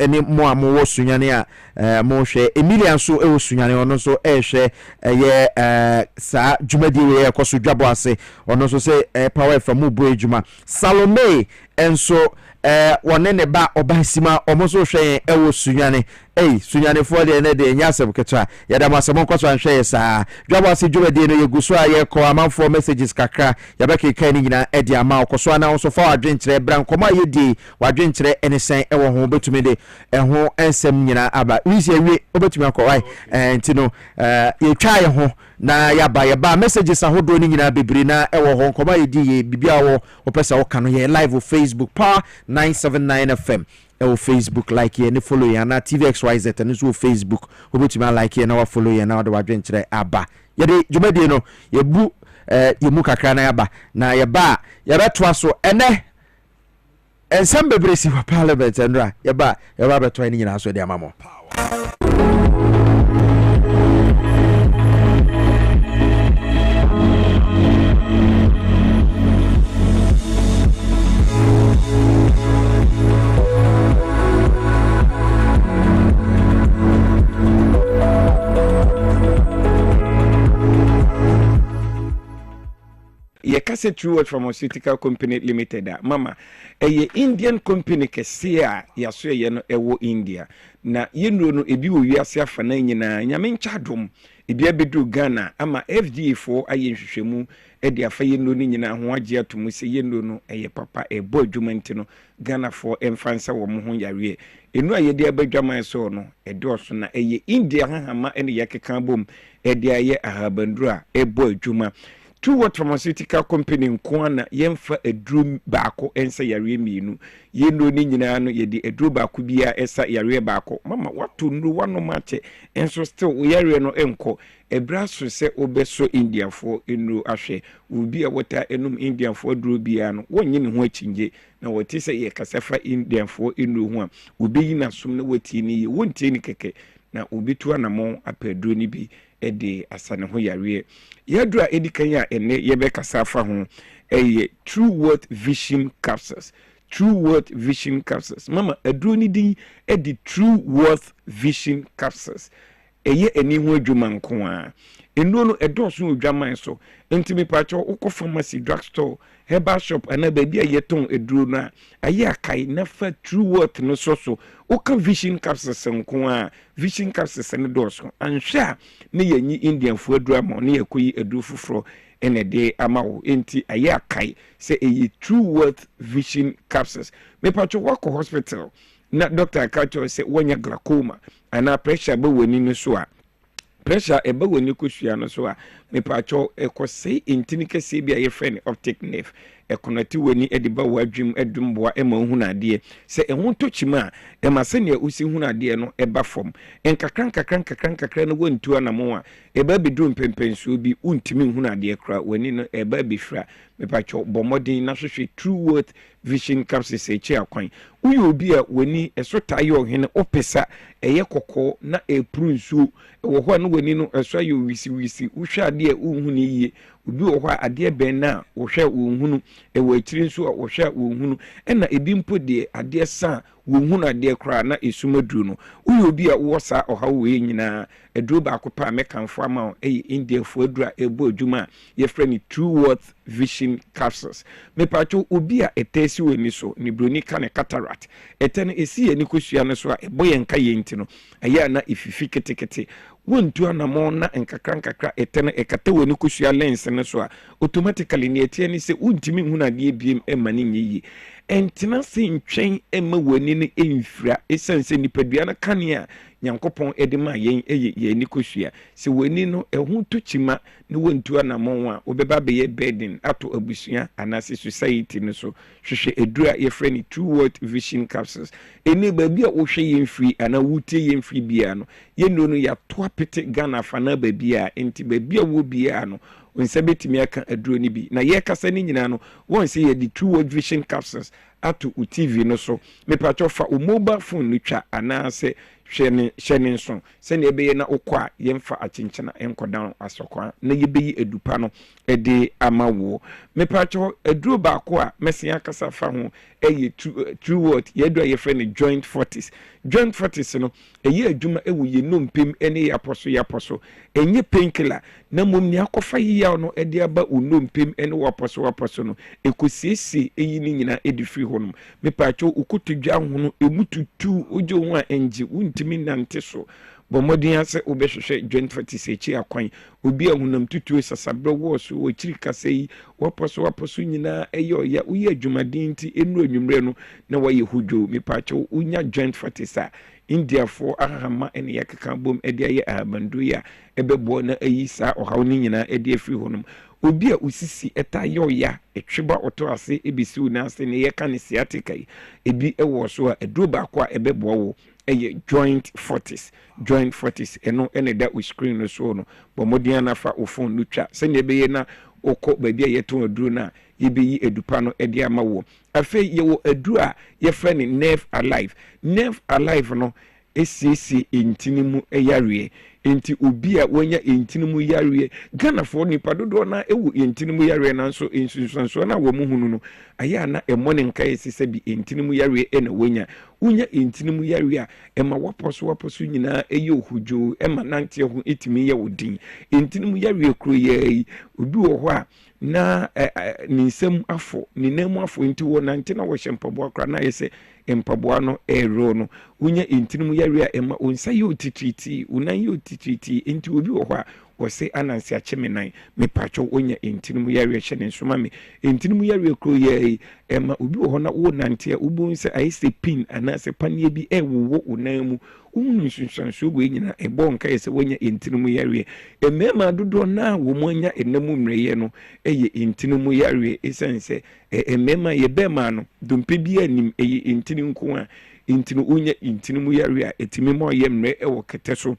any more Sunyani Moshe Emilian so Usunyani ono so eshe ye sa Jumadi we kosu Dwaboase ono so say power from Mubwe Juma Salome and so wanene ba obansima omoso hwe ewo sunyane sunyane fo de ne de nyasem ketwa yada masemo kwaso anhwe sa Dwaboase Jumadi no yeguso aye ko amanfo messages kakra yabeke kan ni nyina edi ama okoso ana so fa adwenkyere bran koma yedi wadwenkyere enesen ewo ho betumi de ho ensem nyina aba wisi awie obetumi akọ ntino yetwa ye ho na yaba messages ahodo ni nyina bebre na ewo ho koma yedi ye bibia wo opesa wo kano ye live on Facebook pa 979 FM ewo Facebook like ye ne follow ye na TVXYZ and so Facebook obetumi like ye na wa follow ye na wa wadwenkyere aba yede Jumadi no yebu yemu kakra na yaba na yaba yabetwa so ene ensem bebre si wa parliament ndra yaba betwa ni nyina so de amamo ye kase True World Pharmaceutical Company Limited mama eye Indian company kese a yaso ye no ewo India na yenro no ebi wo wiase afa na nyina nyame nchadom ebi abedu Ghana ama FDA for aye nhwehwemu edi afa yenro ni nyina ho agye atomu se yenro no eye papa ebo adwumanti no Ghana for emfansa wo mo ho yare enu aye de abadwaman so no edoso na eye India hahama ene yakeka bom edi aye ahabandura ebo adwuma True World Pharmaceutical Company nkwana yemfa edrum baako ensa yare mienu yeno ni nyina no yedi edru baako bia esa yare baako mama watu nru wano mache enso still yare no enko ebra so se obeso India for enru ahwe ubi a wota enum India for dru bia no wonye ne ho achinje na wote se ye kasafa India for enru ho a ubi yi na som na wati ni wontie ni keke na ubi tu anamo apedru ni bi ede asane ho yare yadura edikan ya ene yebe kasafa ho True World Vision Capsules True World Vision Capsules mama aduro ni din edi True World Vision Capsules eye eni ho adwuma nko a enu no edoso odwaman so ntimi pacho ukọ pharmacy drugstore herbal shop ana baby ayeton eduro na aye akai na fa True World no so uka Vision Capsules nko a Vision Capsules ne doso anhwa ne yanyi Indian fu aduro ma ne yakoyi eduro fufuro ene de amawo enti aye akai se eye True World Vision Capsules me pacho wako hospital na doctor akacho se wonya glaucoma ana pressure be wani no so a pressure eba woni kosua no so a mepacho ekose intini kese bia ye friend optic nerve ekonati woni ediba wadwum edumboa ema hunade se ehun tochima ema se ne usi hunade no eba fom enkakran no wontu anamo a eba bedru mpempensuo bi untimi hunade kra woni no eba befra mepacho bomodin na hwehwe True Worth Vision Capsules echi akwan uyi obi a woni esota ye ohene opesa eye kokko na eprunsu wo ho no woni no eso aye wisi uhwa ade a unhunu yiye obi wo ho ade ben na wo hwe unhunu ewo akiri nso a wo hwe unhunu ena ebi mpo de ade sa wo hunu ade kra na esumaduru no uyi obi a wo sa oha we nyina eduro ba akopa mekanfo ama India fo adura ebo adwuma ye frɛ True Worth Vision Capsules mepacho obi a etesi weni so ni broni kane cataract etene esi ye ni kosua no so a eboye nka ye nti no aya na ififi ketekete wontu anamo na nkakra etene ekata weni kosua lens no so a automatically ni etie ni se untimi hunade biem emani nyi entina se ntwen ema weni ni emfira esense nipadua na kane a nyankopon edema yen ye ni kosua se weni no ehun tochima ni wontu anamo a obeba be ye burden ato abusua anase society no so hwehwe edura ye frɛ True Worth Vision Capsules eni baabi a wo hwe yen free ana wutie yen free bia no ye no ya to apete Ghana fana baabi a enti baabi a wo bia no onse betimi aka aduro ni bi na ye kasa ni nyina no won se ye di True Worth Vision Capsules ato TV no so mepacho fa o mobile phone no twa anase hwene nso se ne ebe na okwa yemfa achinchena enkodan asokwa na yebeyi edupa no ede amawo mepacho aduro ba ko a mesia kasa fa ho eye True Worth ye do ye friend joint fortis no eye adwuma ewu ye nompem ene yaposo enye painkiller na mom ni akofa yiya no ede aba unompem ene waposo no ekosiesi eyi ni nyina edi free honum mepacho ukutudwa ho no emututu ojo ho a enji untimi nante so bomodin ase obehwehwe joint fortis echi akwan obi ahunam tutu sasabre wo so wo chiri kasei waposo nyina eyo ya uye adwumadin ti enu anwumre no na waye hudwo mepacho unya joint fortis a India for ahama ene yakaka bom ede aye abandu ya ebebo na ayi sa ohaw ni nyina ede afiri honum obi a usisi eta ya etweba oto ase ebisi una ase ne yeka ne sciatica ebi ewo so a eduro ba kwa ebebo wo eye joint fortis eno ene da we screen no so no bomodian na fa o phone no twa se ne beye na okọ baabi a yeto aduro na yebeyi edupa no ede ama wo afa yewo aduro a ye frɛ ne nerve alive no esiesi entinimu eyare enti obi a wonya entinimu yare Ghana for nipa dodo na ewu entinimu yare na nso ensunsunso na wo mu hunu no aya na emone nka esese bi entinimu yare na wonya entinimu yare a ema waposo nyina eye ohujo ema nante ho etimi ye wodin entinimu yare kro ye obi wo ho a na ninsem afo ninemu afo enti wo nante na wo hyempabo akra na yese empaboa no ero no wonya entinimu yare a ema onsa ye otititi unan ye otititi enti obi wo ho a wose anansi achemenan mepacho wonya entinimu yare hyene nsoma me entinimu yare kro ye ema obi wo ho na wo nante ubonse ayese pin anase panie bi ewo unamu unsunsanso we nyina ebonka yese wonya entinimu yare emema dodo na wo monya enamu mreye no eye entinimu yare esense emema ye bema no dompe bi anim eye entini nko a entini unya entinimu yare a etimi mo ye mre ewo keteso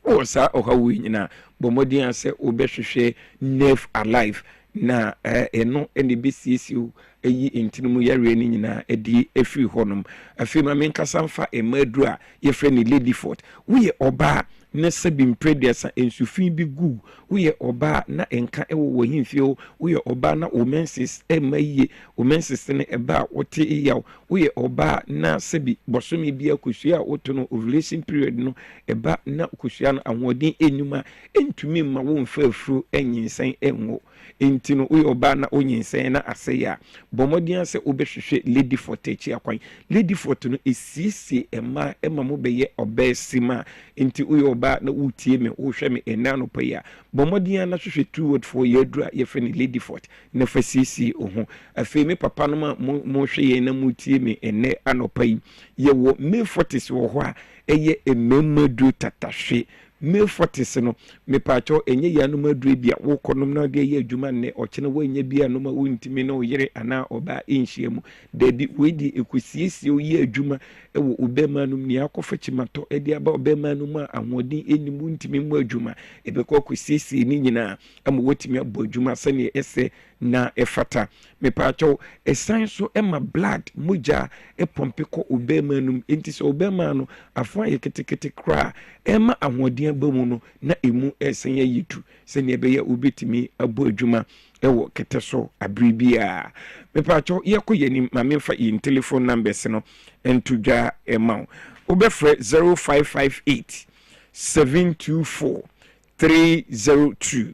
osa ohawo nyina bomodin ase obehwehwe nerve alive na eno ene besiesiu eyi entinimu yare ni nyina edi efiri honum afima menkasa mfa emadru a ye frɛ ni Ladyford we oba na sabi mpredesa ensufin bi gu we oba na enka ewo wohimfio we oba na omensis emaye omensis ne eba wote iyaw we oba na sabi bosomi bi akosua wotono ovulation period no eba na akosua no ahodin enuma entumi ma wo mfafuru enyinsen enwo entino we oba na onyinsen na aseya bomodian se obehwehwe Ladyford echi akwan Ladyford no esisi ema mo beye obesima enti we oba na utie me wo hwe me enano paya bomodian na hwehwe True Worth for yedura ye fe ni Ladyford na fasisi oho afi me papa no mo hwe ye na mutie me ene anopai ye wo me 40s wo ho a eye ememadu tatahwe May 40s no me pacho enye yanuma dure bia wo konom na de ye adwuma ne ochene wo enye bia no ma wontimi na oyere ana oba enhyiemu da bi we di ekusiesie wo ye adwuma ewo obema num ni akofa chimato e di aba obema num a ahodi enimu ntimi mu adwuma ebekọ kusiesie ni nyina am wotimi abo adwuma sane ese na efata me pacho esan so ema blood muja e pompe ko obema num enti so obema no afọ ye ketekete kra ema ahodi abamu no na emu esen ya yitu sane ebe ya obetimi abo adwuma ewo kete so abribia me pacho ye ko yeni ma me fa in telephone numbers no entudwa ema obefre 0558 724 302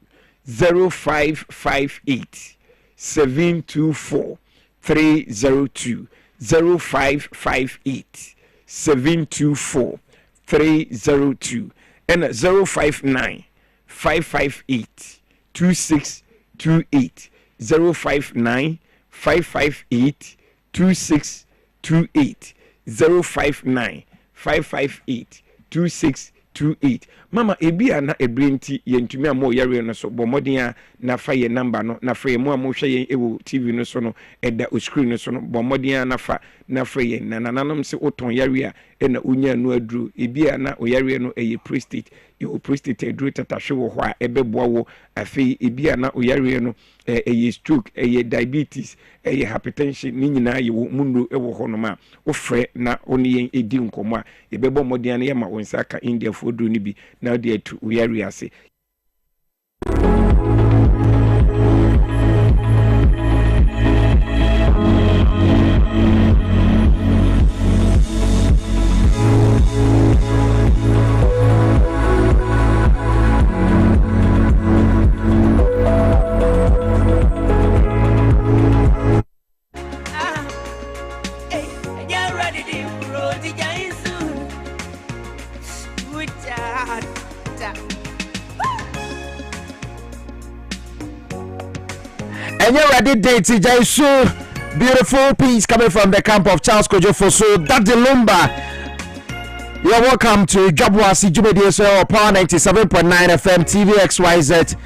0558 724 302 0558 724 302 and 059 558 2628 059 558 2628 059 558 2628 mama ebi ana ebrenti yentumi amo yare no so bomodin na fa ye number no na fa ye mo amo hwe ye ewo TV no so no eda o screen no so no bomodin na fa ye na nanom se oton yare a na unya no aduru ebi ana o yare no eye prostate o prostate aduru tatahwe wo ho a ebeboa wo afi ebi ana o yare no eye stroke eye diabetes eye hypertension ni nyina ye wo mundu ewo ho no ma wo frɛ na oni yen edi nkomo a ebebo modin na ye ma wonsa ka India fo duru ni bi now they to we are say And you're ready, Daisy Jaisu. Beautiful piece coming from the camp of Charles Kojofoso. That's the Lumba. You're welcome to Dwaboase Jumedi Power 97.9 FM TVXYZ.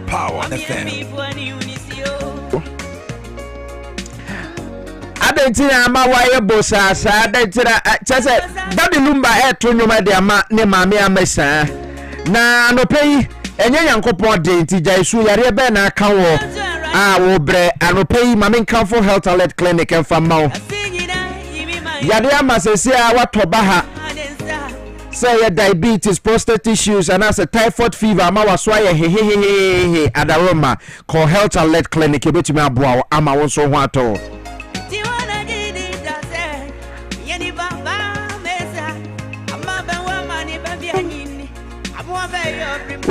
Power FM. Adentina ama waye bosa sa adentina chese Daddy Lumba eto nyoma de ama ne maame amesa na no pay enye yankopon de nti Jaisu yare be na aka wo wo bre anopay maame nkanfo health alert clinic en fama yare amasese a watoba ha say diabetes, prostate issues and as a typhoid fever ama waswa ye he adaroma call health alert clinic ebetumi aboa ama wonso ho ato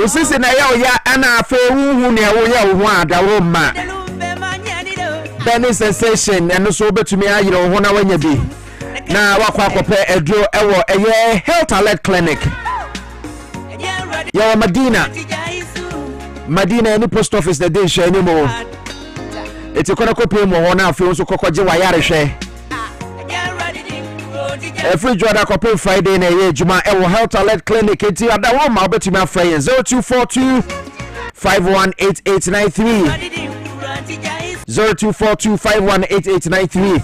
Usisi na ya ana afa huhu ne wo ya wo adaroma Benny sensation and so betumi ayire wo na wanya bi na wakwa kope edro ewo eye health alert clinic ya Madina ni post office the day share ni mo eti kona kopi mo ho na afi nso kokoje wa yare hwe every Jordan Copy Friday na ye juma ewo health alert clinic eti adawo ma obetumi afra yen 0242 518893 0242518893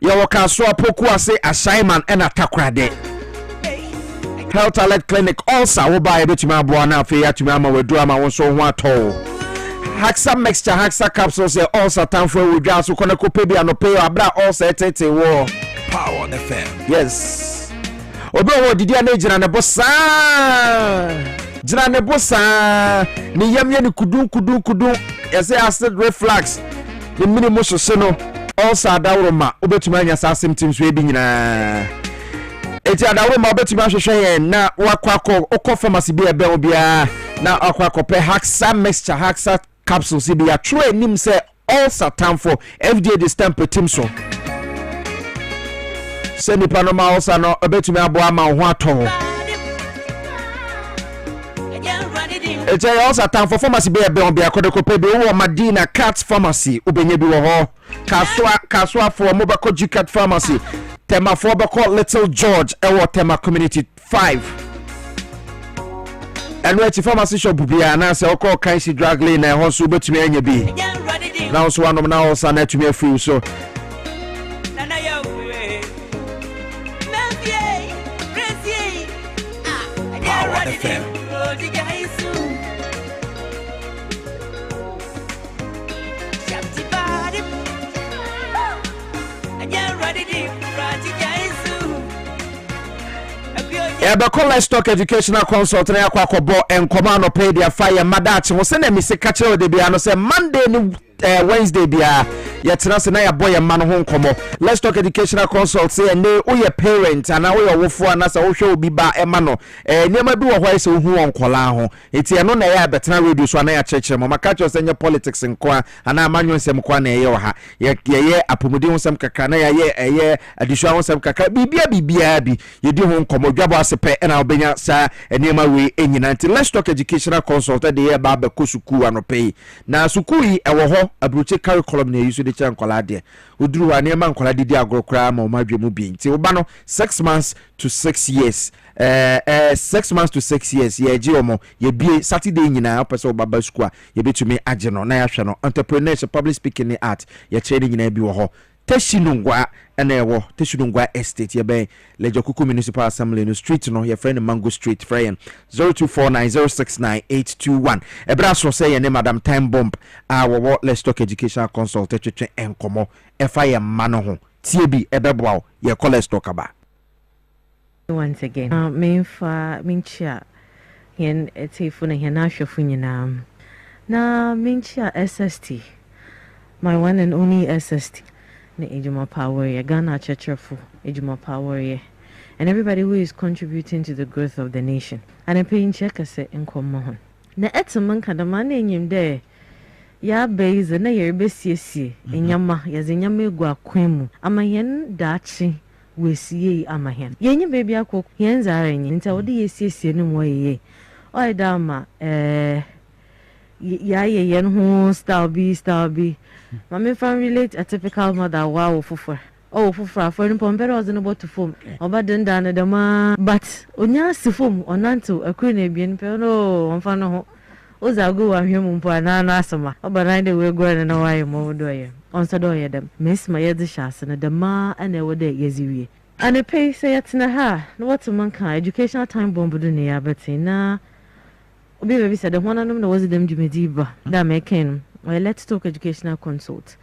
Yo kaso apoku ase assignment and atakrade health alert clinic also wo ba ebetumi aboa na afi atumi ama wedu ama wonso ho ato Haxa mixture Haxa capsules e also time for we just so kona kope bi anope abra also etete wo Power FM. Yes. Obe wo didi na jira ne bossa. Jira ne bossa. Ni yamye ni kudun. Yase acid reflux. Ni minimum so no. Also adawroma obetuma anya sa symptoms we bi nyina. Eti adawroma obetuma hwehwe yen na wakwakọ okọ pharmacy bi ebe obia na akwakọ pe Haxa mixture Haxa capsules bi ya true nim say also time for FDA this temper timso. Send panoma also no obetumi aboa ma ho ato it's also time for pharmacy be be akodekope be wo Madina Cat Pharmacy ubenye bi wo ho kaswa for mobile Cat Pharmacy Tema 4 bɛkɔ Little George ɛwɔ Tema Community 5 ɛno akyi pharmacy shop bia na sɛ ɔkɔ Kansi drug lane na ɛhɔ nso wobɛtumi anya bi na nso wanom na ɔsa na atumi afiri so Ebeko Livestock Educational Consult na yakwa kobo enkoma no pay dia fire madachi wo se na mi se ka kire de bia no se Monday ni Wednesday bia yetena se na ya boy ma no ho nkomo Livestock Educational Consult say ne wo ye parent ana wo ye wofo ana se wo hwe obi ba ema no niam bi wo hwa se wo hu onkola ho eti eno na ya betena radio so ana ya chekere mo maka cho se nye politics nko ana amanyo nsem kwa na ye ha ye apomudi ho nsem kakra na ye adisua ho nsem kakra bibia bi ye di ho nkomo Dwaboase pe na obenya sa niam we enyina nti Livestock Educational Consult de ye ba ko suku anope na suku yi ewo ho abroche curriculum na yusu de chan kola de oduru wa niam nkola didi agrokra ma o madwemu bi nti wo ba no 6 months to 6 years 6 months to 6 years ye ji omo ye bie Saturday nyina opese obaba school ye betumi age no na ya hwe no entrepreneurship public speaking art ye chere nyina bi wo ho Teshinungwa ene ewo Teshinungwa estate ye ben Lejokuku Municipal Assembly no street no ye friend Mango Street friend 0249069821 ebra so say ye ne Madam Time Bomb wo Livestock Educational Consult twetwe enkomo efa ye mano ho tie bi ebeboa ye Livestock aba once again mincha yen etifu na yen ahwefu nyina na mincha SST my one and only SST na ejuma power ye Ghana churchful ejuma power ye and everybody who is contributing to the growth of the nation and a paying check ase enkomo ho na eteman kadama na enyim de ya base na ye besiesie enyama ye zenyama egu akwemu ama yen daachi wesie ama hen yenye baby akọ yen zara nyi nta wode yesiesie no mo ye oi da ma ya ye yen ho style b mama fan relate a typical mother wow fufu for no pompero was no to form oba denda na dema but onya sifom onanto akru na ebien pe no onfa no ho ozago wa hwem mpo na asoma oba na de we go na why mo do ye onso do ye dem miss my yedi shase na dema ana we de yeziwie and pay say yetna ha no what man kan educational time bomb do ne ya betin na obi baby said the one of them was them jumediba that making well, Let's Talk Educational Consult.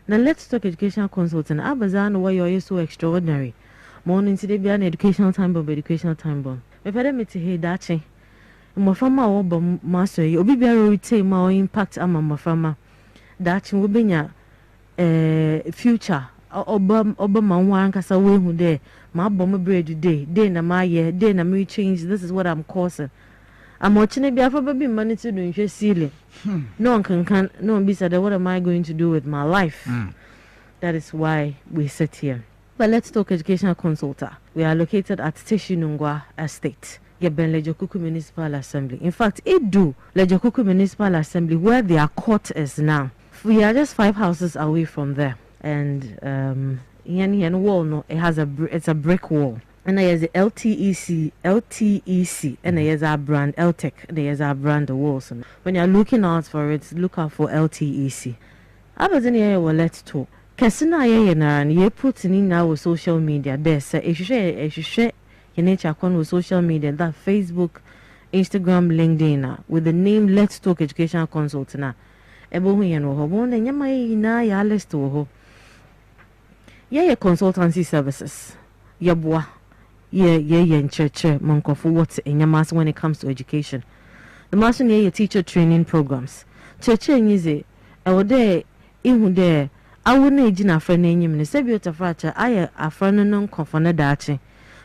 Now, Let's Talk Educational Consult and Abazan, why you're so extraordinary. Morning today be an educational time bomb. Me pede me to hear that thing. Mo fama oba master, you be retain my impact ama mo fama. That thing will be nya future. Oba ma wan kasa we hu there. Ma bomb bread today. Day na my year. Day na me change. This is what I'm causing. I'm watching it be afa baby money to do in ceiling. No one can be said what am I going to do with my life? That is why we sit here. But Let's Talk Educational Consultant. We are located at Teshinungwa Estate, Yeben Lejokuku Municipal Assembly. In fact, it do Lejokuku Municipal Assembly where their court is now. We are just 5 houses away from there, and wall no, it's a brick wall. And there's a LTEC, and there's our brand, LTEC, there's our brand, the walls. When you're looking out for it, look out for LTEC. I was in here, well, Let's Talk. Kesina ye na and ye put in now social media. There's if you share your nature account with social media, that Facebook, Instagram, LinkedIn, with the name Let's Talk Educational Consult na. Ebo hu ye no ho, bo na nyama ye na ya list ho. Ye consultancy services. Ye boa. In church, monko for what in your mass when it comes to education. The master near your teacher training programs. Church is it, I would there, in there, I wouldn't age in a friend in you, Sebut of Frater, I a friend non confona dachi.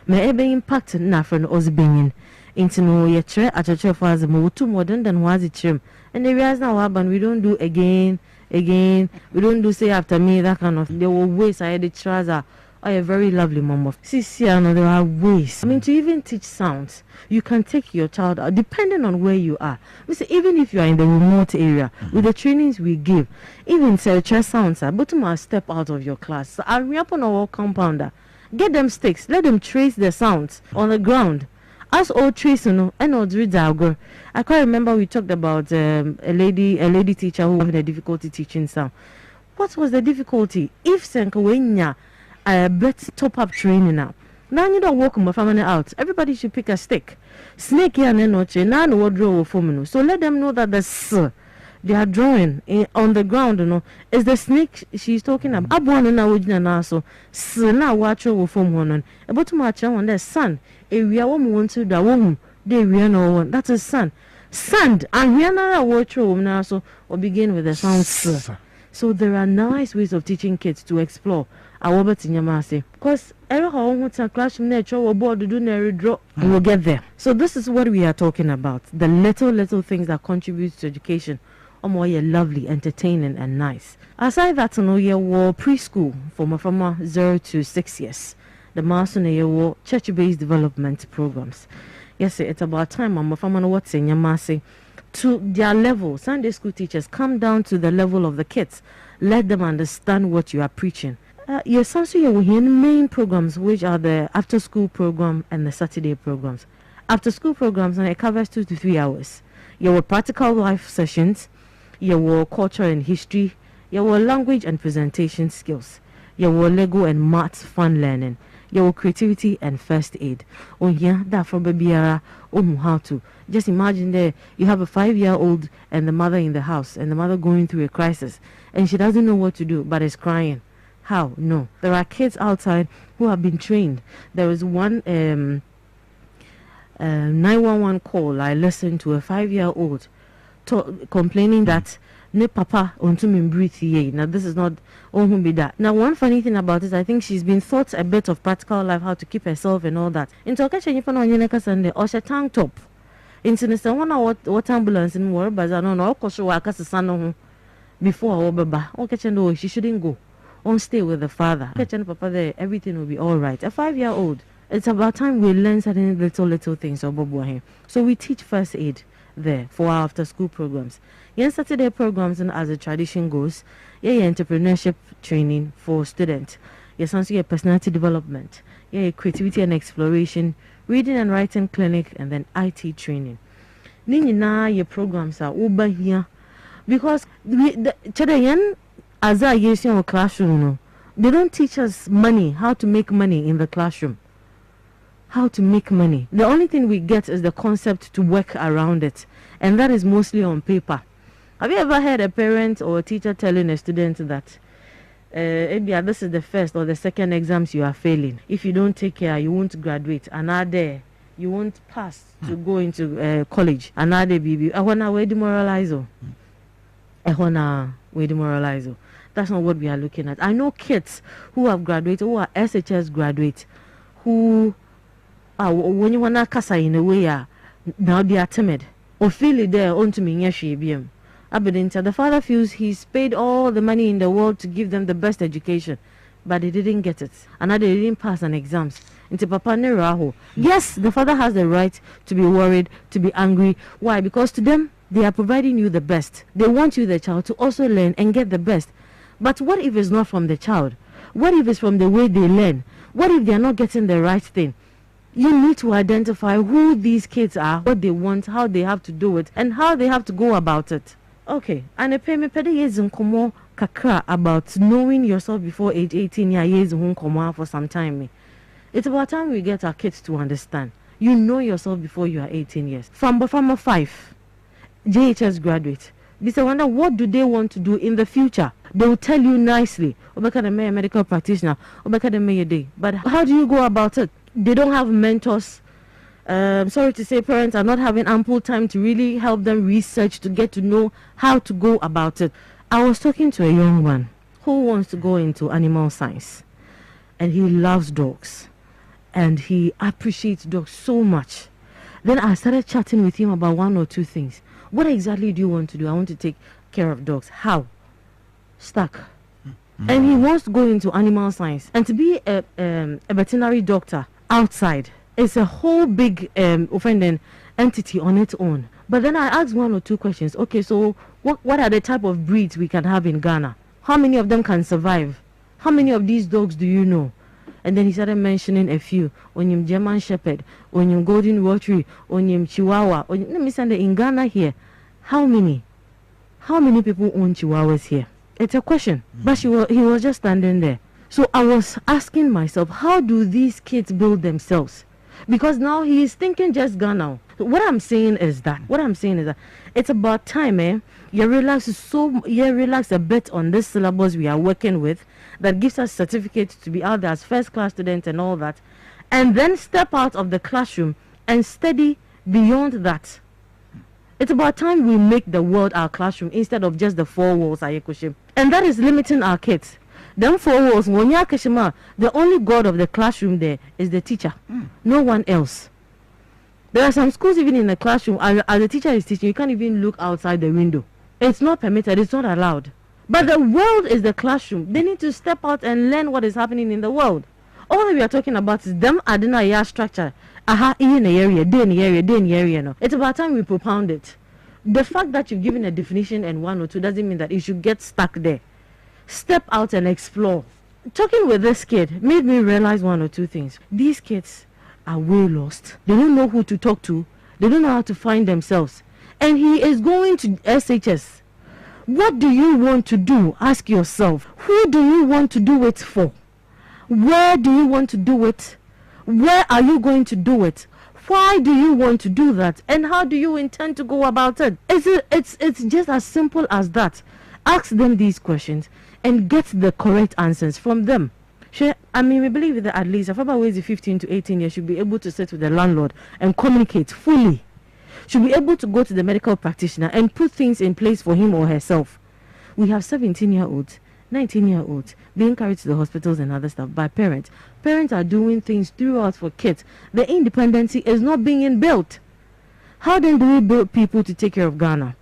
May ever impact na friend os being into no your chair at a church was more too modern than was it trim. And the realize now, and we don't do again, we don't do say after me that kind of there were ways I had the trouser. Oh, a very lovely mom of Ciciano, there are ways. I mean, to even teach sounds, you can take your child out depending on where you are. Even if you are in the remote area, with the trainings we give, even chest sounds, but to step out of your class. So I re up on our compounder. Get them sticks. Let them trace the sounds on the ground. As all tracing, and all read I can't remember we talked about a lady teacher who had a difficulty teaching sound. What was the difficulty? If Senkawenya bet top up training now. Now you don't walk my family out. Everybody should pick a stick. Snake here and noche. Now no draw for. So let them know that the they are drawing on the ground, is the snake she's talking about. Abuana na wujina na so na wacho wo form honon. About much on the sun. A we are want to the woman. They we are no one. That is sun. Sand and we are not watch now so or begin with the sound s. So there are nice ways of teaching kids to explore. Because every classroom nature or board do draw we'll get there. So this is what we are talking about. The little things that contribute to education. More lovely, entertaining, and nice. Aside that, war preschool from 0 to 6 years. The master war church-based development programs. Yes, it's about time. What's in your massy to their level. Sunday school teachers come down to the level of the kids. Let them understand what you are preaching. Yes, also you will main programs, which are the after-school program and the Saturday programs. After-school programs, and it covers 2 to 3 hours. Your practical life sessions. Your culture and history, your language and presentation skills, your Lego and maths fun learning, your creativity and first aid. Oh yeah, that from babyara, how to. Just imagine there, you have a 5-year-old and the mother in the house, and the mother going through a crisis, and she doesn't know what to do, but is crying. How? No. There are kids outside who have been trained. There was one 911 call I listened to, a 5-year-old complaining that ne papa onto me breathe. Now this is not on be that. Now one funny thing about it, I think she's been taught a bit of practical life, how to keep herself and all that. In Tokyo, you know, on Sunday or she tank top. In Sinister one what ambulance in war, but I don't know. Before baba. Okay, no, she shouldn't go. On stay with the father. Okay, papa there, everything will be all right. A 5-year-old. It's about time we learn certain little things about here. So we teach first aid there for our after school programs. Yes, Saturday programs, and as the tradition goes, entrepreneurship training for students. Yes, also personality development, creativity and exploration, reading and writing clinic, and then IT training. Your programs are over here because as I use in classroom, they don't teach us how to make money in the classroom. How to make money. The only thing we get is the concept to work around it, and that is mostly on paper. Have you ever heard a parent or a teacher telling a student that this is the first or the second exams you are failing? If you don't take care, you won't graduate. Another, you won't pass to go into college. Another baby. I wanna we demoralize. That's not what we are looking at. I know kids who have graduated, who are SHS graduates, who when you wanna kasa in a way, now they are timid. Or feel it there onto me BM. The father feels he's paid all the money in the world to give them the best education, but they didn't get it. And they didn't pass an exams. Into Papa Neraho. Yes, the father has the right to be worried, to be angry. Why? Because to them, they are providing you the best. They want you, the child, to also learn and get the best. But what if it's not from the child? What if it's from the way they learn? What if they are not getting the right thing? You need to identify who these kids are, what they want, how they have to do it, and how they have to go about it. Okay, and a payment years in Komo kakra about knowing yourself before age 18 years for some time. It's about time we get our kids to understand. You know yourself before you are 18 years. From 5, JHS graduate. They say, wonder what do they want to do in the future? They will tell you nicely. But how do you go about it? They don't have mentors. Sorry to say, parents are not having ample time to really help them research to get to know how to go about it. I was talking to a young man who wants to go into animal science, and he loves dogs, and he appreciates dogs so much. Then I started chatting with him about 1 or 2 things. What exactly do you want to do? I want to take care of dogs. How? Stuck. And he wants to go into animal science. And to be a veterinary doctor outside is a whole big offending entity on its own. But then I asked 1 or 2 questions. Okay, so what are the type of breeds we can have in Ghana? How many of them can survive? How many of these dogs do you know? And then he started mentioning a few. Onyim German Shepherd, Onyim Golden Retriever, Onyim Chihuahua. Let me send it in Ghana here. How many people own Chihuahuas here? It's a question. But he was just standing there. So I was asking myself, how do these kids build themselves? Because now he is thinking just Ghana. What I'm saying is that it's about time, you relax a bit on this syllabus we are working with that gives us certificates to be out there as first class students and all that, and then step out of the classroom and study beyond that. It's about time we make the world our classroom instead of just the four walls, Ayekoshim. And that is limiting our kids. Them four walls, the only god of the classroom there is the teacher. No one else. There are some schools even in the classroom, as the teacher is teaching, you can't even look outside the window. It's not permitted, it's not allowed. But the world is the classroom. They need to step out and learn what is happening in the world. All that we are talking about is them adding a structure. In the area, no. It's about time we propound it. The fact that you've given a definition and 1 or 2 doesn't mean that it should get stuck there. Step out and explore. Talking with this kid made me realize 1 or 2 things. These kids are way lost. They don't know who to talk to. They don't know how to find themselves. And he is going to SHS. What do you want to do? Ask yourself. Who do you want to do it for? Where do you want to do it? Where are you going to do it? Why do you want to do that? And how do you intend to go about it? It's just as simple as that. Ask them these questions and get the correct answers from them. I mean, we believe that at least if 15 to 18 years should be able to sit with the landlord and communicate fully. Should be able to go to the medical practitioner and put things in place for him or herself. We have 17-year-olds, 19-year-olds being carried to the hospitals and other stuff by parents. Parents are doing things throughout for kids. The independency is not being built. How then do we build people to take care of Ghana?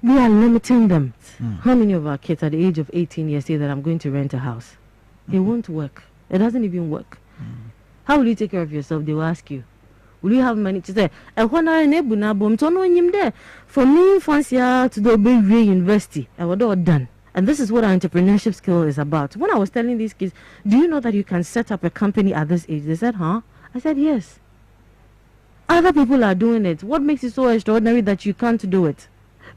We are limiting them. How many of our kids at the age of 18 years say that I'm going to rent a house? It won't work. It doesn't even work. How will you take care of yourself? They will ask you. Will you have money to say, for me, fancy to the Bay University, I was all done. And this is what our entrepreneurship skill is about. When I was telling these kids, do you know that you can set up a company at this age? They said, huh? I said, yes. Other people are doing it. What makes it so extraordinary that you can't do it?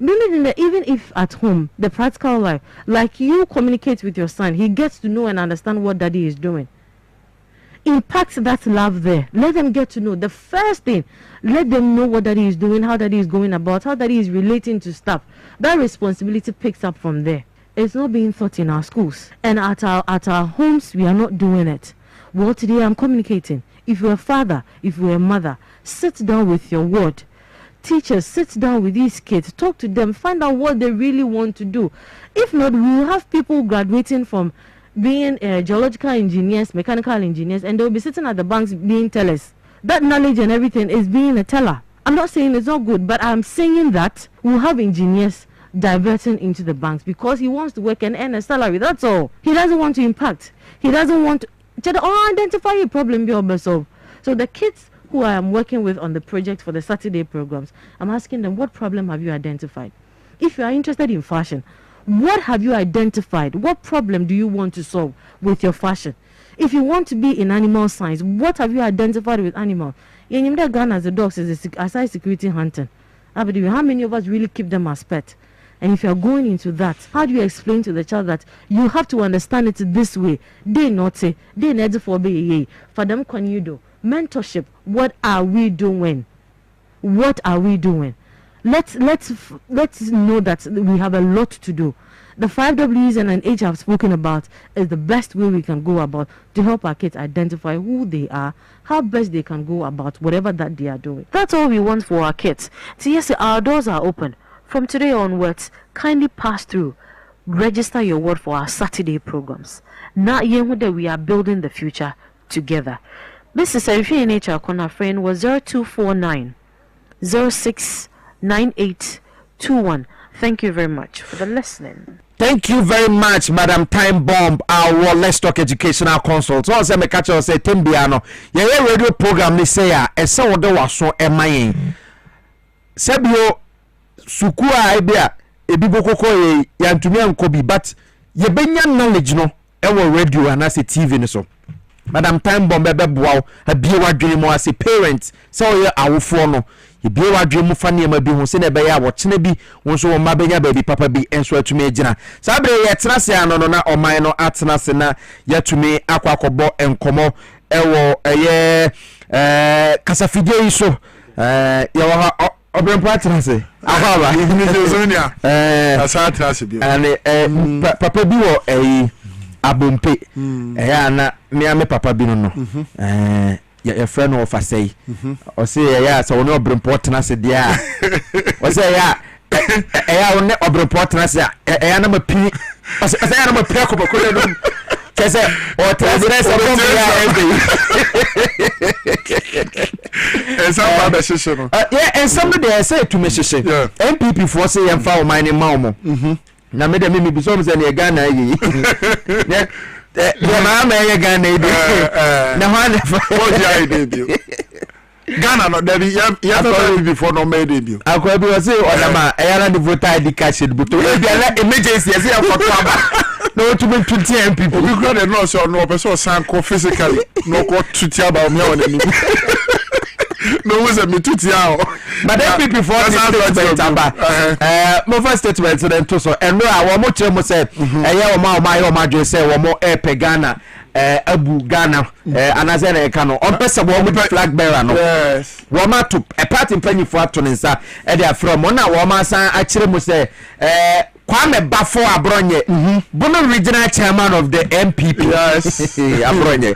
Even if at home, the practical life, like you communicate with your son, he gets to know and understand what daddy is doing. Impact that love there. Let them get to know. The first thing, let them know what daddy is doing, how daddy is going about, how daddy is relating to stuff. That responsibility picks up from there. It's not being taught in our schools. And at our homes, we are not doing it. Well, today I'm communicating. If you're a father, if you're a mother, sit down with your ward. Teachers, sit down with these kids, talk to them, find out what they really want to do. If not, we will have people graduating from being geological engineers, mechanical engineers, and they'll be sitting at the banks being tellers. That knowledge and everything is being a teller. I'm not saying it's not good, but I'm saying that we'll have engineers diverting into the banks because he wants to work and earn a salary. That's all. He doesn't want to impact. He doesn't want to identify a problem be able solve. So the kids who I am working with on the project for the Saturday programs, I'm asking them, what problem have you identified? If you are interested in fashion, what have you identified? What problem do you want to solve with your fashion? If you want to be in animal science, what have you identified with animals? In Ghana, as the dogs is aside security hunting. How many of us really keep them as pets? And if you are going into that, how do you explain to the child that you have to understand it this way? They not say, they need for be for them. Can you do mentorship? What are we doing? What are we doing? Let's know that we have a lot to do. The 5 W's and an H I've spoken about is the best way we can go about to help our kids identify who they are, how best they can go about whatever that they are doing. That's all we want for our kids. So yes, our doors are open. From today onwards, kindly pass through. Register your word for our Saturday programs. Now, we are building the future together. This is Serifie Nature Kona friend was 0249 069821. Thank you very much for the listening. Thank you very much, Madam Time Bomb, our Let's Talk Educational Consult. So, I say, me catch you say, Timbiano, your radio program, they say, a so de was so emayin. Sebio, Sukua, Ibia, Ebiboko, Yantumi and Kobi, but ye benya knowledge, no, our radio and as a TV, so. madam time bomb beboa abie wadwene mu as a parent so ye awofo no ebie wadwene mu fa ne ma bi ho se na be ya wo kene bi wonso wo ma benya ba bi papa bi enso atumi agina sabre ye tena se ano no na oman no atena se na yatumi akwakobo enkomo ewo eye kasafidie iso ye wa Obrempo atrase. Ahaba. Atrase bi. And papa bi wo abompe. Na me papa bi no. Your friend of say. O say ya so no obrempo atrase dia. O say ya on obrempo atrase na ma pi. O say na ma pi ko ko no. Kese o transgress o bombe ya and somebody I say to me MPP for say am fa o mine maumo na me de me bi so me say na Ghana yi ya ma ye Ghana yi na ho na fa o ji ai dey Ghana no there ya before no made debut akwa bi o say o na ma e ya na voter ID card sheet but e bi ala emergency e say for aba no to be 20 MPP we got the no so no person san ko physically no ko tuti aba me on ani no was a me tuti ao but MPP for the statement aba mo first statement so then to so and no mo chere mo say eya o ma dwe say wo mo pe Ghana abu Ghana anaze na eka no on pese wo mo flag bearer no yes wo ma to a party mpanyifo ato nsa e dey from na wo ma san a kire mo say Kwame Bafo Abronye, Bono regional chairman of the MPP. Yes, Abronye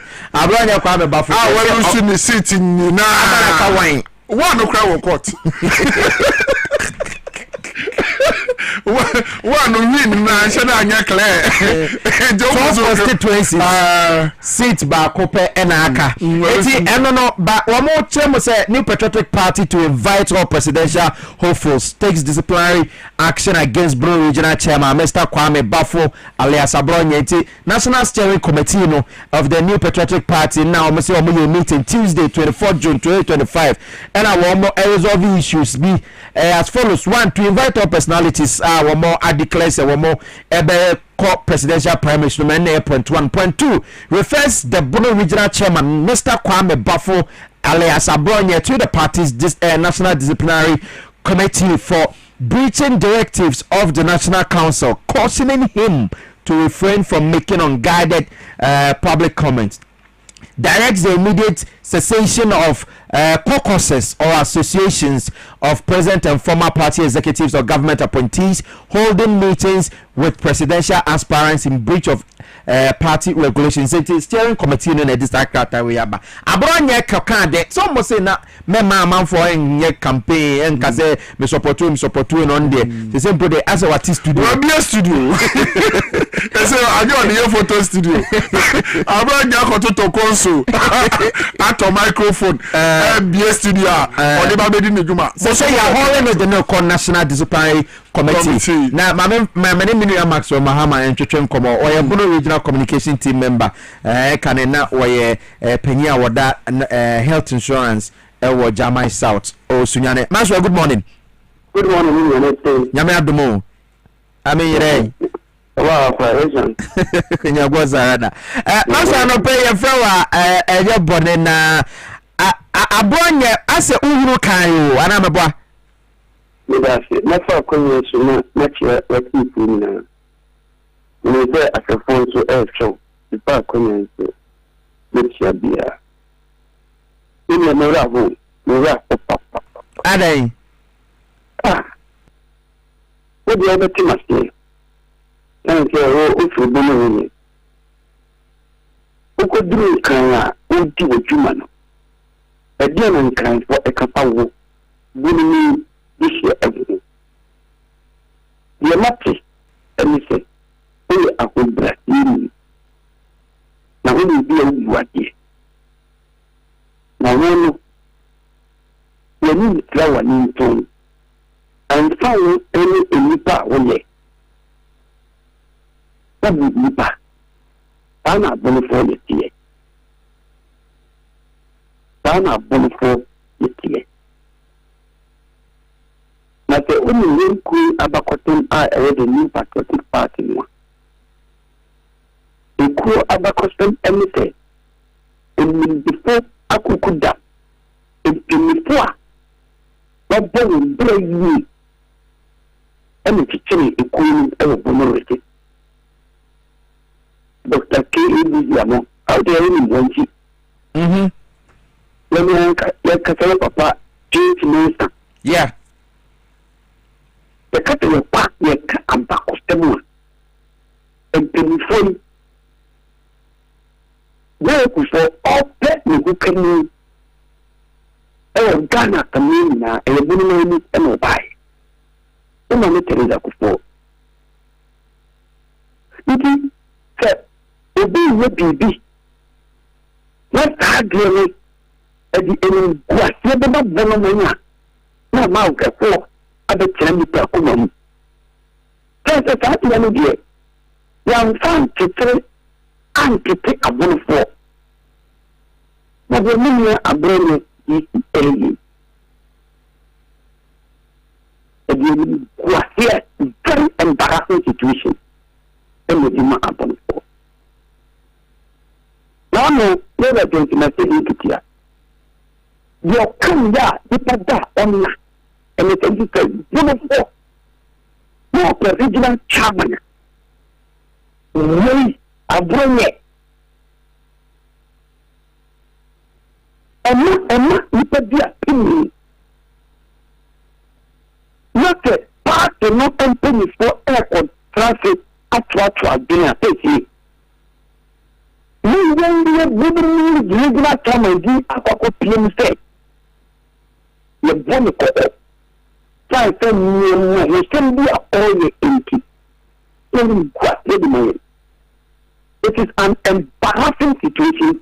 Kwame Bafo. When you see me sitting now, one no crowd court. One win na shana anya clear. So constituencies seat ba kope enaka. Eti eno no ba omo chemo say New Patriotic Party to invite all presidential hopefuls takes disciplinary action against Bro Regional Chairman Mr. Kwame Bafo alias Abronye. Eti National Steering Committee no of the New Patriotic Party now omo say omo meeting Tuesday 24 June 2025 and omo resolve issues be as follows: one, to invite all personalities one more declare say one more ebe presidential primaries no 1.2 refers the Bono Regional Chairman Mr. Kwame Bafo alias Abronye to the party's National Disciplinary Committee for breaching directives of the National Council, cautioning him to refrain from making unguided public comments. Directs the immediate cessation of caucuses or associations of present and former party executives or government appointees holding meetings with presidential aspirants in breach of party regulations. Steering committee no na district we aba Abronye kakade so mo say na me man for en campaign en kaze me support on there they say bro as our studio we be studio they say I on the photo studio Abronye ko to konso at microphone be studio on the babedi nejuma so say ya hore the no National Disciplinary Committee na many Max or Mahama and Chitren Komo or a Bono Regional Communication Team member Kanena or Penya Wada health insurance or Jamai South or Sunyane. Maswa, good morning. Good morning, Yame Adumo. I mean, wow, operation. Kenya Gwazarada. Maswa no pay a flower your bonena Abronye as a Uhuru Kayo, and I'm a boy. Never come to much what people now. When they as a phone to air show, the park comments to which your beer. In the Moravo, the rap of Ade. What the other thing must say? And say, oh, for Bono. Who could do Kaya, who do a human? A demon kind for a couple would this year everything. The matter, and we say, only a good breath. Now, only be a what year. Now, one, we need flower in tone and found any nipa one. What would nipa? I'm not born for the year. I'm not born for the year. Na the only way cool abakotum are the New Patriotic Party one. The cool abakotum anything. before akukuda before babo brave and teaching equal ever Dr. K. Yamo, how do you want it? Let me papa, James Minister. Yeah. The cut of your back, your cut and back of the moon. And before where we saw all pet me who can Ghana coming now, and a woman and buy. The moment there is a before. It said, Obi wo bibi na taadie ni edi eni kwase beba bono monya na ma ukafo abekyerɛ nipa kuma mu kɛsɛ taadie no deɛ yɛmfa ntetere antete abonofo na deɛ munyɛ aberɛ no yɛsi ɛyɛ edi eni kwase very embarrassing situation ɛna di ma abonofo no, never going to my city. Your come there, you put that on that, and it's a beautiful. No, the original chairman. We are bringing it. And not, you put the opinion. Not a part of not company for airport traffic at dinner. We will be a good regular time and do a PM say. The Bonico. Try to know you can be all the empty. It is an embarrassing situation.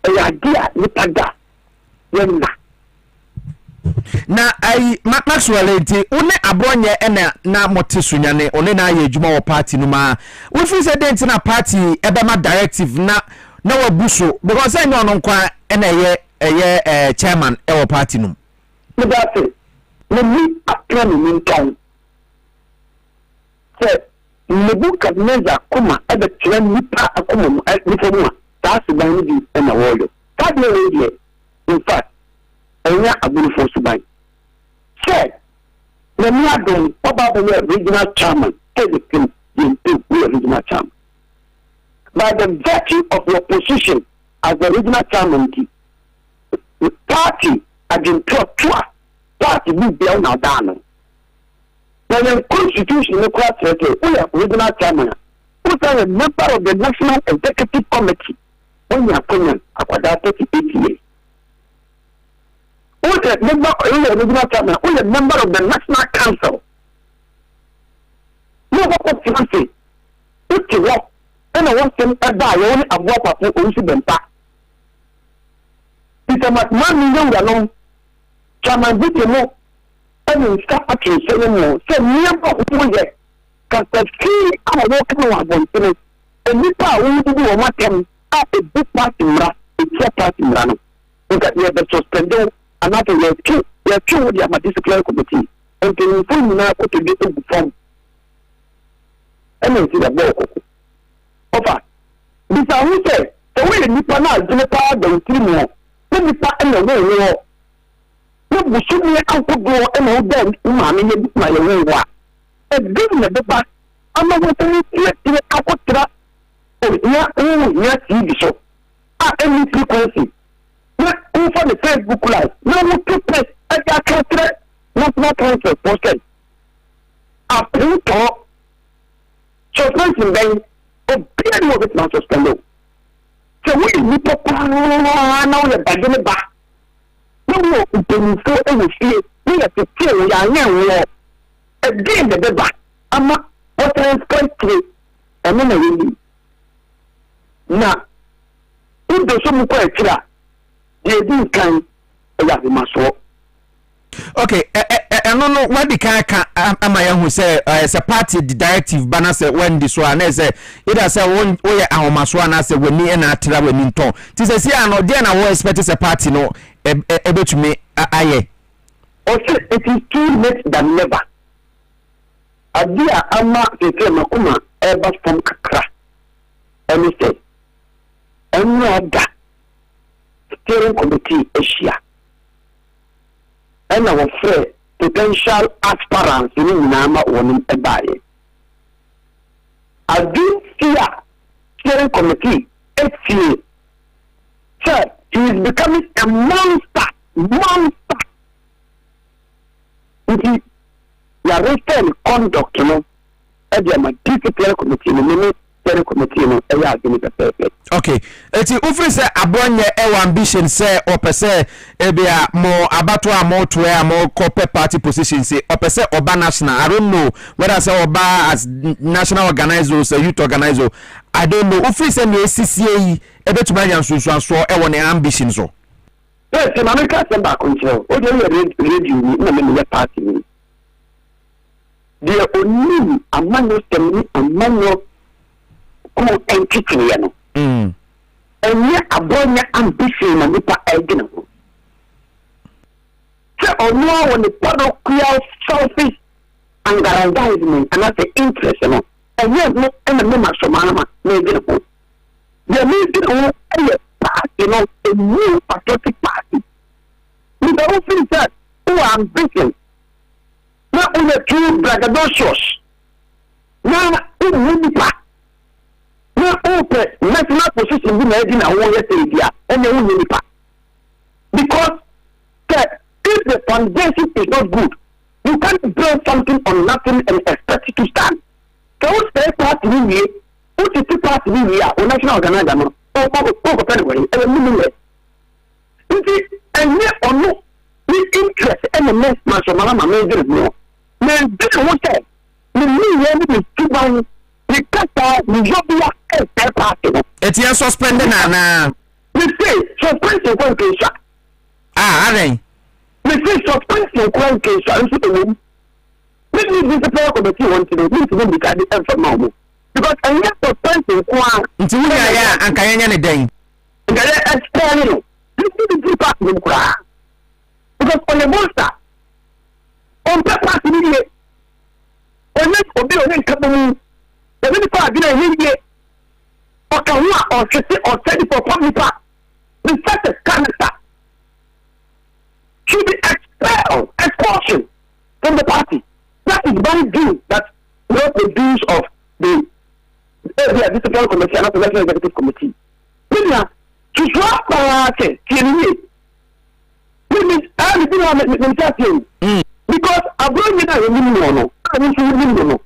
A idea with a guy. Na ai Maxwell enti one abronye ena na motesunyane one na aye adwuma wo party no ma we feel say dent na party ebema directive na wabuso because I know no kwa ena ye chairman e wo party no me that say me ni akran ni nton say me bu kabneza kuma ebe tire nipa akoma mu nipa mu ta se ban ni bi na wo yo that dey in fact enya abunifo suban said when you are doing about the regional chairman everything you do regional chairman by the virtue of your position as the regional chairman the party agentwa party will be on down when the constitution no class we are regional chairman who are a member of the national executive committee when you are coming akwada 38 years. Who is a member of the regional chairman? Who is a member of the national council? No, what you say? If you walk, and I want them to die, only a walk up to Usi It's a man million alone. Chairman, did you know? And in start actually saying more. Say, near who is because the key I'm walking on one thing. And this power will do what them up a big party, a chair party, because we have the suspended. Another year two with the disciplinary committee and can inform now what to get to form. And then see the ball. Offer. This are who say, the way the Nippon is going to power the 3 more. Let me start in the way. What we should be out to go and all them, Mammy, my way. A good in the paper. I'm not going to see a couple of that. Oh, yes, you show. Any frequency. For the Facebook Live, no one took place at that country, not country posted. A print talk, suspension then, a period of it not suspended. So we need to now the baggy back. No more open so any fear, we have to kill young war. Again, the back. I'm not what I country, and then I will. Now, if there's some question. Okay, no, what the can Amaya who say as a party the directive banner say when this one say either say one way our maswana say when me and atra when in ton. Tis a see no there na we expect a party no able to me aye. Okay, it is too late than never. Adia ama tete makuma eba from kakra. And say, and no da. steering committee ahyia ɛna wɔfrɛ potential aspirants ne nyinaa ma wɔn ɛbaeɛ adinsia steering committee etie sɛ he is becoming a monster nti yɛarefɛ conduct no ɛde ama disciplinary committee no ne steering committee no ɛyɛ adwene pɛpɛɛpɛ. Okay, eti ufiri sɛ abɔnyɛ ɛwɔ ambition sɛ ɔpɛ sɛ ebia mo abato a mo to a mo kɔpɛ party position sɛ ɔpɛ sɛ ɔba national. I don't know whether sɛ ɔba as national organizer or youth organizer. I don't know. Ufiri sɛ ne ACCA yi ebetuma nya nsunsuanso ɛwɔ ne ambition so. Yes, na me ka sɛ ba kontrol. O de yɛ radio ni na me yɛ party ni. Deɛ onim amanyo sɛm ni amanyo ko entity yɛ no. Ɛnyɛ abɔnyɛ ambition na nipa ɛgyina ho. Sɛ ɔno wɔ ne parochial selfish aggrandizement anaasɛ interest no ɛnyɛ no ɛna me ma sɔmaama na ɛgyina ho. Deɛ me gyina ho ɛyɛ party no a new patriotic party. Nipa wo feel sɛ wowɔ ambition na woyɛ too braggadocious na wowu nipa na open national position bi na edi na wo yɛ sɛ edia ɛna wo nyɛ nipa because if the foundation is not good you can't build something on nothing and expect it to stand so wo stay party ni wie wo ti party ni wie a o national organizer no o pɛ ne wɔre ɛyɛ minimum nti ɛnyɛ ɔno ni interest ɛna next match ɔmala ma mɛdiri no na ebi na wo sɛ ne ni yɛ ni tuban ni kasa ni yɔbia ɛsɛ party no. Eti yɛ suspend na. Me say suspension kwan kesa. Adan. Me say suspension kwan kesa nso to wo. Me ni disciplinary committee want to know me to be ka di ɛfɛ mo because ɛnyɛ suspension kwan. Nti wo nya ya anka yɛ nya ne den. Nka yɛ expel no. This is the party no kura. Because on the monster on purpose ni ye. Onye obi onye nkabo mu. Ebi ni pa adina ye. Okawa or city or study for public park. The such a character should be expulsion from the party. That is very due. That's not the dues of the disciplinary committee and not the national executive committee. Media to swap party because I'm going to no. I mean to no.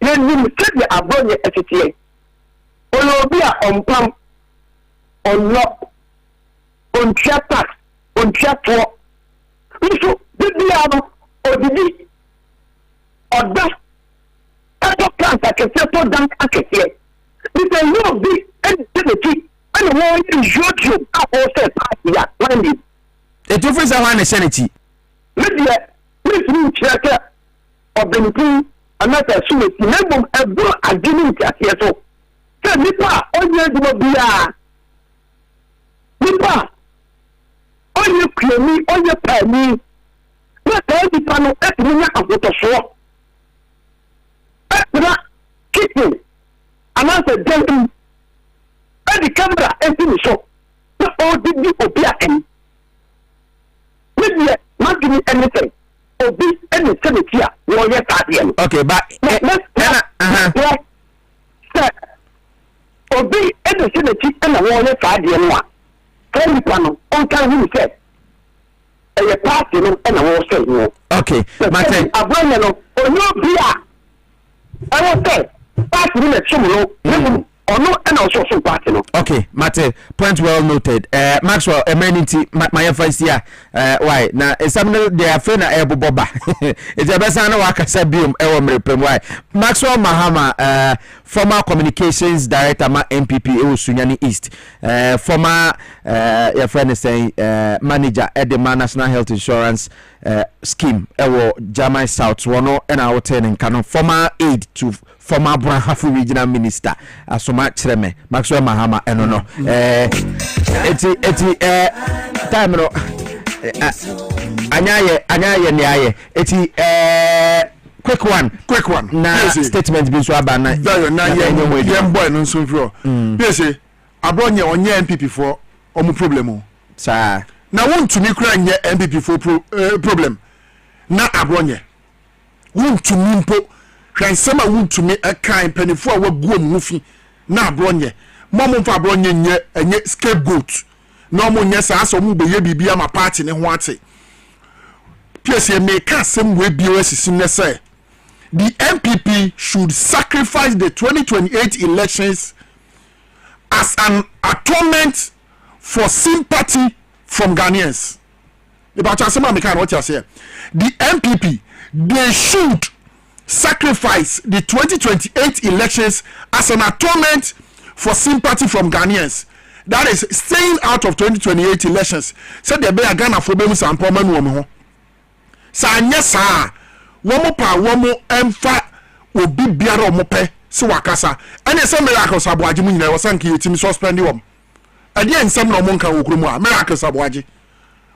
Then you said the abroad STA. Obi a ompam onlo ontia tax ontia to nso bibia no odidi oda eto plant akese to dan akese because no be entity and one is YouTube a o say party ya when the eto free say one sanity media please check obintu anata sumeti nebom ebro agreement akese so nipa onye edimo bia nipa onye kwemi onye pani na ka nipa no etimi nya agotoso na kitchen anase dentu edi camera etimi so na odidi obi aken media magini anything obi eni senetia wo ye tade no okay but obi ede se na ti na wo le faade no a kan nipa no on kan hu se e party no na wo se no okay martin abanya no onye obi a awo se party no na chimo no ono na so party no okay martin point well noted Maxwell emergency my fancy why na examine the affair na eboboba it's a best na wakasa biom ewo mrepem why Maxwell Mahama former communications director ma MPP ewo Sunyani East former your friend is saying manager at the National Health Insurance scheme ewo Jamai South wono and our ten canon former aide to former Brahafu regional minister asoma chreme Maxwell Mahama eno eti time no anyaye niaye eti quick one na statement bi so aba na yemboy no so fro Piesie abonye onye MPP for omu problem o saa na wontumi kura nye MPP for problem na abronye wontumi mpo hwansema wontumi kan panifo a waguo mu fi na abronye momo fa abronye nye enye scapegoat no mo nye saa so mo be ye bibia ma party ne ho ate Piesie make asem we bi osisi ne say the MPP should sacrifice the 2028 elections as an atonement for sympathy from Ghanaians. The MPP, they should sacrifice the 2028 elections as an atonement for sympathy from Ghanaians. That is staying out of 2028 elections. Said they be a Ghana for them and Poman woman. Sanya womo pa womo emfa obi biara omope se wakasa ene se miracles aboaje mu nyina wasanke yetimi suspend wom ade ensem na omonka wokromu a miracles aboaje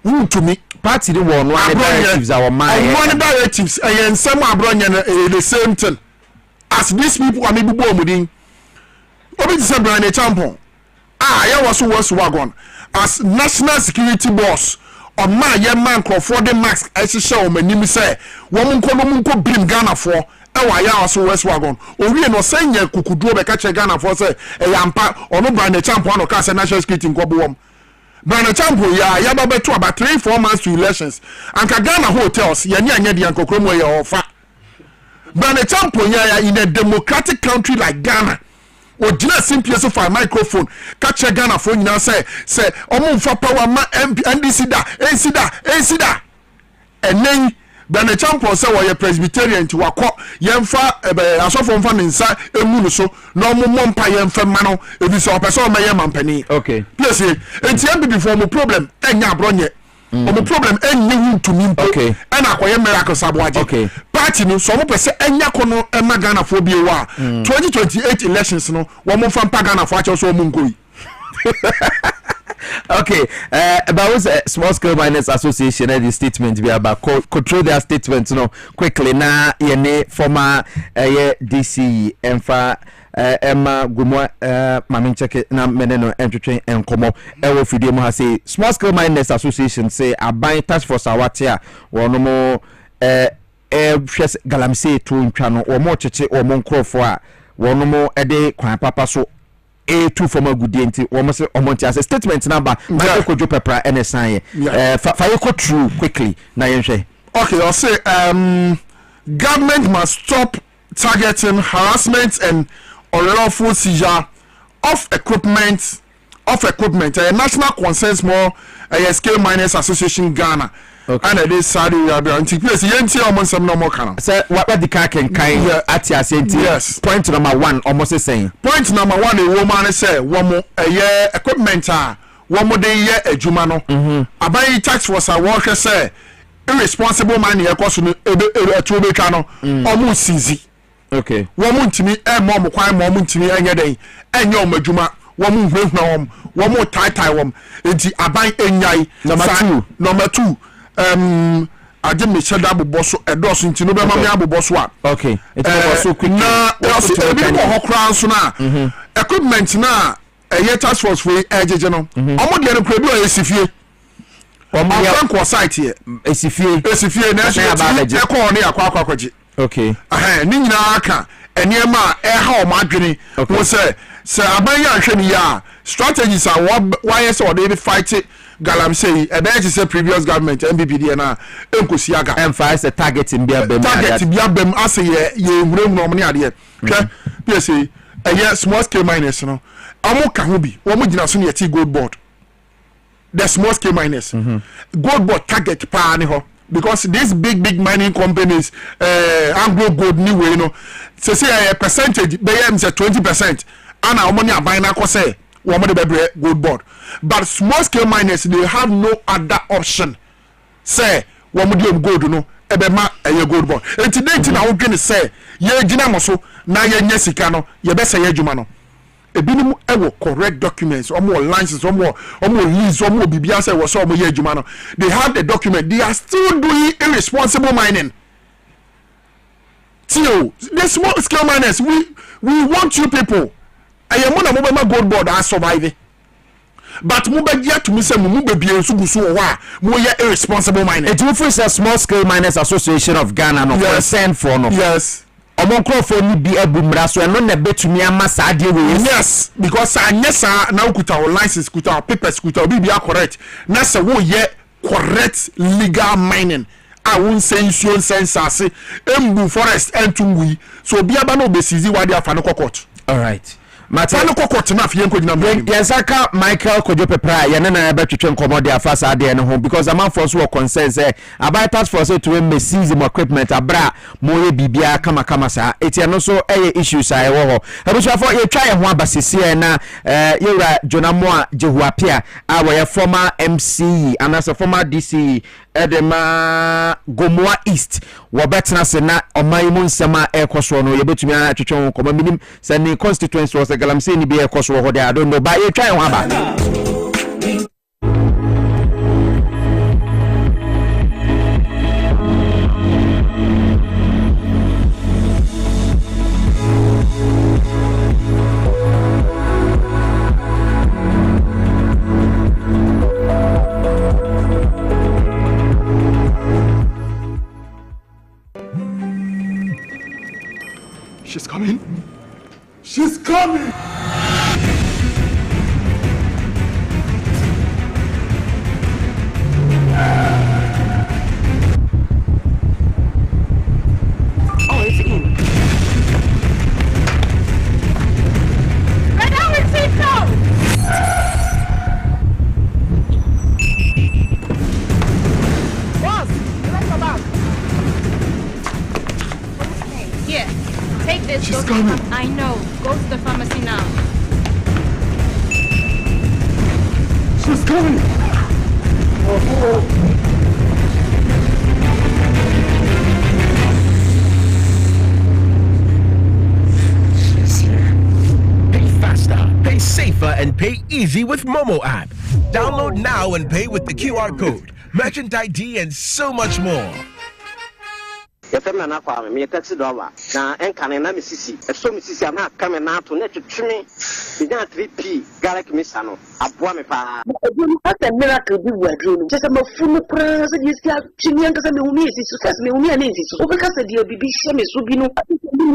wuntumi party the one directives our mind one directives ensem abronye the same thing as these people are maybe bomudin obi tse brand champion ya was wagon as national security boss on my young man for the max I show me name say woman ko brim Ghana for e wa ya so west wagon ori no senya kukuduo be ka che Ghana for say e yampa ono brand champion no ka say national security nko bo brand champion ya ba beto about 3-4 months to elections anka Ghana hotels ya ni anya dia nkokromo ya ofa brand champion ya in a democratic country like Ghana o jina simply so for microphone catch Ghana for nyina say omo mfa power ma NDC da ensida enen bana champion say wo ye presbyterian ti wakọ yemfa asofo mfa nensa emu no so na omo mompa yemfa ma no ebi so opese o meye mampani okay please enti MPP for mo problem enya abronye omo problem enye wuntumi mpo ena akoye miracle saboaje party no so mo pese enya kono ema Ghana for bi wa 2028 elections no wo mo fa mpa Ghana for acho so mo nkoi okay about small scale miners association and the statement be about control their statement quickly na yene former DC emfa Emma Gumwa Mamin check na meneno entwetwen enkomo ewo fidie mu ha say small scale miners association say aban task force awatia wono mo hwes galamsey to ntwa no wo mo cheche wo mo nkrofo a wono mo ede kwan papa so two former good enti wo say omonti as statement number my kojo pepra NSI fa you true quickly na yenhwe okay I'll say government must stop targeting harassment and unlawful seizure of equipment a national concerns more a scale miners association Ghana and it is Saudi Arabia until place yenti almost no more kana say what the car can at your yes point number 1 almost saying point number 1 a woman say womo equipment womo de ye adwuma no abai tax force a wo hwe say irresponsible man ye koso no etu betwa no omo sizi okay womo ntimi mom kwan mom ntimi enye den enye omadwuma womo hwehwa womo tai wom enti aban enyai number 2 ade me cheda boboso edoso nti no be ma me aboboso a okay so quick na ebi ko hokran so na equipment na task force for ejeje no omo de no prebi o esifie omo ya ko site here esifie na e ko ne akwa kwaje okay ni nyina aka eniema ha o madwene wo se aban ya hwe ni ya strategies are why so they fight it galamsey e say previous government MPP na enkosi aga emphasize targeting bia bem ase ye nwurawura omne ade hwe pese small scale miners no amo ka ho bi wo mo gina so ne yeti gold board the small scale miners gold board target pa ne ho because these big mining companies Anglo Gold ni we no say a percentage be am say 20% ana omo ne aban na ko say wo mo de bebre gold board but small scale miners they have no other option say wo mo de gold no ebe ma gold board enti na wo dwene say ye gina mo so na ye nya sika no ye be say ye dwuma no ebinim ewo correct documents omo license omo lease omo bibia say wo so omo ye dwuma no they have the document they are still doing irresponsible mining till the small scale miners we want you people ayemo na mo be ma gold board are surviving but mo ba gia to me say mo be bie nso guso wo a mo ye irresponsible miners. It will face a Small Scale Miners Association of Ghana no consent for no. Yes. Omonkrofo ni bi abumra so eno na betumi amasa ade we. Yes, because anyesa na ukuta o license kuta o papers kuta obi bia correct. Na se wo ye correct legal mining. I won't say insurance sense embu forest entungui so obi aba na obesizi wade afa no court. All right. Mata no court na afie nko dinam. Yesaka Michael Kodjopepra ye na na betwetwe nkomo de afasa ade no ho because am for so concern say about task force to we seize mo equipment abra mo ye bibia kama sa eti no so issues a wo ho. Abusafo ye twa ye ho abasisi na yewra Jonamo a Jehuapia a we former MC and as a former DC Edema Gomoa East wobetena se na omayimu nsema ekoso no yebetumi a twetwe nkomo minim se ni constituency was galam say ni be ekoso ho de I don't know but you try one aba. She's coming. She's coming. Oh, it's in. Right now, it's in. Boss, let's go back. Here, take this. She's coming. I know. Go to the pharmacy now. She's coming. She's here. Pay faster, pay safer, and pay easy with Momo app. Download now and pay with the QR code, merchant ID, and so much more. Yefema na kwa me taxi driver na enkane na misisi eso misisi na kame na to na twetweme binya 3p garlic misa no aboa me pa Obi asa miracle bi wadru no just ma funu pra so di sia twini anka me humi esi so kasi me humi ana esi so obi kasa di obi bi hye me so bi no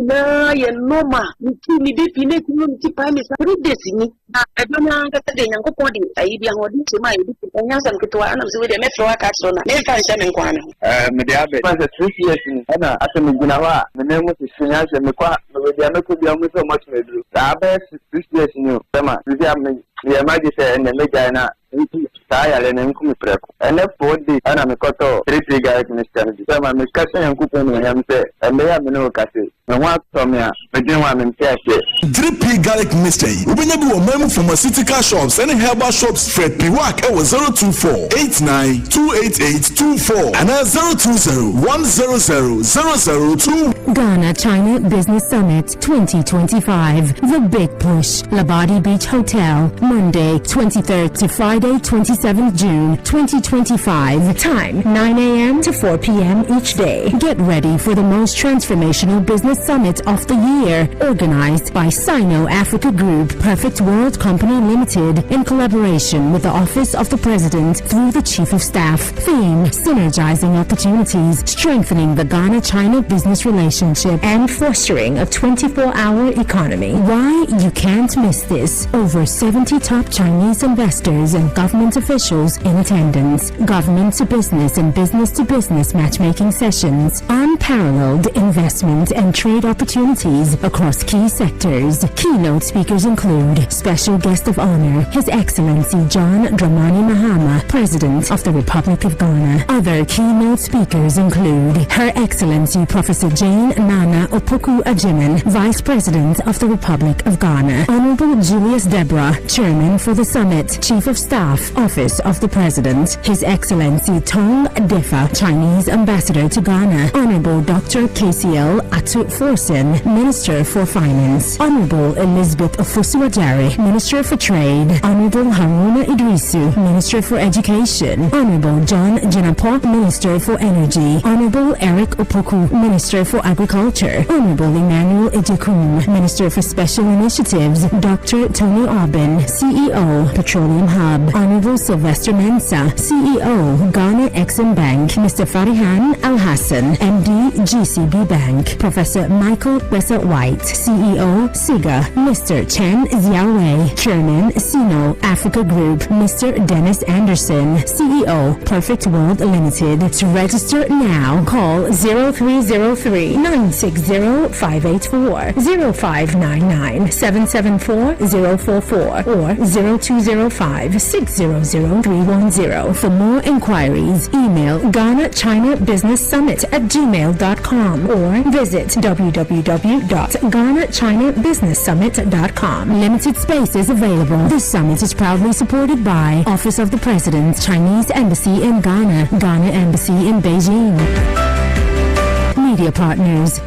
na ye normal nti ni bi fi na ti no ti pa me sa 3 days ni na ebe na kasa de nyankopon de ayi bi ahodi che ma ye bi nya sam ketwa ana so we de metro aka so na me fa hye me nkwa na me de abe pa 3 years ni ana asemi gina wa me ne mo se sunya se me kwa me de na ko bi amu so much me dru abe 6 years ni tema bi am ye maji se ne me jana ta ya le ne nku mi preko ene 4 days ana me koto 3 guys ni stand bi tema me kase yanku pe no yam se ene ya me no kase me wa to me a me din wa me mte ase 3P garlic mystery ubenya bi wo mamu pharmaceutical shops and herbal shops Fred Piwak e 024-89-288-24 and 020-100-002. Ghana China Business Summit 2025. The Big Push. Labadi Beach Hotel. Monday 23rd to Friday 27th June 2025. Time 9 a.m. to 4 p.m. each day. Get ready for the most transformational business summit of the year. Organized by Sino Africa Group, Perfect World Company Limited, in collaboration with the Office of the President through the Chief of Staff. Theme: Synergizing Opportunities, Strengthening the Ghana-China Business Relationship, and Fostering a 24-hour Economy. Why you can't miss this. Over 70 top Chinese investors and government officials in attendance. Government to business and business to business matchmaking sessions. Unparalleled investment and trade opportunities across key sectors. Keynote speakers include Special Guest of Honor, His Excellency John Dramani Mahama, President of the Republic of Ghana. Other keynote speakers include Her Excellency Professor Jane Nana Opoku Ajiman, Vice President of the Republic of Ghana. Honorable Julius Deborah, Chairman for the Summit, Chief of Staff, Office of the President. His Excellency Tong Defa, Chinese Ambassador to Ghana. Honorable Dr. KCL Atu Forsen, Minister for Finance. Honorable Elizabeth Ofosu-Adjare, Minister for Trade. Honorable Haruna Idrisu, Minister for Education, Honorable John Jinapo, Minister for Energy, Honorable Eric Opoku, Minister for Agriculture, Honorable Emmanuel Ejekum, Minister for Special Initiatives, Dr. Tony Aubin, CEO, Petroleum Hub, Honorable Sylvester Mensa, CEO, Ghana Exim Bank, Mr. Farihan Al Hassan, MD, GCB Bank, Professor Michael Besser White, CEO, SIGA, Mr. Chen Xiaowei, Chairman, Sino Africa Group, Mr. Dennis Anderson, CEO, Perfect World Limited. To register now, call 0303-960-584, 0599-774-044, or 0205-600-310. For more inquiries, email GhanaChinaBusinessSummit@gmail.com or visit www.GhanaChinaBusinessSummit.com. Limited space is available. This summit is proudly supported by Office of the President, Chinese Embassy in Ghana, Ghana Embassy in Beijing. Media partners: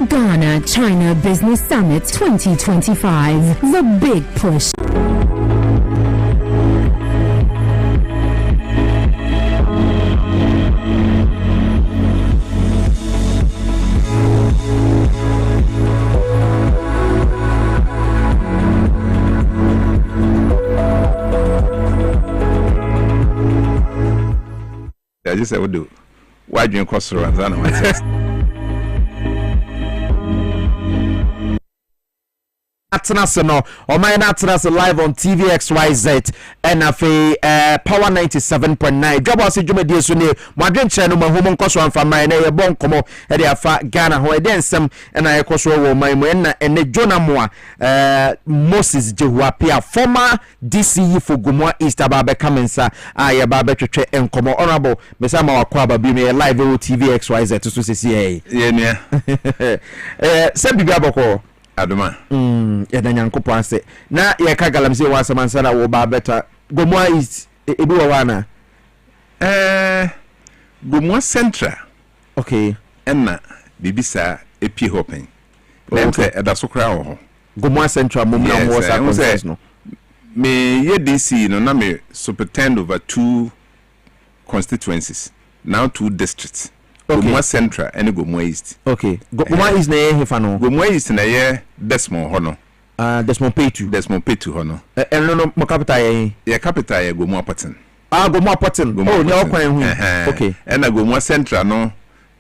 Ghana China Business Summit 2025, The Big Push. I just said, what do? Why do you cross around? I know myself. Atenase no oman atenase live on TVXYZ NFA Power 97.9 Dwaboase dwumadi so ne mwadwenche no mahomo nkoso amfama na ye bon komo e de afa Ghana ho e de nsem na ye koso wo man mu na ene Jonamoa Moses Jehuapia former DCE for Gumwa East Ababe Kamensa aye Babe twetwe enkomo honorable mesama wakwa babi me live on TVXYZ so sesi ye ne se bibia boko Adoma. Ya da nyankopo ase. Na ya ka galamse wa samansana wo ba beta. Gomwa is ebi wa wana. Gomwa Central. Okay. Enna bibisa epi hoping. Okay. Eda sokra ho. Gomwa Central mum na mo sa consensus no. Me ye DC no na me superintend over 2 constituencies. Now 2 districts. Okay. Gomwa Central and Gomwa East. Okay. Gomwa East na ye hefa no. Gomwa East na ye Desmond hono. Desmond Petu hono. No mo capital ye. Ye capital ye Gomwa Potin. Gomwa Potin. Oh, ne okwan hu. Okay. And Gomwa Central no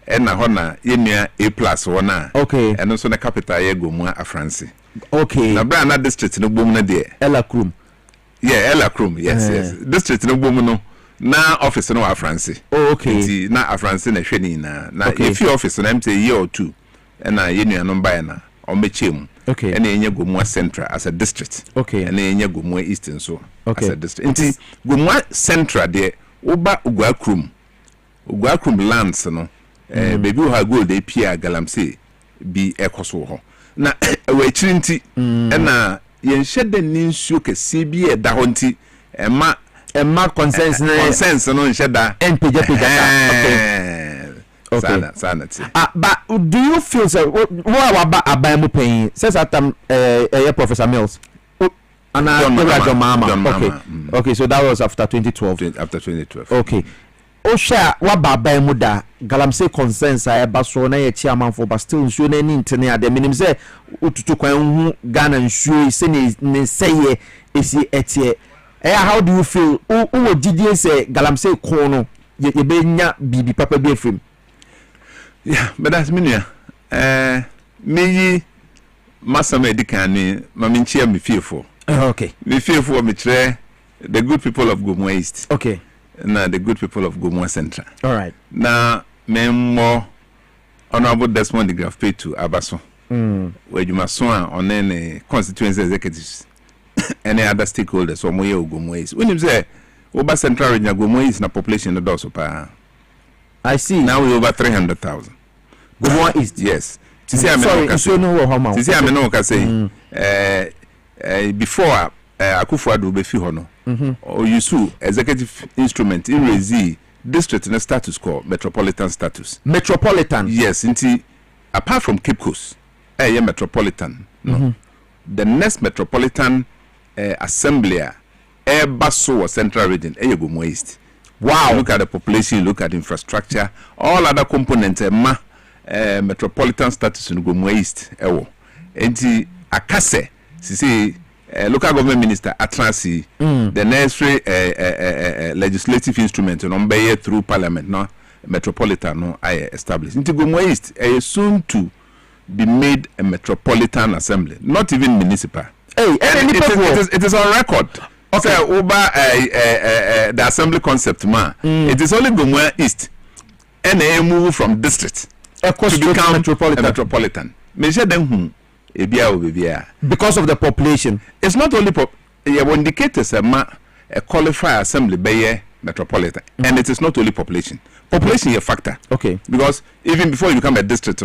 na hona ye nua A+ wona. Okay. And so na capital ye Gomwa Afransi. Okay. Na bra na district no bom na de. Ella Krum. Yeah, Ella Krum. Yes. District no bom no. Na office no Afransi. Oh, okay. Na Afransi na hwani na if your office na mte year or 2 na ye nua no mba na omechemu. Okay. And enye Gomwa Central as a district. Okay. And enye Gomwa Eastern so okay. as a district. Nti Gomwa Central de oba Ugwa Krum lands no baby wo ha go de pia galamse bi ekoso ho. Na we chiri nti na ye nhede ni nsuo kese bi e da ho nti Emma consensus no nheda NPJ. Okay. Sanity. But do you feel so what about abamu paying says at Professor Mills and John Mama. Okay, so that was after 2012. After 2012. Okay. Osha what abamu da galamse consensus eba so na ye chairman for but still nsuo na ni ntene ade minim say ututu kwan hu Ghana nsuo se ne seye esi etie. How do you feel? Who did say galamse kono ye benya bibi papa bi afrim? Yeah, but that's me. Me masama edikani maminchia me fearful. Okay. Me fearful me tre the good people of Gomwa East. Okay. Na the good people of Gomwa Central. All right. Na memmo honorable Desmond Graf Petu Abaso. Where you must on any constituency executives. Any other stakeholders or moye Gomwa East. When you say Oba Central region Gomwa East na population the doso pa. I see. Now we over 300,000. Gomwa East. Yes. Sorry, so no how much? Sisi ame no ka say before Akufo-Addo be fi ho no. Or you sue executive instrument in Rezi district in a status called metropolitan status. Metropolitan. Yes, inti apart from Cape Coast, metropolitan. No. The next metropolitan assembly Basso or Central Region, Gomo East. Wow. Look at the population, look at infrastructure, all other components, metropolitan status in Gomo East. And Akase, see, local government minister Atrasi, the necessary legislative instrument through parliament, no metropolitan, no I established. Into Gomo East, soon to be made a metropolitan assembly, not even municipal. Hey, it is on record. Okay, over the assembly concept, it is only Gomo East, and they move from district to become metropolitan. Because of the population. It's not only indicators a qualified assembly by metropolitan, and it is not only population. Population is a factor. Okay. Because even before you become a district,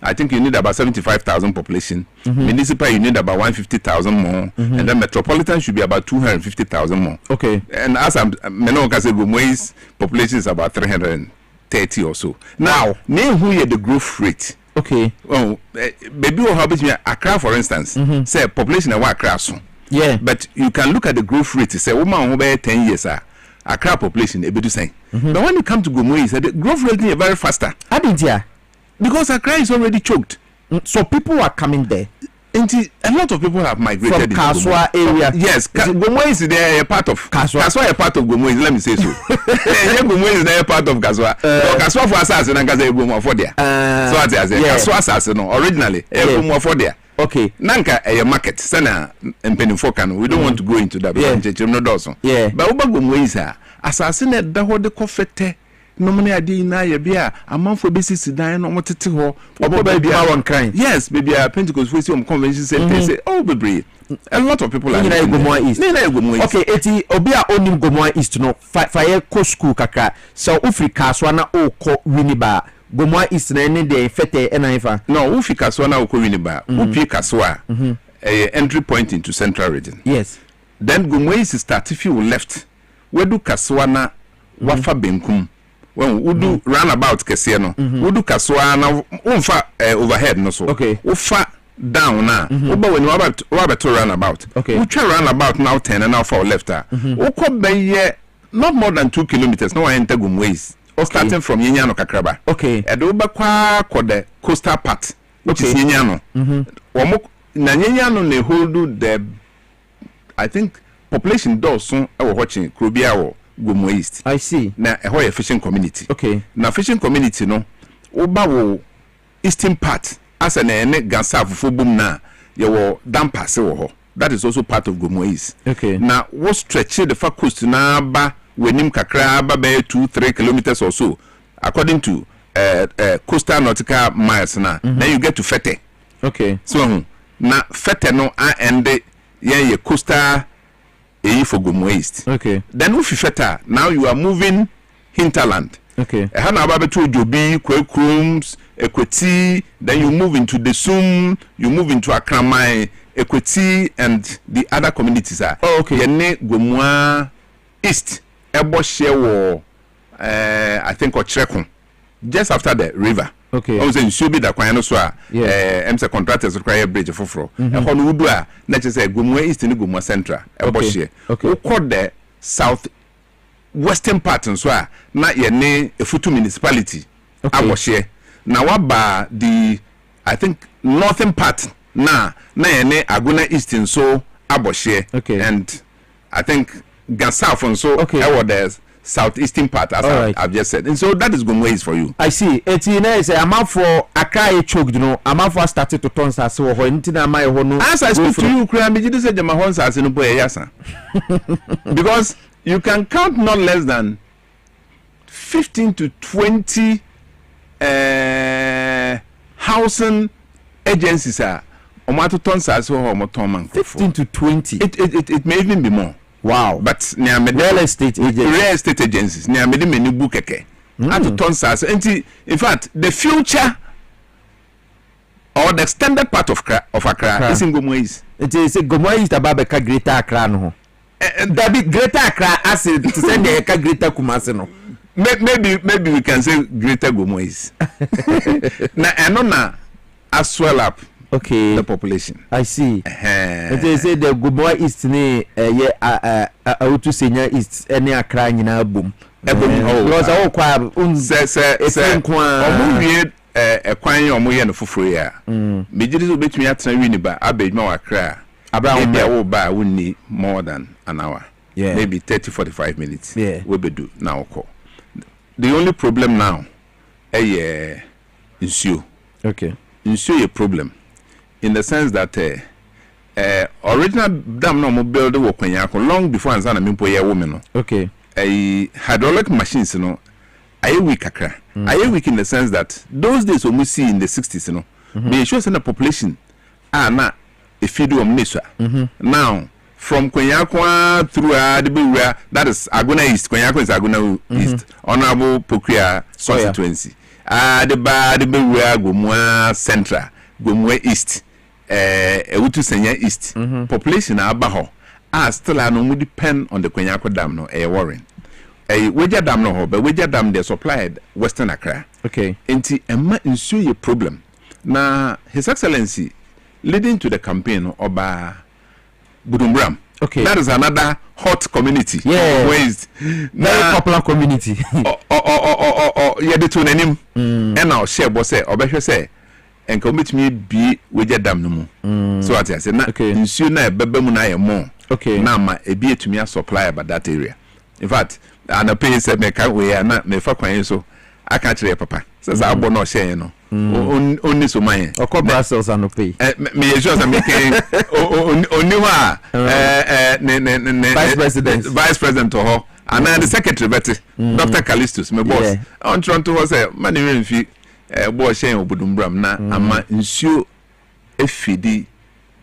I think you need about 75,000 population. Municipal, you need about 150,000 more, and then metropolitan should be about 250,000 more. Okay. And as Gomo's population is about 330 or so. Now, name who the growth rate. Okay. Oh, maybe what happens here, Accra, for instance, say population of Accra soon. Yeah. But you can look at the growth rate. Say, woman who 10 years, Accra population, a bit the same. But when you come to Gomo, the growth rate is very faster. I didn't hear. Because Accra is already choked. So people are coming there. And a lot of people have migrated from Kaswa area. Yes, Gomo is there a part of Kaswa. Kaswa a part of Gomo is, let me say so. Gomo is there a part of Kaswa. Kaswa for assassin and Gaza Gomo for there. So as I say, Kaswa assassin originally Gomo for there. Okay. Nanka a market. Sana and Pennyfokan. We don't want to go into that. Yeah. But Uba Gomo is assassin at the whole the coffee. No money idea na ye bia among for basis dan no motete ho one kind. Yes, baby a Pentecost we see convention center say oh baby a lot of people are in Gomo East. Okay, eti obi a onim Gomo East no fire ko school kakra so Africa so na o ko winiba Gomo East na ne dey fete enaifa. No, Africa so na o ko winiba upi kaswa entry point into Central Region. Yes. Then Gomo East start if you left we do kaswa na wafa benkum. When we do roundabout kese no we do kaswa na umfa overhead no so okay ufa down na uba when we about to roundabout okay we try roundabout now 10 and now for left uko not more than 2 kilometers no enter Gomo starting from Yinyano Kakraba okay and uba kwa the coastal part which is Yinyano na Yinyano ne hold the I think population does soon watching Krobia Gomo East. I see. Na a fishing community. Okay. Na fishing community no oba wo eastern part as an ene gansa fufu bum na ye wo dam pass wo ho. That is also part of Gomo East. Okay. Na wo stretch the far coast na ba wenim kakra ba 2-3 kilometers or so according to coastal nautical miles na. Then you get to Fete. Okay. So na Fete no end ye coastal for Gomo East. Okay. Then Ufifeta, now you are moving hinterland. Okay. Hana Babetu Jobi, Kwekrums, Equity, then you move into the Sum, you move into Akramai, Equity, and the other communities are. Oh, okay. Yene Gomo East, Eboshe, I think, or Chrekun, just after the river. Okay. I was in Shubi da kwano so MC contractors require bridge for e ho no wudu a na che say Gomo East ni Gomo Central e bo hye we call the south western part so a na ye ne Efutu municipality abo hye na waba the I think northern part na ye ne Aguna East so abo hye and I think Gansaf so e wo there southeastern part as I've just said. And so that is Gomo East for you. I see. It's a amount for Accra choked, amount for started to turn as so as I speak to you, because you can count not less than 15 to 20 housing agencies are 15 to 20. It may even be more. Wow. But real estate agencies near many book at tonsas. In fact, the future or the extended part of Accra is in Gomo East. It is Gomo East about Greater Accra no. That be Greater Accra as to send the Greater Kumasi no. Maybe we can say Greater Gomo East. Na as well up Okay. The population. I see. They say the Gumoa East ni to senior East any Accra nyina boom. Because all kwa say omu kwan omu ye no foforo ya. Mejiri so betumi atena wi ni ba abedma wa Accra. Abraham wo ba wonni more than an hour. Yeah. Maybe 30-45 minutes. Yeah. We be do now call. The only problem now issue. Okay. Issue a problem in the sense that original dam no mo build wo kwanyako long before ansa na mimpo ye women no. Okay. Hydraulic machines no aye weak akra. Aye weak in the sense that those days we see in the 60s no. They show the population na a feed omniswa. Now from Kwanyako through Adibura, that is Aguna East. Kwanyako is Aguna East. Honorable Pokria constituency. Adibura Gumwa Central, Gumwe East, Utu Senya East. Population Abaho still no depend on the Kwanyako Dam no Warren. Weja Dam no, but Weja Dam they supplied Western Accra. Okay. Inti Emma ensue a problem. Now His Excellency leading to the campaign Oba Budumbram. Okay. That is another hot community. Yeah. Very popular community. Yeah, the two name. And now share boss say, Obesha say, and commit me be with your dam no more. So I said, okay, in soon I bebemuna more. Okay. Now my a beer to me a supply about that area. In fact, and a pay said me can't we are not me for so I can't tell papa. Says I will not share no. Only so mine. Or call Brussels and no pay. Me sure I'm making only vice president to her and then the secretary Betty Dr. Callistus my boss on Toronto was a money fee boy sharing Budumbram na ama ensure FD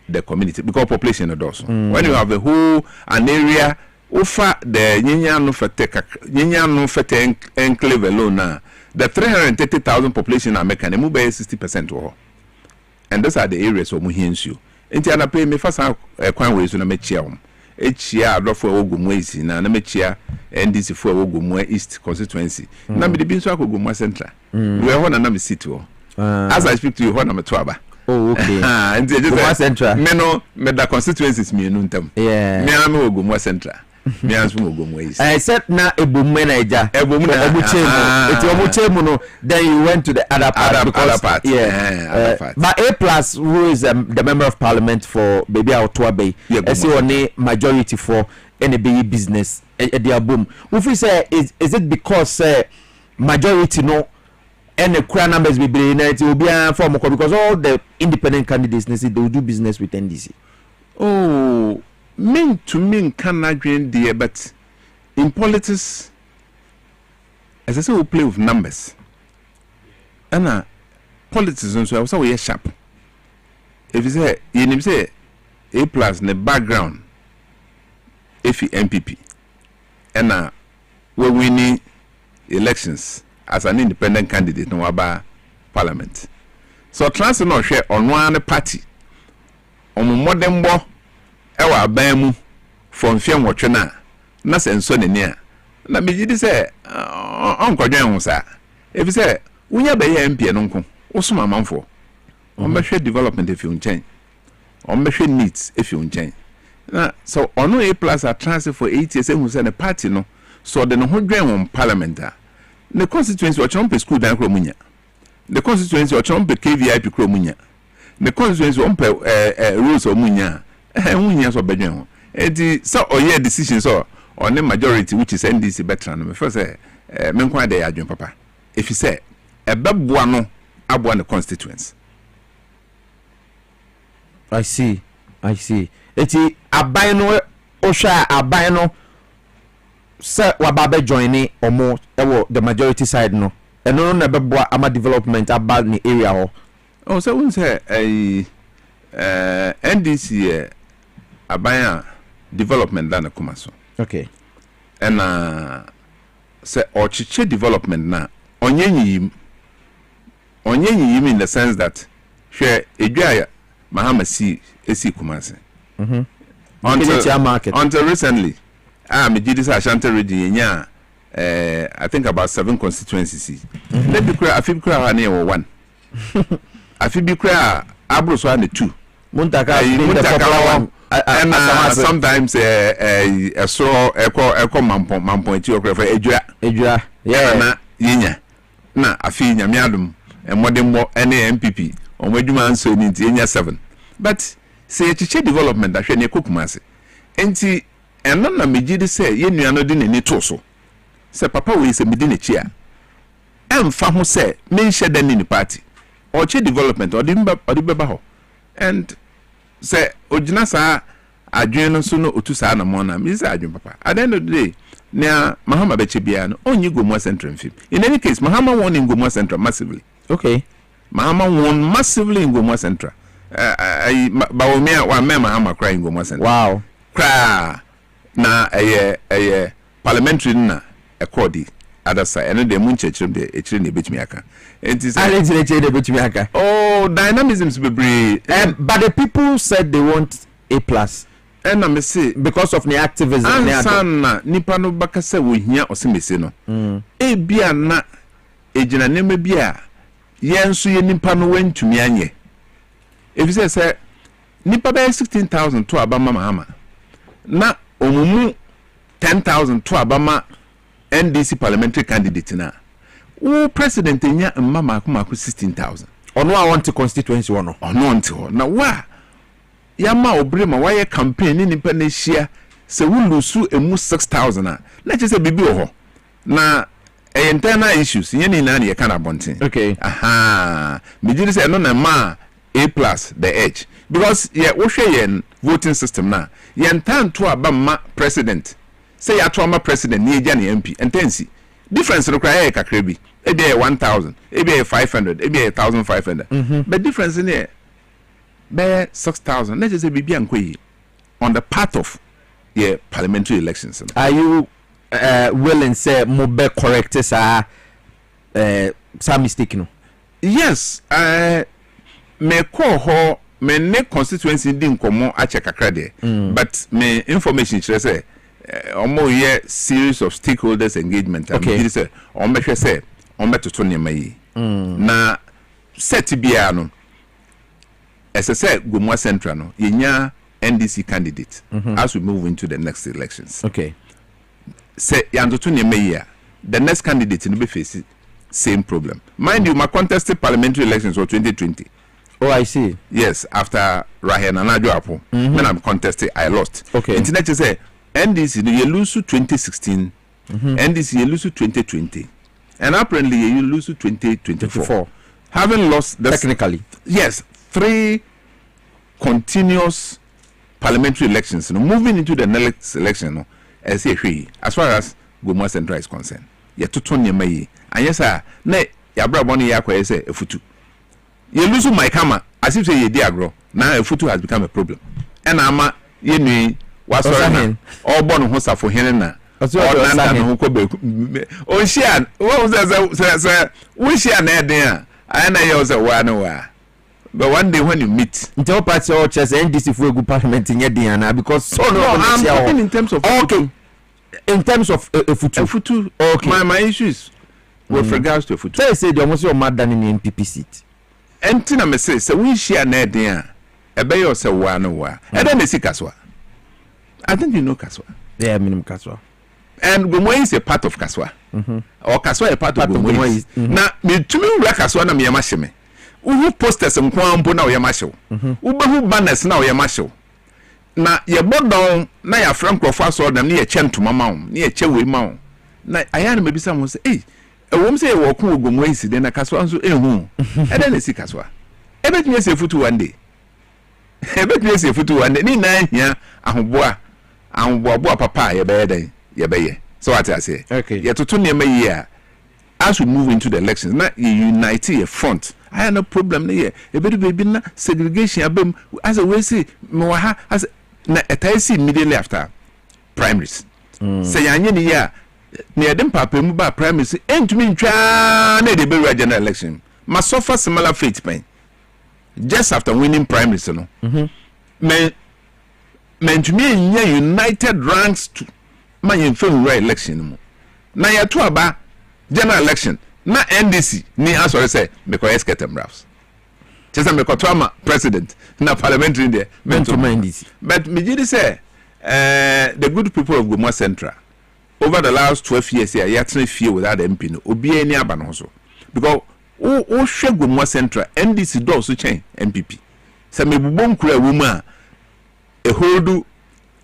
the community because population does when you have a whole an area offer the Nyinyano Fete enclave alone now. The 330,000 population are making a move by 60% or and those are the areas of Muhinshu. Intiana pay me first quite ways on a mechium. Each year, I for Ogumwesi, and a mechia, and this for Ogumwe East constituency. Nambi the Binswa Ogumwa Central. We are one and Nami City. As I speak to you, one of Twaba. Oh, okay. And Ogumwa Central. Meno, the constituencies me nuntum. Yeah. Me am Ogumwa Central. I said na ebumenaija ebuchemu then you went to the other part other part. But A+ who is the member of parliament for baby Otoa Bay I see only majority for any business their boom we say is it because majority no and the crowd numbers be it will be a form because all the independent candidates they will do business with NDC. Oh, mean to mean cannot drain the but in politics, as I say, we play with numbers. And politicians, so I was always sharp. If you say, you say A+ in the background, if you MPP, and we winning elections as an independent candidate in our parliament. So trans no share on one party, on modern bo. Ewa abamu from fiam wotwena na senso ne ne na megidi se onkodwen ho sa efi se wunya be ye MP no nko wosoma manfo ombehwe development efi unchen ombehwe needs efi unchen na so ono A+ are transfer for 8 years hu se ne party no so de no ho dwen on parliament a the constituency ochompe school dan kro munya the constituency ochompe KVIP kro munya the constituency ompe rules omunya so bedwen enti so oye decision so on the majority which is NDC better no me first say me kwa dey adwen papa if you say ebeboa no aboa the constituents. I see enti aban no ohwa aban no say wababe join ni omo ewo the majority side no eno no ebeboa ama development about ni area ho. Oh so we say NDC abaya development dana kumaso. Okay. And say ochiche development na onyenyi in the sense that share edwaya mahama si esi kumase. Until recently me did this Ashanti region nya I think about 7 constituencies. Let be cry afi cry na one. Afi be cry abroso and the two Muntaka and sometimes so eko mampo Piesie Okrah ejura na yinya na afi nyamiadum modembo ene MPP omeduma anso ni enya 7 but say chiche development ahwe ne kokumase enti eno na megidi say ye nuano de nani to so say papa we say medi ne chi a emfa ho say menhye da ni party or chi development or the beba ho and say ojina sa adwen no so no otu sa na mo na me say adwen papa at the end of the day na Mahama beche bia no onyi Gomwa Central film in any case Mahama won in Gomwa Central massively. Okay, Mahama won massively in Gomwa Central. Bawumia wa me Mahama cry in Gomwa Central. Wow. Cry na parliamentary na ekodi other side and the munchechim de echire ne betimi aka. Enti say I didn't say de betimi aka. Oh, dynamisms be but the people said they want A+. And I say because of the activism na nipa no bakasa wo hia osemese no e bia na ejina neme bia yenso ye nipa no wantumi anye if say nipa be 16,000 to abama Mahama na omumu 10,000 to abama NDC parliamentary candidate na wo president nya mama akuma 16,000 ono I want to constituency ono onto na wa yama obrema why campaign ni nipa na hia se wulusu emu 6,000 na chese bibi ho na internal issues yeni na ye kana bonten. Okay, aha me say no na ma A+ the edge because ye wo hwe yen voting system na yen tan to abama president say ya to ama president ni eja na MP entensi difference no kra kakra bi e be 1,000 e be 500 e be 1,500 but difference in here be 6,000. Let's just say bibi ankoyi on the part of parliamentary elections. Are you willing say mo be correct sa mistake no? Yes, me ko ho me ne constituency din komo ache kakra de but me information chere say omo ye series of stakeholders engagement. Okay, say on be hwe say on betoto ne mayi na set bia no as I said, Gomwa Central no yenya NDC candidate as we move into the next elections. Okay, say yandoto ne meya the next candidate no be face same problem. Mind you, my contested parliamentary elections were 2020. Oh, I see. Yes, after Rahen and Ajo when I'm contested, I lost. Okay, internet say NDC you lose to 2016, NDC you lose to 2020, and apparently you lose to 2024. Having lost technically, yes, 3 continuous parliamentary elections, moving into the next election, as far as Gomwa Central is concerned. You to turn your may, and yes, sir, nay, Yabra Bonnie Yakwa say a futu. You lose my camera as if say ye diagro. Now a futu has become a problem. And ama ye was all born hosa for Helena. Oh, share, what was that? We share there. I know you was a one. But one day when you meet, until party or chess NDC for a good parliament in Yediana because I'm talking in terms of okay. In terms of a futu, okay. My issues with regards to a futu. Say they almost your mad than in the NPP seat. And Tina me say, so we share net there. A bay or so one or and then they see Kaswa. I think you know Kaswa. Yeah, minimum Kaswa. And Gomwa is a part of Kaswa. Or Kaswa a part of Gomwa. Now, me to me, Kaswa na miyamashime. Who posters some kwampo na oyamasho. Who banners na oyamasho. Na ye bodon na ya franco faso na ye chentu mama ye chewe ma na ayana me bisa mo say eh ewom say wo ko Gomwa isi de na Kaswa nso ehu e de na si Kaswa e betumi se futu one day e betumi se futu one day ni na hia ahoboa papa ye be den ye be ye so what I say okay ye toto ne mayi a as we move into the elections na ye unite a front I have no problem here e be be na segregation abem as a way say me ha as na etaisi immediately after primaries say yanye ni ya na yedem papa mu ba primaries entumi ntwa na de be general election ma suffer similar fate pain just after winning primaries no me ntumi nya united ranks to ma yemfem right election mu na ya to aba general election na NDC ni asori say because esketem brass Chesa me kotoma president na parliamentary there mentoma NDC. But me did say the good people of Gomwa Central over the last 12 years here yatne fear without MP no obi ani aba no so because o hwe Gomwa Central NDC do so chain MPP se me bubon kura wu a hold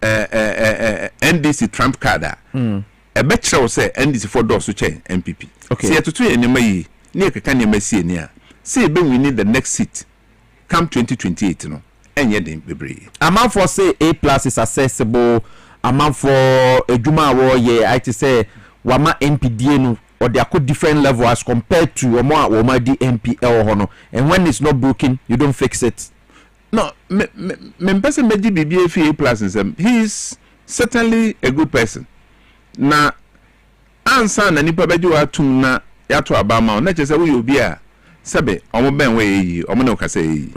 NDC trump card a be kire say NDC for do so chain MPP okay se atoto enema yi ne keka ne masie ni a say be we need the next seat come 2028 no enye den bebre amount for say A+ is accessible amount for eduma wo ye I to say wama MPD no or they are different level as compared to wama di MP or no, and when it's not broken you don't fix it. No, me person meji bibi fi A+, he is certainly a good person. Na ansa na nipa beji wa tum na yato abama na chese wo obi a sebe omo ben we yi omo na okase yi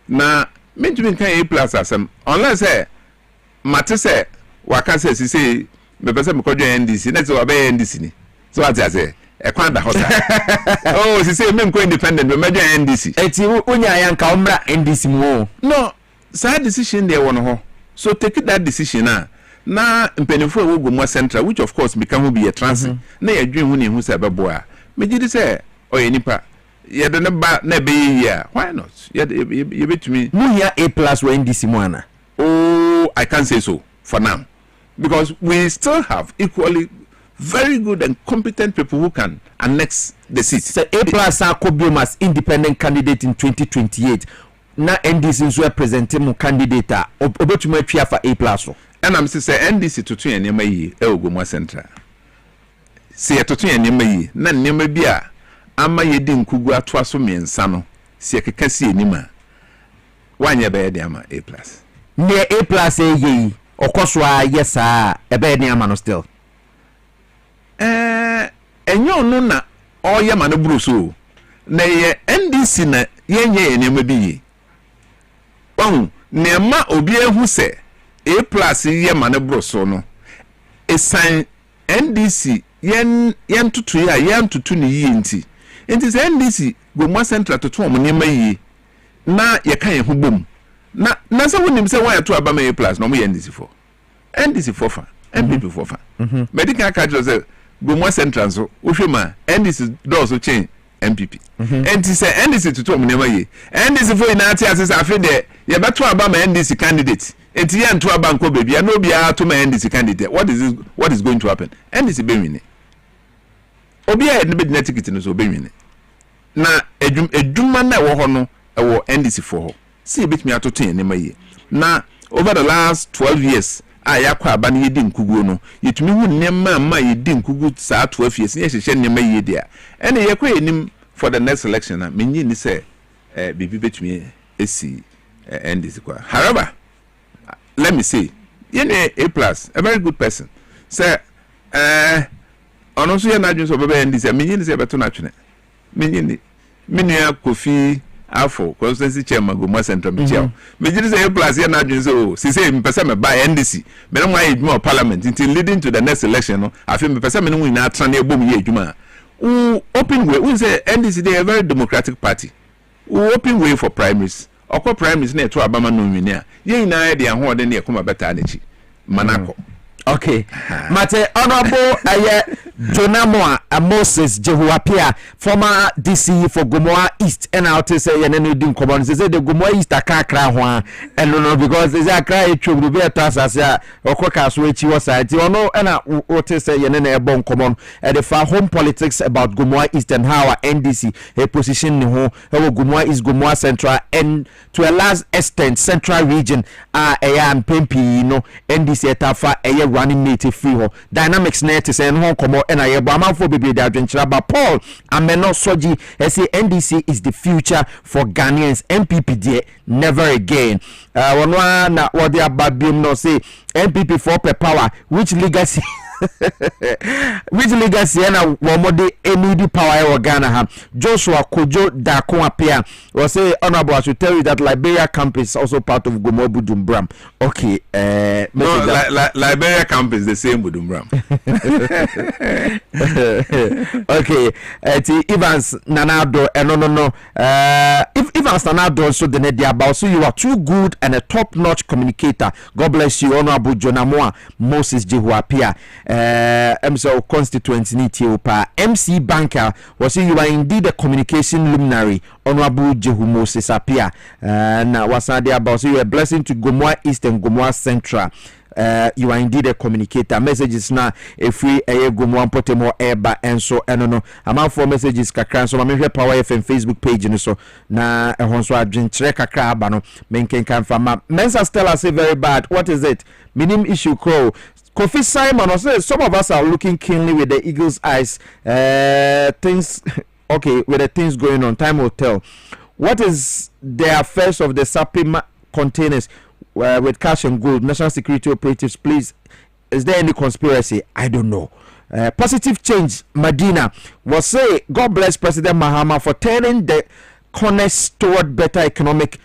na me tumi kan A+ asem unless mate say waka say si me pese me kodwe NDC na say wa be NDC ni so what I say e kwa da hosa oh si say me nko independent me medwe NDC eti unya yanka omra NDC mo no side decision there won ho so take that decision na mpenifo wo Gomwa Central which of course become be a transit na ya dwen hu ne hu say bebo a me gidi say oye nipa ye de ne ba na be here why not ye betumi mu here A+ or NDC mo ana. Oh, I can't say so for now because we still have equally very good and competent people who can annex the seat. So A+ are could as independent candidate in 2028. Na NDC is representing mu candidate obetume twa for A+. And I'm say NDC to enema yi Gomwa Central. See to enema yi na enema bia ama yedi nkugu atwa so miensa no se keka si enima wanye be de ama A+. Near A+ ye okoswa yes ebe ni ama no still enyo no na oya ma no bruso na ye NDC na yenye enema bi yi won nema obi ehu se A+ ye ma no bruso no esan NDC yen tutu ya yen tutu ni yi nti se NDC Gomwa Central tutu om nema yi na ye kan ye hu bom na so wonim say why to abama A+ no mo NDC for fa MPP for fa medical card say Gomwa Central so wohwema NDC do so change MPP enti say NDC to tom nema ye NDC for ina ati asese afi de ye beto abama NDC candidate enti ye nto aba nko bebia na obi a to ma NDC candidate what is going to happen NDC be win obi a ne be na ticket no so be win na eduma na wo ho no e wo NDC for ho see bit me atoto enema yi na over the last 12 years yakwa aba na yedi nkugu no yetumi hu nema ma yedi nkugu saa 12 years ye hyehyɛ nema yi dia ene yakwa enim for the next election na menyi ni say bibi betumi esi NDC kwa however let me say yene A+ a very good person say ono so ye na adwun so bebe NDC menyi ni say beto na twene menyi ni menua Kofi afo constituency chairman Gomwa Central Michel me jiri say A+ here na adwun so si say me pese me buy NDC me no why eduma parliament until leading to the next election no afi me pese me no nyina atra na ebom ye eduma open way we say NDC they are a very democratic party open way for primaries okwa primaries na eto abama no nwini a ye nyina de ahode na ekoma beta anachi manako okay mate honorable Jonamo Moses Jehuapia former DC for Gomwa East and out to say yenenu din common say the Gomwa East akakra ho and no because is akra etwu be tasase okoka so echi wasite ono na what say yenenu e bon common and the far home politics about Gomwa East and how NDC a position ni ho Gomwa East Gomwa Central and to a large extent Central region and Pempi no NDC etafa running native free ho dynamics net is and home common and I for baby but Paul Ameno Soji say NDC is the future for Ghanaians. MPP there never again. One na what they about no say MPP for per power which legacy which legacy na womode enidi power e Ghana ha. Joshua Kojo Dako appear was say honorable I should tell you that Liberia camp is also part of Gomo Budumbram. Okay, no, Liberia camp is the same Budumbram. Okay, Evans Nanado no. If Evans Nanado so the net about so you are too good and a top-notch communicator. God bless you, Honorable Jonamoa Moses Jehuapia. MSO constituent Nitiopa. MC Banker was saying you are indeed a communication luminary, Honorable Jehu Moses Apia. Now what's that about? So you are a blessing to Gomoa East and Gomoa Central. You are indeed a communicator. Messages now a free Gomoa Potemo Eba and so no. Amount for messages kakran so my Power FM Facebook page and so na honso adwen kire kakra aba no menken kan fama. Mensa Stella say very bad. What is it? Minim issue crow. Kofi Simon also some of us are looking keenly with the eagle's eyes. Things okay with the things going on. Time will tell. What is the affairs of the Sapima containers with cash and gold? National security operatives, please. Is there any conspiracy? I don't know. Positive change. Medina was say God bless President Mahama for turning the corners toward better economic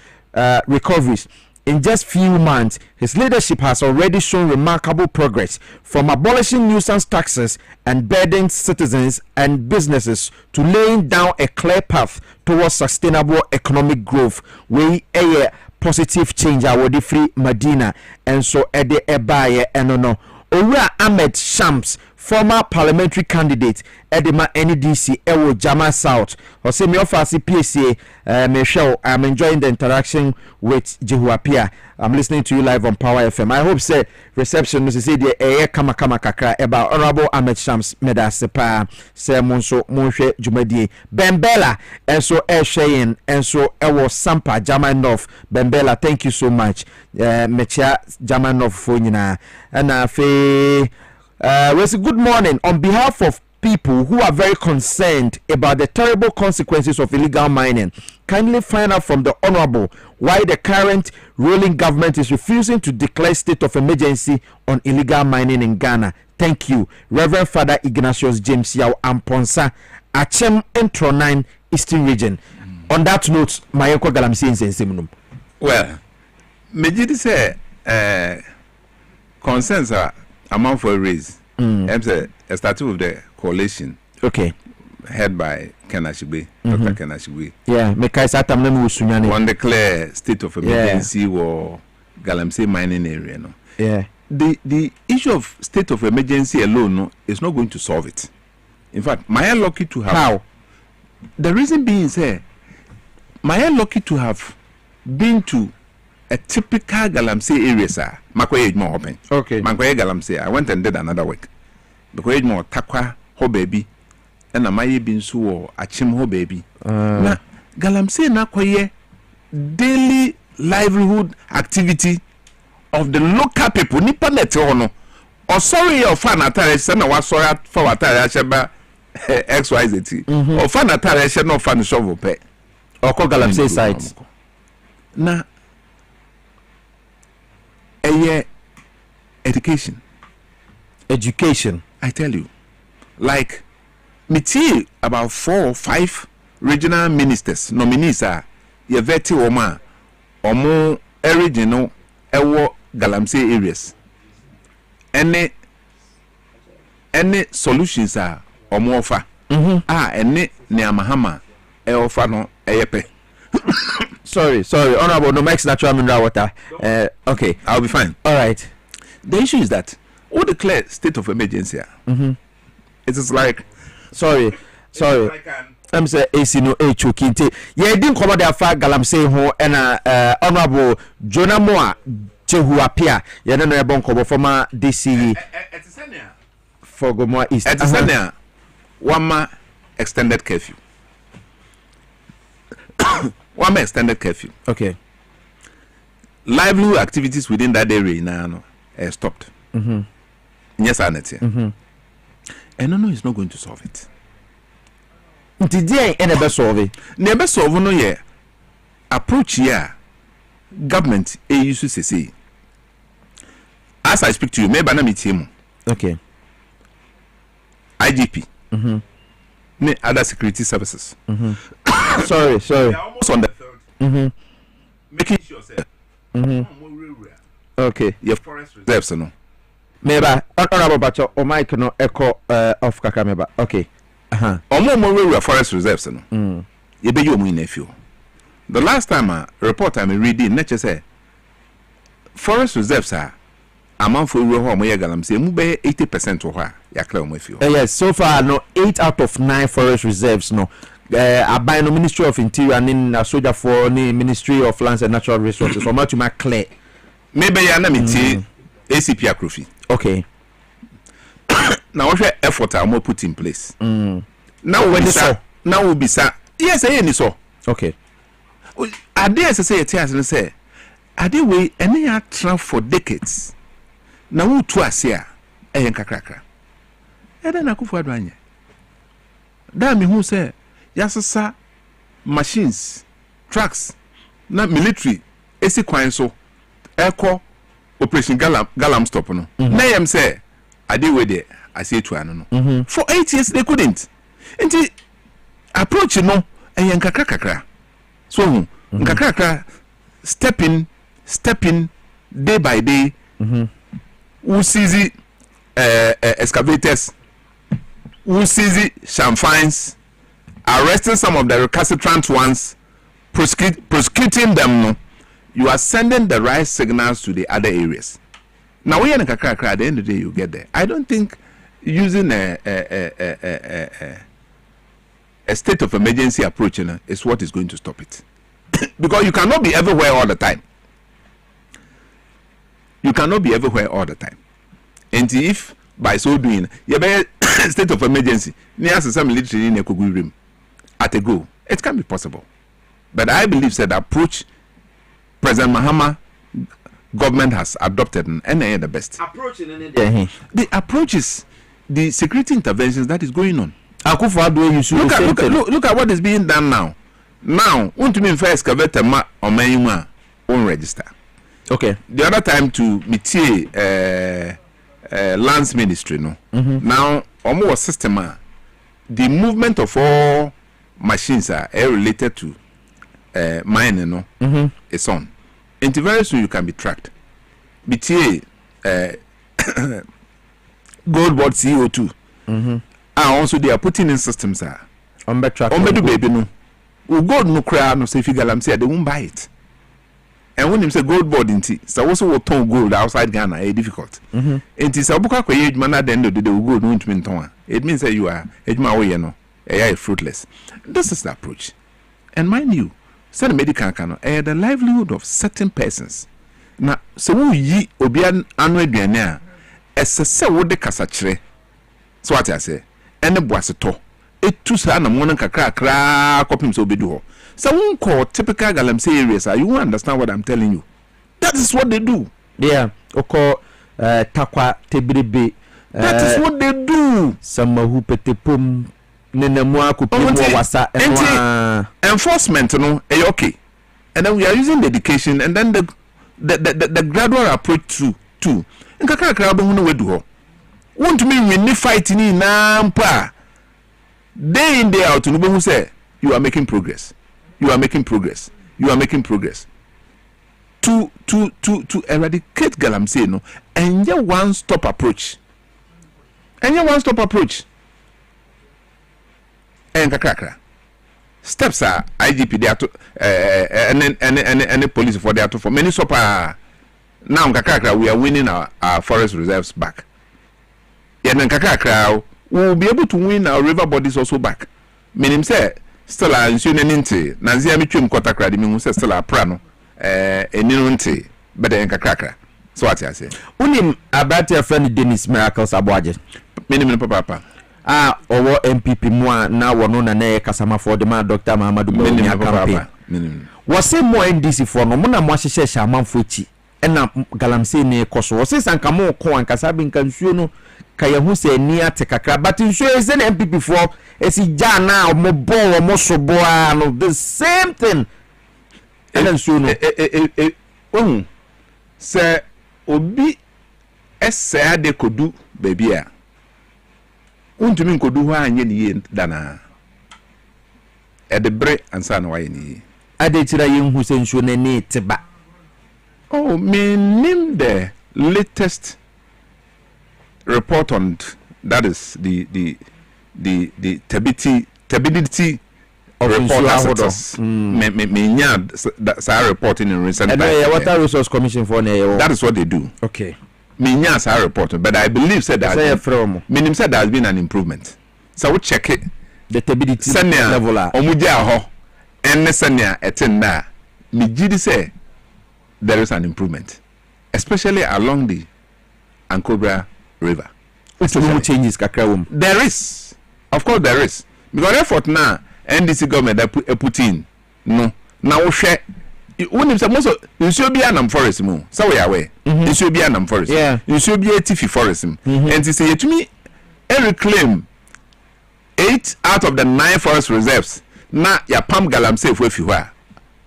recoveries. In just few months, his leadership has already shown remarkable progress from abolishing nuisance taxes and burdening citizens and businesses to laying down a clear path towards sustainable economic growth. We a positive change our free Medina and so Ede Ebaye and no. Owura Ahmed Shams, former parliamentary candidate Edema NDC Ewo Jama South. Ose me offer Piesie Michelle. I'm enjoying the interaction with Jehuapia. I'm listening to you live on Power FM. I hope say reception Mrs. Ede kama kakra eba Honorable Ahmed Shams meda sepa se monso monhwe jumadi Bembela enso Shein enso Ewo Sampa Jama North. Bembela, thank you so much. Mechia Jama North for nyina na fe we say good morning on behalf of people who are very concerned about the terrible consequences of illegal mining. Kindly find out from the honorable why the current ruling government is refusing to declare state of emergency on illegal mining in Ghana. Thank you, Reverend Father Ignatius James Yao Amponsa, Achem Entro 9 Eastern Region. On that note, Mayeko Galamsi in Seminum. Well, Mejidi say concerns are amount for a raise. Starting with the coalition. Okay. Head by Kenashibe, Dr. Kenashibe. Yeah, one declare state of emergency or Galamsey mining area. No? Yeah. The issue of state of emergency alone is not going to solve it. In fact, my lucky to have. How? The reason being, my lucky to have been to a typical Galamsey area, sir. Makoye more open. Okay. Makoye Galamsey. I went and did another work. Because more takwa ho baby. And amaye bin so achim ho baby. Na Galamsey na koye daily livelihood activity of the local people. Nipa nete hono. Or sorry your fan atare se na wa sorry for atare acheba XYZ. Or fan atare se no fan shovel pe. Or ko Galamsey site. Na education. I tell you, like me see about 4 or 5 regional ministers nominees are ye veti woma omo original ewo Galamsey areas. Any solutions are omo offer. Any neamahama e offer no eyepe. Sorry, honorable, no makes natural mineral water. Okay, I'll be fine. All right. The issue is that we declare state of emergency. It is like, sorry. I'm saying AC no Kinte. Yeah, didn't come there for Galamsey ho and honorable Jonamoa Jehuapia. Yeah, no bon kobo former DCE for Gomoa East. At Sanya, one extended curfew. One extended curfew. Okay. Lively activities within that area now stopped. Yes, Annette. And no, it's not going to solve it. Did they never solve it? Never solve no yeah. Approach here. Government used to say. As I speak to you, maybe I meet him. Okay. IGP ne other security services sorry they are almost on the third making sure say okay your forest reserves no meba honorable bacho o mic no echo off kaka meba okay omo forest reserves no ye be you in afio the last time a report I'm reading nature say forest reserves are amount for we ho mo ye galamsey mu be 80% ho a ya clear mo afio yes so far no 8 out of 9 forest reserves no abai no Ministry of Interior and soldier for ni Ministry of Lands and Natural Resources or to make clear maybe ya na meti ACP Akrofi okay now what effort are more put in place now when this now will be sir yes any so okay are there say it has say are they way any are trap for decades now who to asia kakrakra then akufu adwanye da me who say yasasa machines trucks na military esi kwan so eko operation galam stop no na yam say ade we there I say to ano no for 8 years they couldn't nti approach no kakra so kakra stepping day by day who sees excavators who sees champagnes arresting some of the recalcitrant ones prosecuting them no you are sending the right signals to the other areas now we are in kakra at the end of the day you get there I don't think using a state of emergency approach is what is going to stop it because you cannot be everywhere all the time and if by so doing you be state of emergency near some military in a at a go it can be possible but I believe that the approach President Mahama government has adopted and they are the best the approach is the security interventions that is going on look at what is being done now want to mean first excavator ma on my own register okay the other time to meet lands ministry no now almost system the movement of all machines are related to mining no is on and very soon you can be tracked BTA gold board CO2 and also they are putting in systems on better baby no gold no cry no say figure am say they won't buy it and when him say gold board inti so also will turn gold outside Ghana is difficult inti so buka kwa age man at the end of the day gold no ntumi nton it means that you are ejuma we no fruitless this is the approach and mind you say the medical can the livelihood of certain persons na so we yi obi anu aduane a esese wo de kasa kire so what I say ene boaseto etu sa na mo kakra kopim so obedu ho so won call typical galamsey areas you won't understand what I'm telling you that is what they do yeah oko takwa tebrebe that is what they do samahu petepom nenemu akopim wasa enforcement no okay and then we are using the education and then the gradual approach to nkakra ba hu no wedu ho want me win fight ni na mpa day in day out no be hu say you are making progress to eradicate galamsey no and one stop approach and kakra steps are IGP they are to any police for they are to for many super now kakra we are winning our forest reserves back and kakra we will be able to win our river bodies also back meaning say still a nsuo nenti na nzia metwem kotakra de me say still a pra no eninu nti bede kakra so what I say unim about your friend Dennis Miracles Aboaje menim papa owo MPP mu na wono na na kasama for the man Dr. Mahamadou Bawumia campaign was say more NDC for no na mo ahyehye shamanfo echi na galamsey ne koso was say sanka mo ko ankasa bi nka nsuo no kaya hu se ni ate kakra but nsuo ese na MPP for esi ja na mo bo mo so bo no the same thing and nsuo no se obi ese ade kodu baby a untumi nkodu ho anye ne ye dana edebre ansa na waye ne ade tira ye hu se nsuo na ne teba. Oh, me name the latest report on that is the turbidity report. Me nya sa report in recent times. And Water Resource Commission for that is what they do. Okay. Me nya sa report, but I believe said that meaning said there has been an improvement. So we check it. The turbidity level. Omuja ho and senya etinda. Me gidi say there is an improvement, especially along the Ankobra River. Changes kakra. There is, of course, there is, because effort now NDC government put in no now share. When you say most of you should be an forest mo, so we are aware. You should be an forest. Yeah. You should be a tiffy forest. And to say to me, every claim 8 out of the 9 forest reserves. Now ya palm galamsey if you are.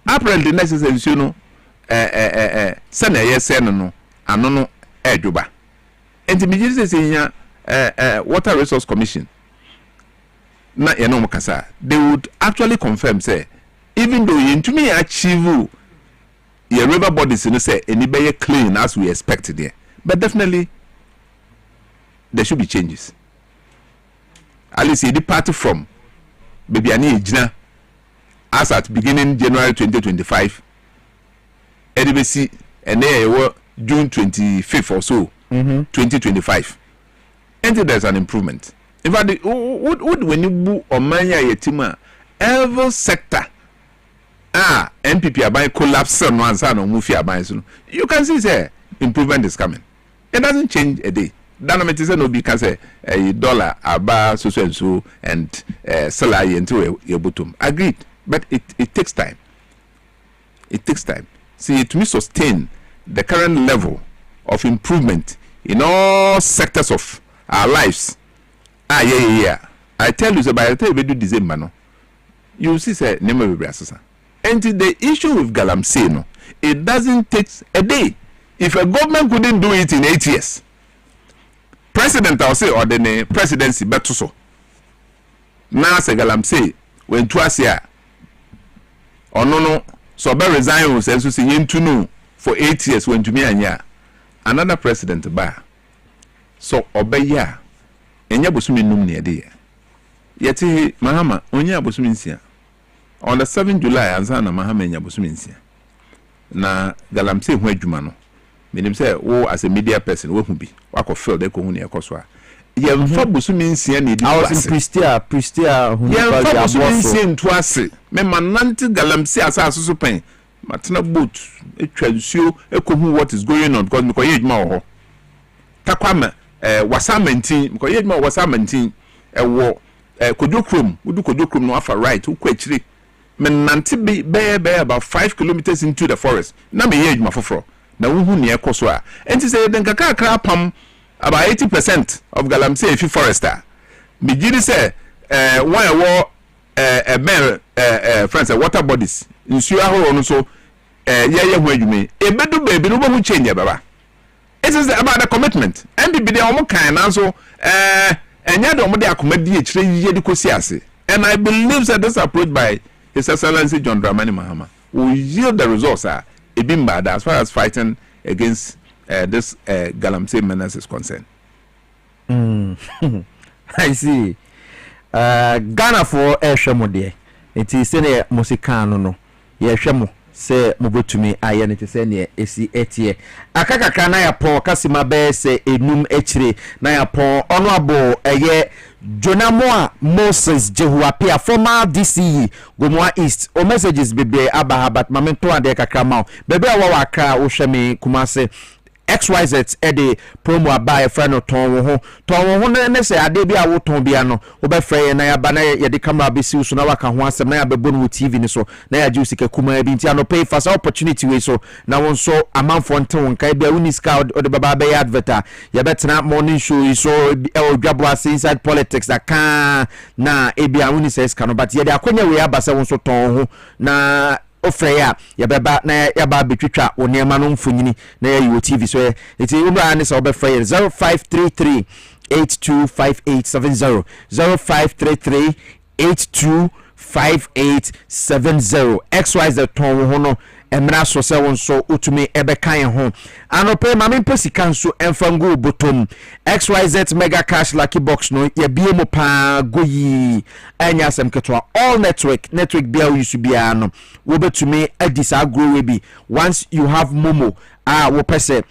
Apparently necessary you know. Send a yes, no, and no, Eduba. And the minister saying, Water Resource Commission, not Yanomokasa, they would actually confirm, say, even though you to me achieve your river bodies, you say, anybody clean as we expected there, but definitely there should be changes. At least you depart from baby Ani Jina as at beginning January 2025. EDBC and there were June 25th or so, 2025. And there's an improvement. In fact, when you move on mania yetima, every sector, MPP are buying collapse on one side or Mufia buying. You can see, say, improvement is coming. It doesn't change a day. Dynamite is no because a dollar, a bar, so and so, and salary into your bottom. Agreed. But it takes time. It takes time. See, to me, sustain the current level of improvement in all sectors of our lives. Yeah. I tell you, so by the time we do December, no, you see, say, never will be assassin. And the issue with Galamsey, no, it doesn't take a day. If a government couldn't do it in 8 years, president, I'll say, or the presidency, but so. Now, say Galamsey, when twice year, or no. So be resign says to see to know for 8 years when to me anya another president ba so obeya enya bosumi num ne de yeti mahama onya bosumi nsia on the 7th July anza na mahama enya bosumi nsia na Galamsey hu adwuma no menim say wo as a media person wo hu bi wako feel de ko hu ne ekoso a ye mfa bosumi nsia na edi was Pristia hu ye mfa bosumi nsia ntu ase me manante Galamsey asase so pen matena boat etwa nsuo ekohu what is going on because me ye adwuma ho takwama wasamantin me ye adwuma wasamantin ewo kodokrom udu kodokrom no afa right ukwa akire me nante be about 5 kilometers into the forest na me ye adwuma foforo na wo hu ne ekoso a enti say den kakra pam about 80% of Galamsey if forester me gidi say one war friends water bodies nsuo ahoro no so ye hu adwume ebedu baby no bo change baba. It is about the commitment and be the omo kan na so enya de omo de akomadi akire ye de kosi ase. And I believe that this approach by His Excellency John Dramani Mahama will yield the results ebimba as far as fighting against this Galamsey menace is concerned. I see. Ghana for Eshamo de. It is sene musikano no. Yeshamo se mubotumi aye ne te se ne esi etie. Akakaka na ya pon kasima be se enum echire na ya pon ono abo eye Jonamoa Moses Jehuapia former DCE Gomoa East o messages bebe abaha but mamento ade kakra ma bebe awa waka wo hweme Kumase XYZ ede promo abaye friend no ton ho ne se ade bi a wo ton bia no wo be frɛ na ya ba na ye de camera be si so na waka ho asɛm na ya be bonu TV ni so na ya juice ka kuma bi ntia no pay fast opportunity we so na won so amanfo nte won kai bia uni scout o de baba be adverta ya betena morning show so Dwaboase inside politics that can na ebia uni says can but ye de akonya we abasa won so ton ho na ofreya ya beba na ya ba betwitwa woniema no mfonyini na ya yo TV so eti umra ne so be frɛ 0533 825870 0533 825870 XYZ ton ho no emra so se won so utumi ebekan ho anope mame pesika nso emfangu botom XYZ mega cash lucky box no ye bie mo pa goyi anya sem ketwa all network bia usu bia no wo betumi adisa grow we bi once you have momo wo pese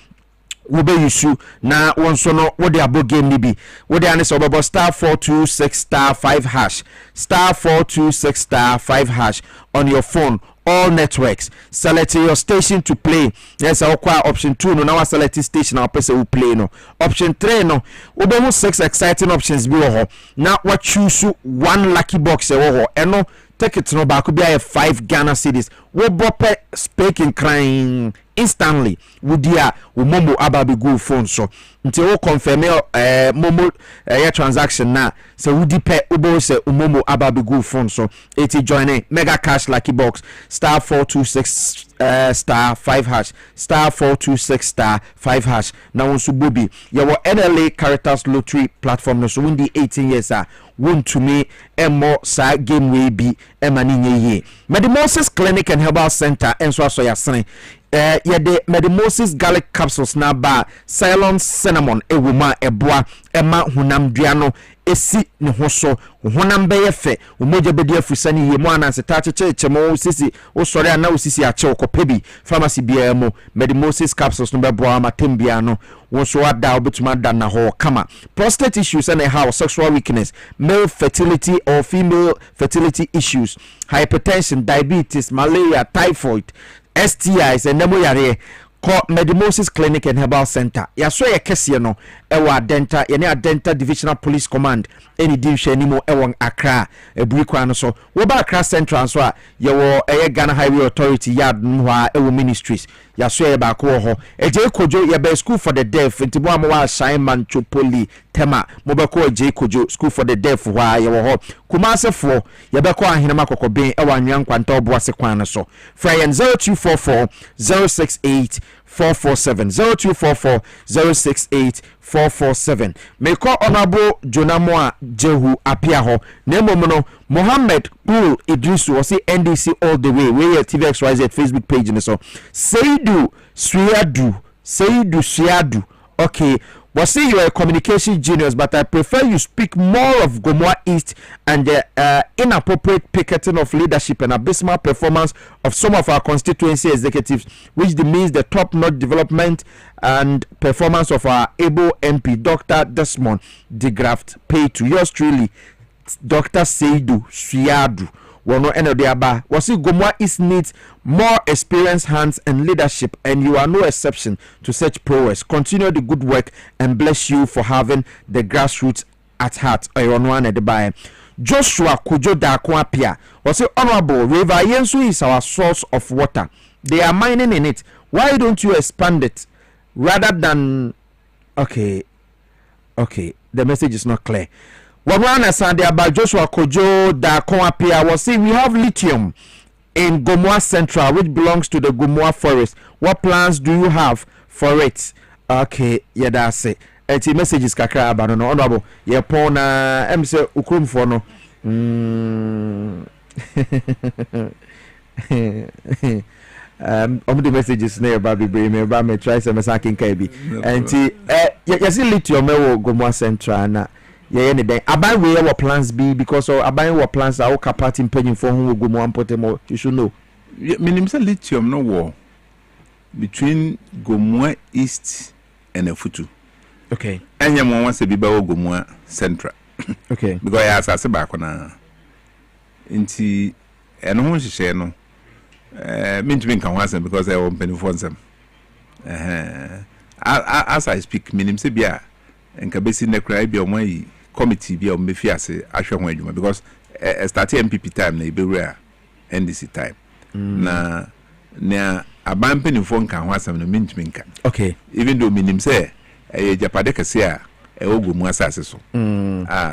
wo be yusu na wonso no wo de abo game ni bi wo de ane so bobo star 426 star 5 hash star 426 star 5 hash on your phone all networks select your station to play yes option 2 no now select station our person will play no option 3 no we be 6 exciting options bi wo ho na what choose one lucky box e wo ho eno ticket no ba ko bi 5 Ghana cedis wo bope speaking crying instantly wudia wo momo ababe go phone so nti wo confirm momo transaction na so wudi pe ubo se momo ababe go phone so eti join mega cash lucky box star 426 star 5 hash star 426 star 5 hash na won so bobi ye wo NLA characters lottery platform no so windi 18 years want to me emo sa game we bi emani nyeye Medimosis Clinic and Herbal Center enso aso yasene yede Medimosis garlic capsules na ba Ceylon cinnamon ewuma eboa ema hunam dua no esi ne ho so honam beye fe umoja bedi afusani ye mo ananse ta chechemo sisi o sori ana osisi ache okopebi pharmacy bia mo Medimosis capsules no beboa matembia no wonso ada obetuma da na ho kama prostate issues and how sexual weakness male fertility or female fertility issues hypertension diabetes malaria typhoid STIs and nemo yare call Medimosis Clinic and Herbal Center yaso ye kese no ewa Adenta ye ne Adenta Divisional Police Command any division anymore ewon Accra eburikwa no so wo ba Accra Central so a ye wo Ghana Highway Authority yard nwa ewo ministries yaso ye ba ko ho eje kojo ye ba school for the deaf ntibo amwa shine man chopoli tema mo ba ko eje kojo school for the deaf wa ye wo ho kumasefo ye ba ko ahenema kokoben ewa anwan kwanta oboase kwan no so Fryan 0244 068 447 0244 068 447 Meko Honorable Jonamoa Jehu apia ho nemono Mohammed Ul Idrisu was NDC all the way where TVXYZ Facebook page and so Seidu Suiadu okay well, see, you are a communication genius, but I prefer you speak more of Gomoa East and the inappropriate picketing of leadership and abysmal performance of some of our constituency executives, which demeans the top-notch development and performance of our able MP, Dr. Desmond de Graft. Pay to yours truly, Dr. Seidu Suiadu. Wono Enodiaba was it Gomoa East needs more experienced hands and leadership, and you are no exception to such prowess. Continue the good work and bless you for having the grassroots at heart. Joshua Kujo Dakwapia was it Honorable River Yensu is our source of water. They are mining in it. Why don't you expand it rather than okay? The message is not clear. Wabwana Sunday about Joshua Kojo da Konapia was saying we have lithium in Gomoa Central, which belongs to the Gomoa Forest. What plans do you have for it? Okay, yeah, that's it. Eti messages kakra about no honorable. Yeah, pona emse ukrum for no. The messages near Baby Bray, me ba me try some sakin KB. And yes, lithium me Gomoa Central na. Yeah, any day. Abai we our plans be because abai our plans are okay party impeding for who go more important. You should know. Minimum lithium no war between Gomoa East and Efutu. Okay. And you want to be by Gomoa Central. Okay. Because I asked back on inti and who she share no. Mean to be can because I won't penny for them. As I speak, minimum sebia and kabesi ne cry be on my committee be on mefiase ahwe ho adwuma because start MPP time na be rare NDC time na aban penifo nka ho asem no mentumi nka okay even though minim say japade kase a ogomu asase so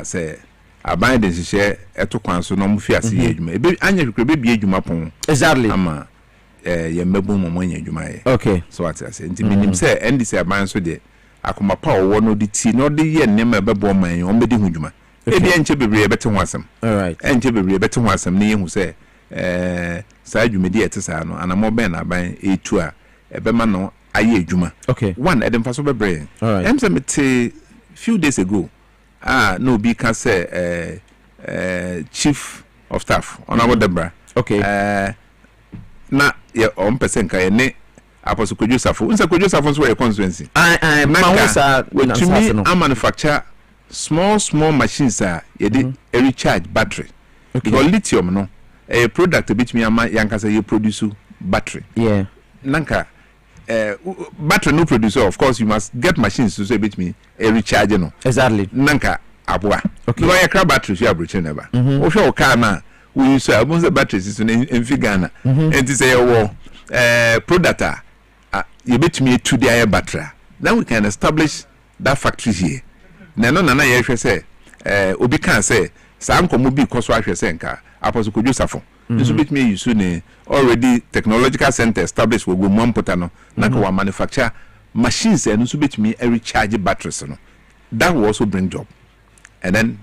say aban de hye eto kwan so no mfiase ye adwuma ebe anya hwekre be bi adwuma pon exactly ama ye mebu mo anya adwuma ye okay so what I say nti minim say NDC aban so de akoma pa wo no de ti no de ye nnema bebo man o medi hudwuma e de enche bebre bete ho asem all right enche bebre bete ho asem ne yehu se saa dwumedi etesa no anamo ben na ban etu a ebema no aye adwuma okay one edem faso bebre all right emse mete few days ago no be can say chief of staff honorable Debra okay na ye on person ka ye ne apostle Kojosafo unsa Kojosafo so ye constituency I mawusa to me I manufacture small machines ye dey recharge battery because lithium no a product bit me ama yanka say you produce battery yeah nanka battery no producer of course you must get machines to say bit me a recharge no exactly nanka aboa okay no ya battery you abroach never o hwe o car na we use abon the batteries so in Ghana and say wo product you bet me to the battery then we can establish that factory here na ye hwe say obi kan say sa nkomo bi koso ahwe say nka apostle Kojosafo so bet me use ne already technological center established we go mampota no na ka manufacture machines and so bet me recharge batteries no that will also bring job and then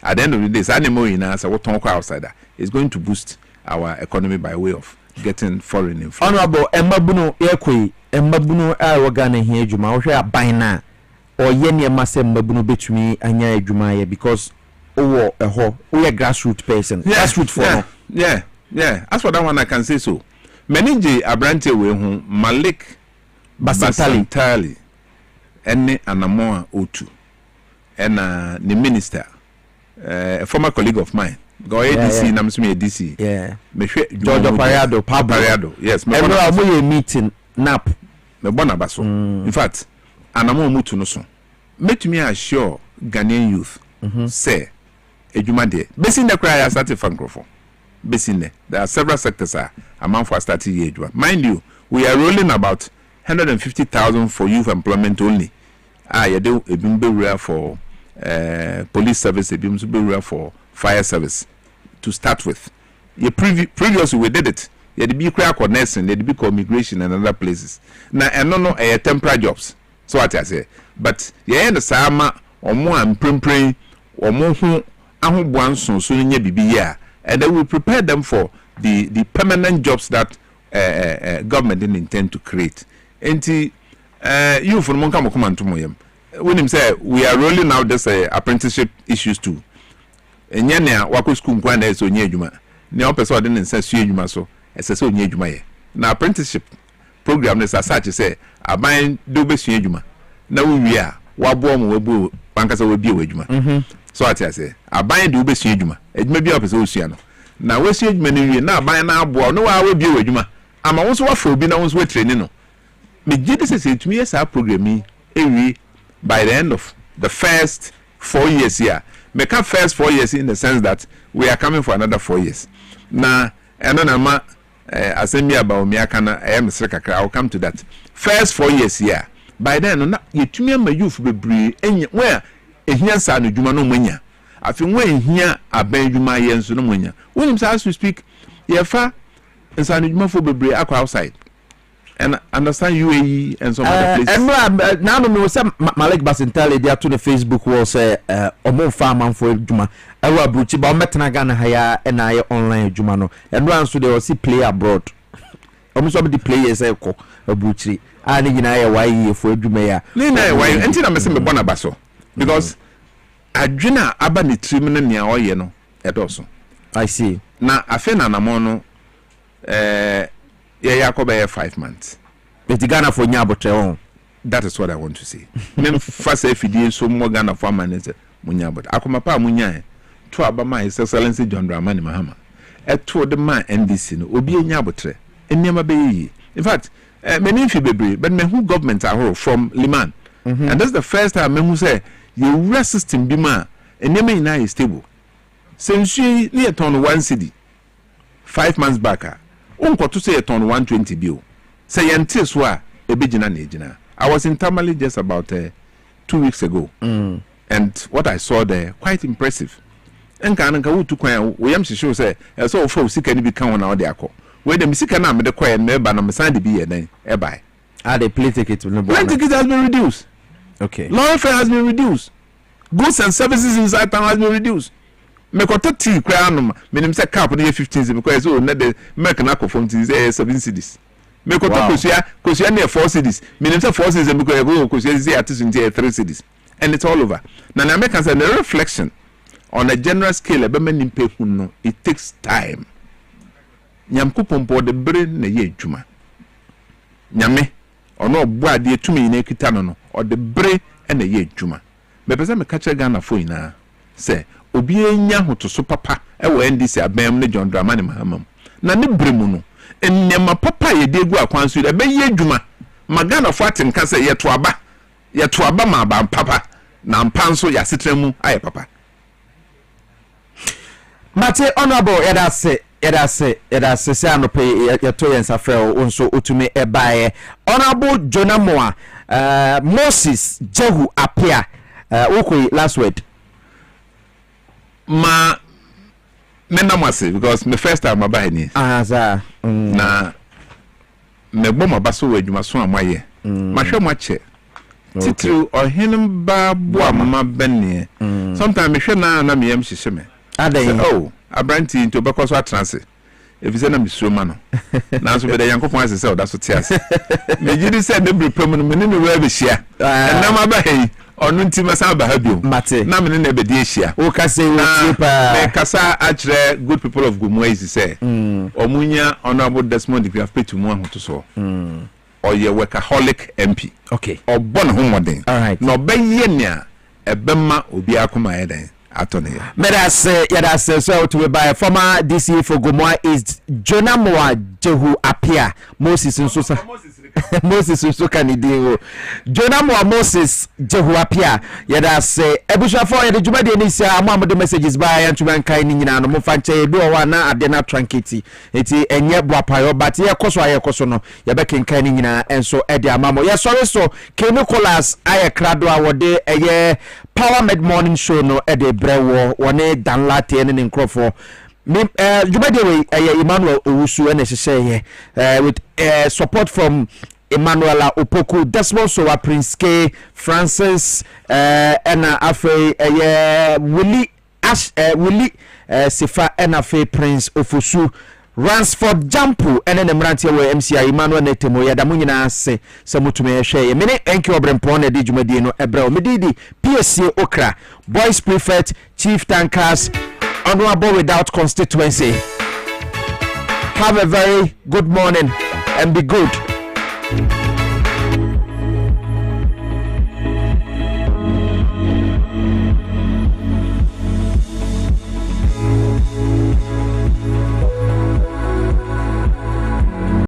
at the end of the day animal in us what talk outside is going to boost our economy by way of getting foreign influence. Honorable Emmabuno Ekwe Emmabuno Ghana here Juma wo aban na or ye niema se Emmabuno betumi anya adwuma ye because owo eho we grassroots person grassroots for yeah as for that one I can say so menije abrante we hu Malik Basantali ene anamoa otu and the minister a former colleague of mine go ADC na msumi ADC me hwe George Pariado yes me a meeting nap me bona baso in fact anamo mutu no so metumi assure Ghanaian youth say edwuma de besin the cry started francophone besin there are several sectors amount for starting year edwuma mind you we are rolling about 150,000 for youth employment only you do ebimbe for police service ebimbe for fire service to start with. Previously we did it. You had to be crack or nursing, you had to be immigration and other places. Now and no temporary jobs. So what I say. But yeah, the sama or more and prim or more so and then we prepare them for the permanent jobs that government didn't intend to create. And you for Monka Mokuman to Moyam. When him say we are rolling out this apprenticeship issues too. Enyania wako school nkwana eso nye adwuma. Ne opese ode ne nsa su adwuma so. Esese onye adwuma ye. Na apprenticeship program ne sasache say aban do be su adwuma. Na wo wi a wabo mo wabu bankasa wo bi adwuma. So ati say aban do be su adwuma. Adwuma bi opese wo su no. Na wo su adwuma ne wi na aban na abo no wa bi adwuma. Ama wo so wa fo bi na wo so training no. Me gidi say to me say program yi ewi by the end of the first 4 years here. Make up first 4 years in the sense that we are coming for another 4 years. Now, and then I'm assembly about me. I am I'll come to that. First 4 years here. By then, you to me, my youth will be where a here son of Juma no mania. I think when here a Benjuma Yen so no mania. When as we speak, yeah, far and son of Juma for be outside. And understand UAE and some other places. And now me was Malik Basantali there to the Facebook was say omo farm for Juma. I will bruchi ba metna Ghana haya and I online Juma no. And once so they will see play abroad. Almost some of the players ko bruchi. Ani gina ya why for Juma ya. Ni na why enti na me se me bona baso. Because adwena aba ni trim na nia oye no edoso. I see. Na afena na mo no Yakoba 5 months. But Ghana for Nyabote. That is what I want to say. Mem first if you so more Ghana for man Munyabot. Akomapa Munya to Abama His Excellency John Dramani Mahama. To the man NDC no obi Nyabotre. And never be. In fact, many be but me who government are from Liman. And that's the first time me who say you resisting bima and never in stable. Since she near ton 1 city 5 months back. To say a ton 120 bill. Say until swa a bigina nejina. I was in Tamale just about 2 weeks ago. And what I saw there quite impressive. And Kanaka to Quay, William show say, as all folks can be count on the acco. Where the Missicana made the Quay and never on the side be a day, a buy. The play ticket will play ticket has been reduced. Okay. Lorry fare has been reduced. Goods and services inside town has been reduced. Mekoto tea kwa anoma. Menim say cap no 15 because so na the milk na from tea 7 cedis. Mekoto kosia na 4 cedis. Menim say 4 cedis because go kosia say at 3 cedis. And it's all over. Now the Americans say the reflection on a general scale ebe nimpe hu no, it takes time. Nyamkopompo de brain na ye adwuma. Nyame ono obo ade etumi na ekita no o de brain na ye adwuma. Me pese me kache Ghana fo ina say obi enya hotoso papa e wo NDC abam ne John Dramani Mahamam. Na ne bremu no enema papa ye de egu akwanso ebe ye adwuma. Magana fo atenka say ye to aba ma ba papa na mpanso ya sitremu aye papa. Mate honorable yedase say anope yeto yensafre onso otumi ebae honorable Jonamoa Moses Jehu Apia okoi last word ma menamase because my first time abae ni sir na me boma baso wadwuma so amaye ma hwe mo che titru ohenem ba boa ma benne sometimes me hwe na me yam hye me oh abranti into bekoso atranse if you say na misroma no na so be the yankopon ase say odaso tiase me gidi say de brepam no me ne we abehia na ma ba hei onu ntima sa ba ha biom na me ne na be de ehia o ka say we pa me kasa akire good people of Gumuezi say omunya honorable Desmond degree of petu mu ahoto so oye workaholic MP okay obon ho moden all right no be ye nia ebema obi akoma yeden atone yada so to by former DC for Gomoa is Jonamoa Jehu Apia Moses Nsusa Moses Nsuka ni dingo Jonamoa Moses Jehu Apia yada say ebusha for yada juma de nisia amamode messages by antuma kai ni nyina no mo fanche do wa na ade na tranketi eti enye boapayo but ye koso no ye be kenkai ni nyina enso ede amamo ye sorry so Nicholas aye krado awode eye Power Mid Morning Show no ede brewo wone danlate ene ne nkrofo jumade Emmanuel Owusu ene hye with support from Emmanuela Opoku Desmond Sowa Prince K Francis ena afei Willie Sifa ena afei Prince Ofosu Ransford Jampu ene ne mrantie we MCI Emmanuel Netemo ya da munyina ase se mutume hwe me ne enki obrempon na di dwumadie no ebra o medidi Piesie Okrah Boys Prefect Chief Tankers Honorable without constituency. Have a very good morning and be good.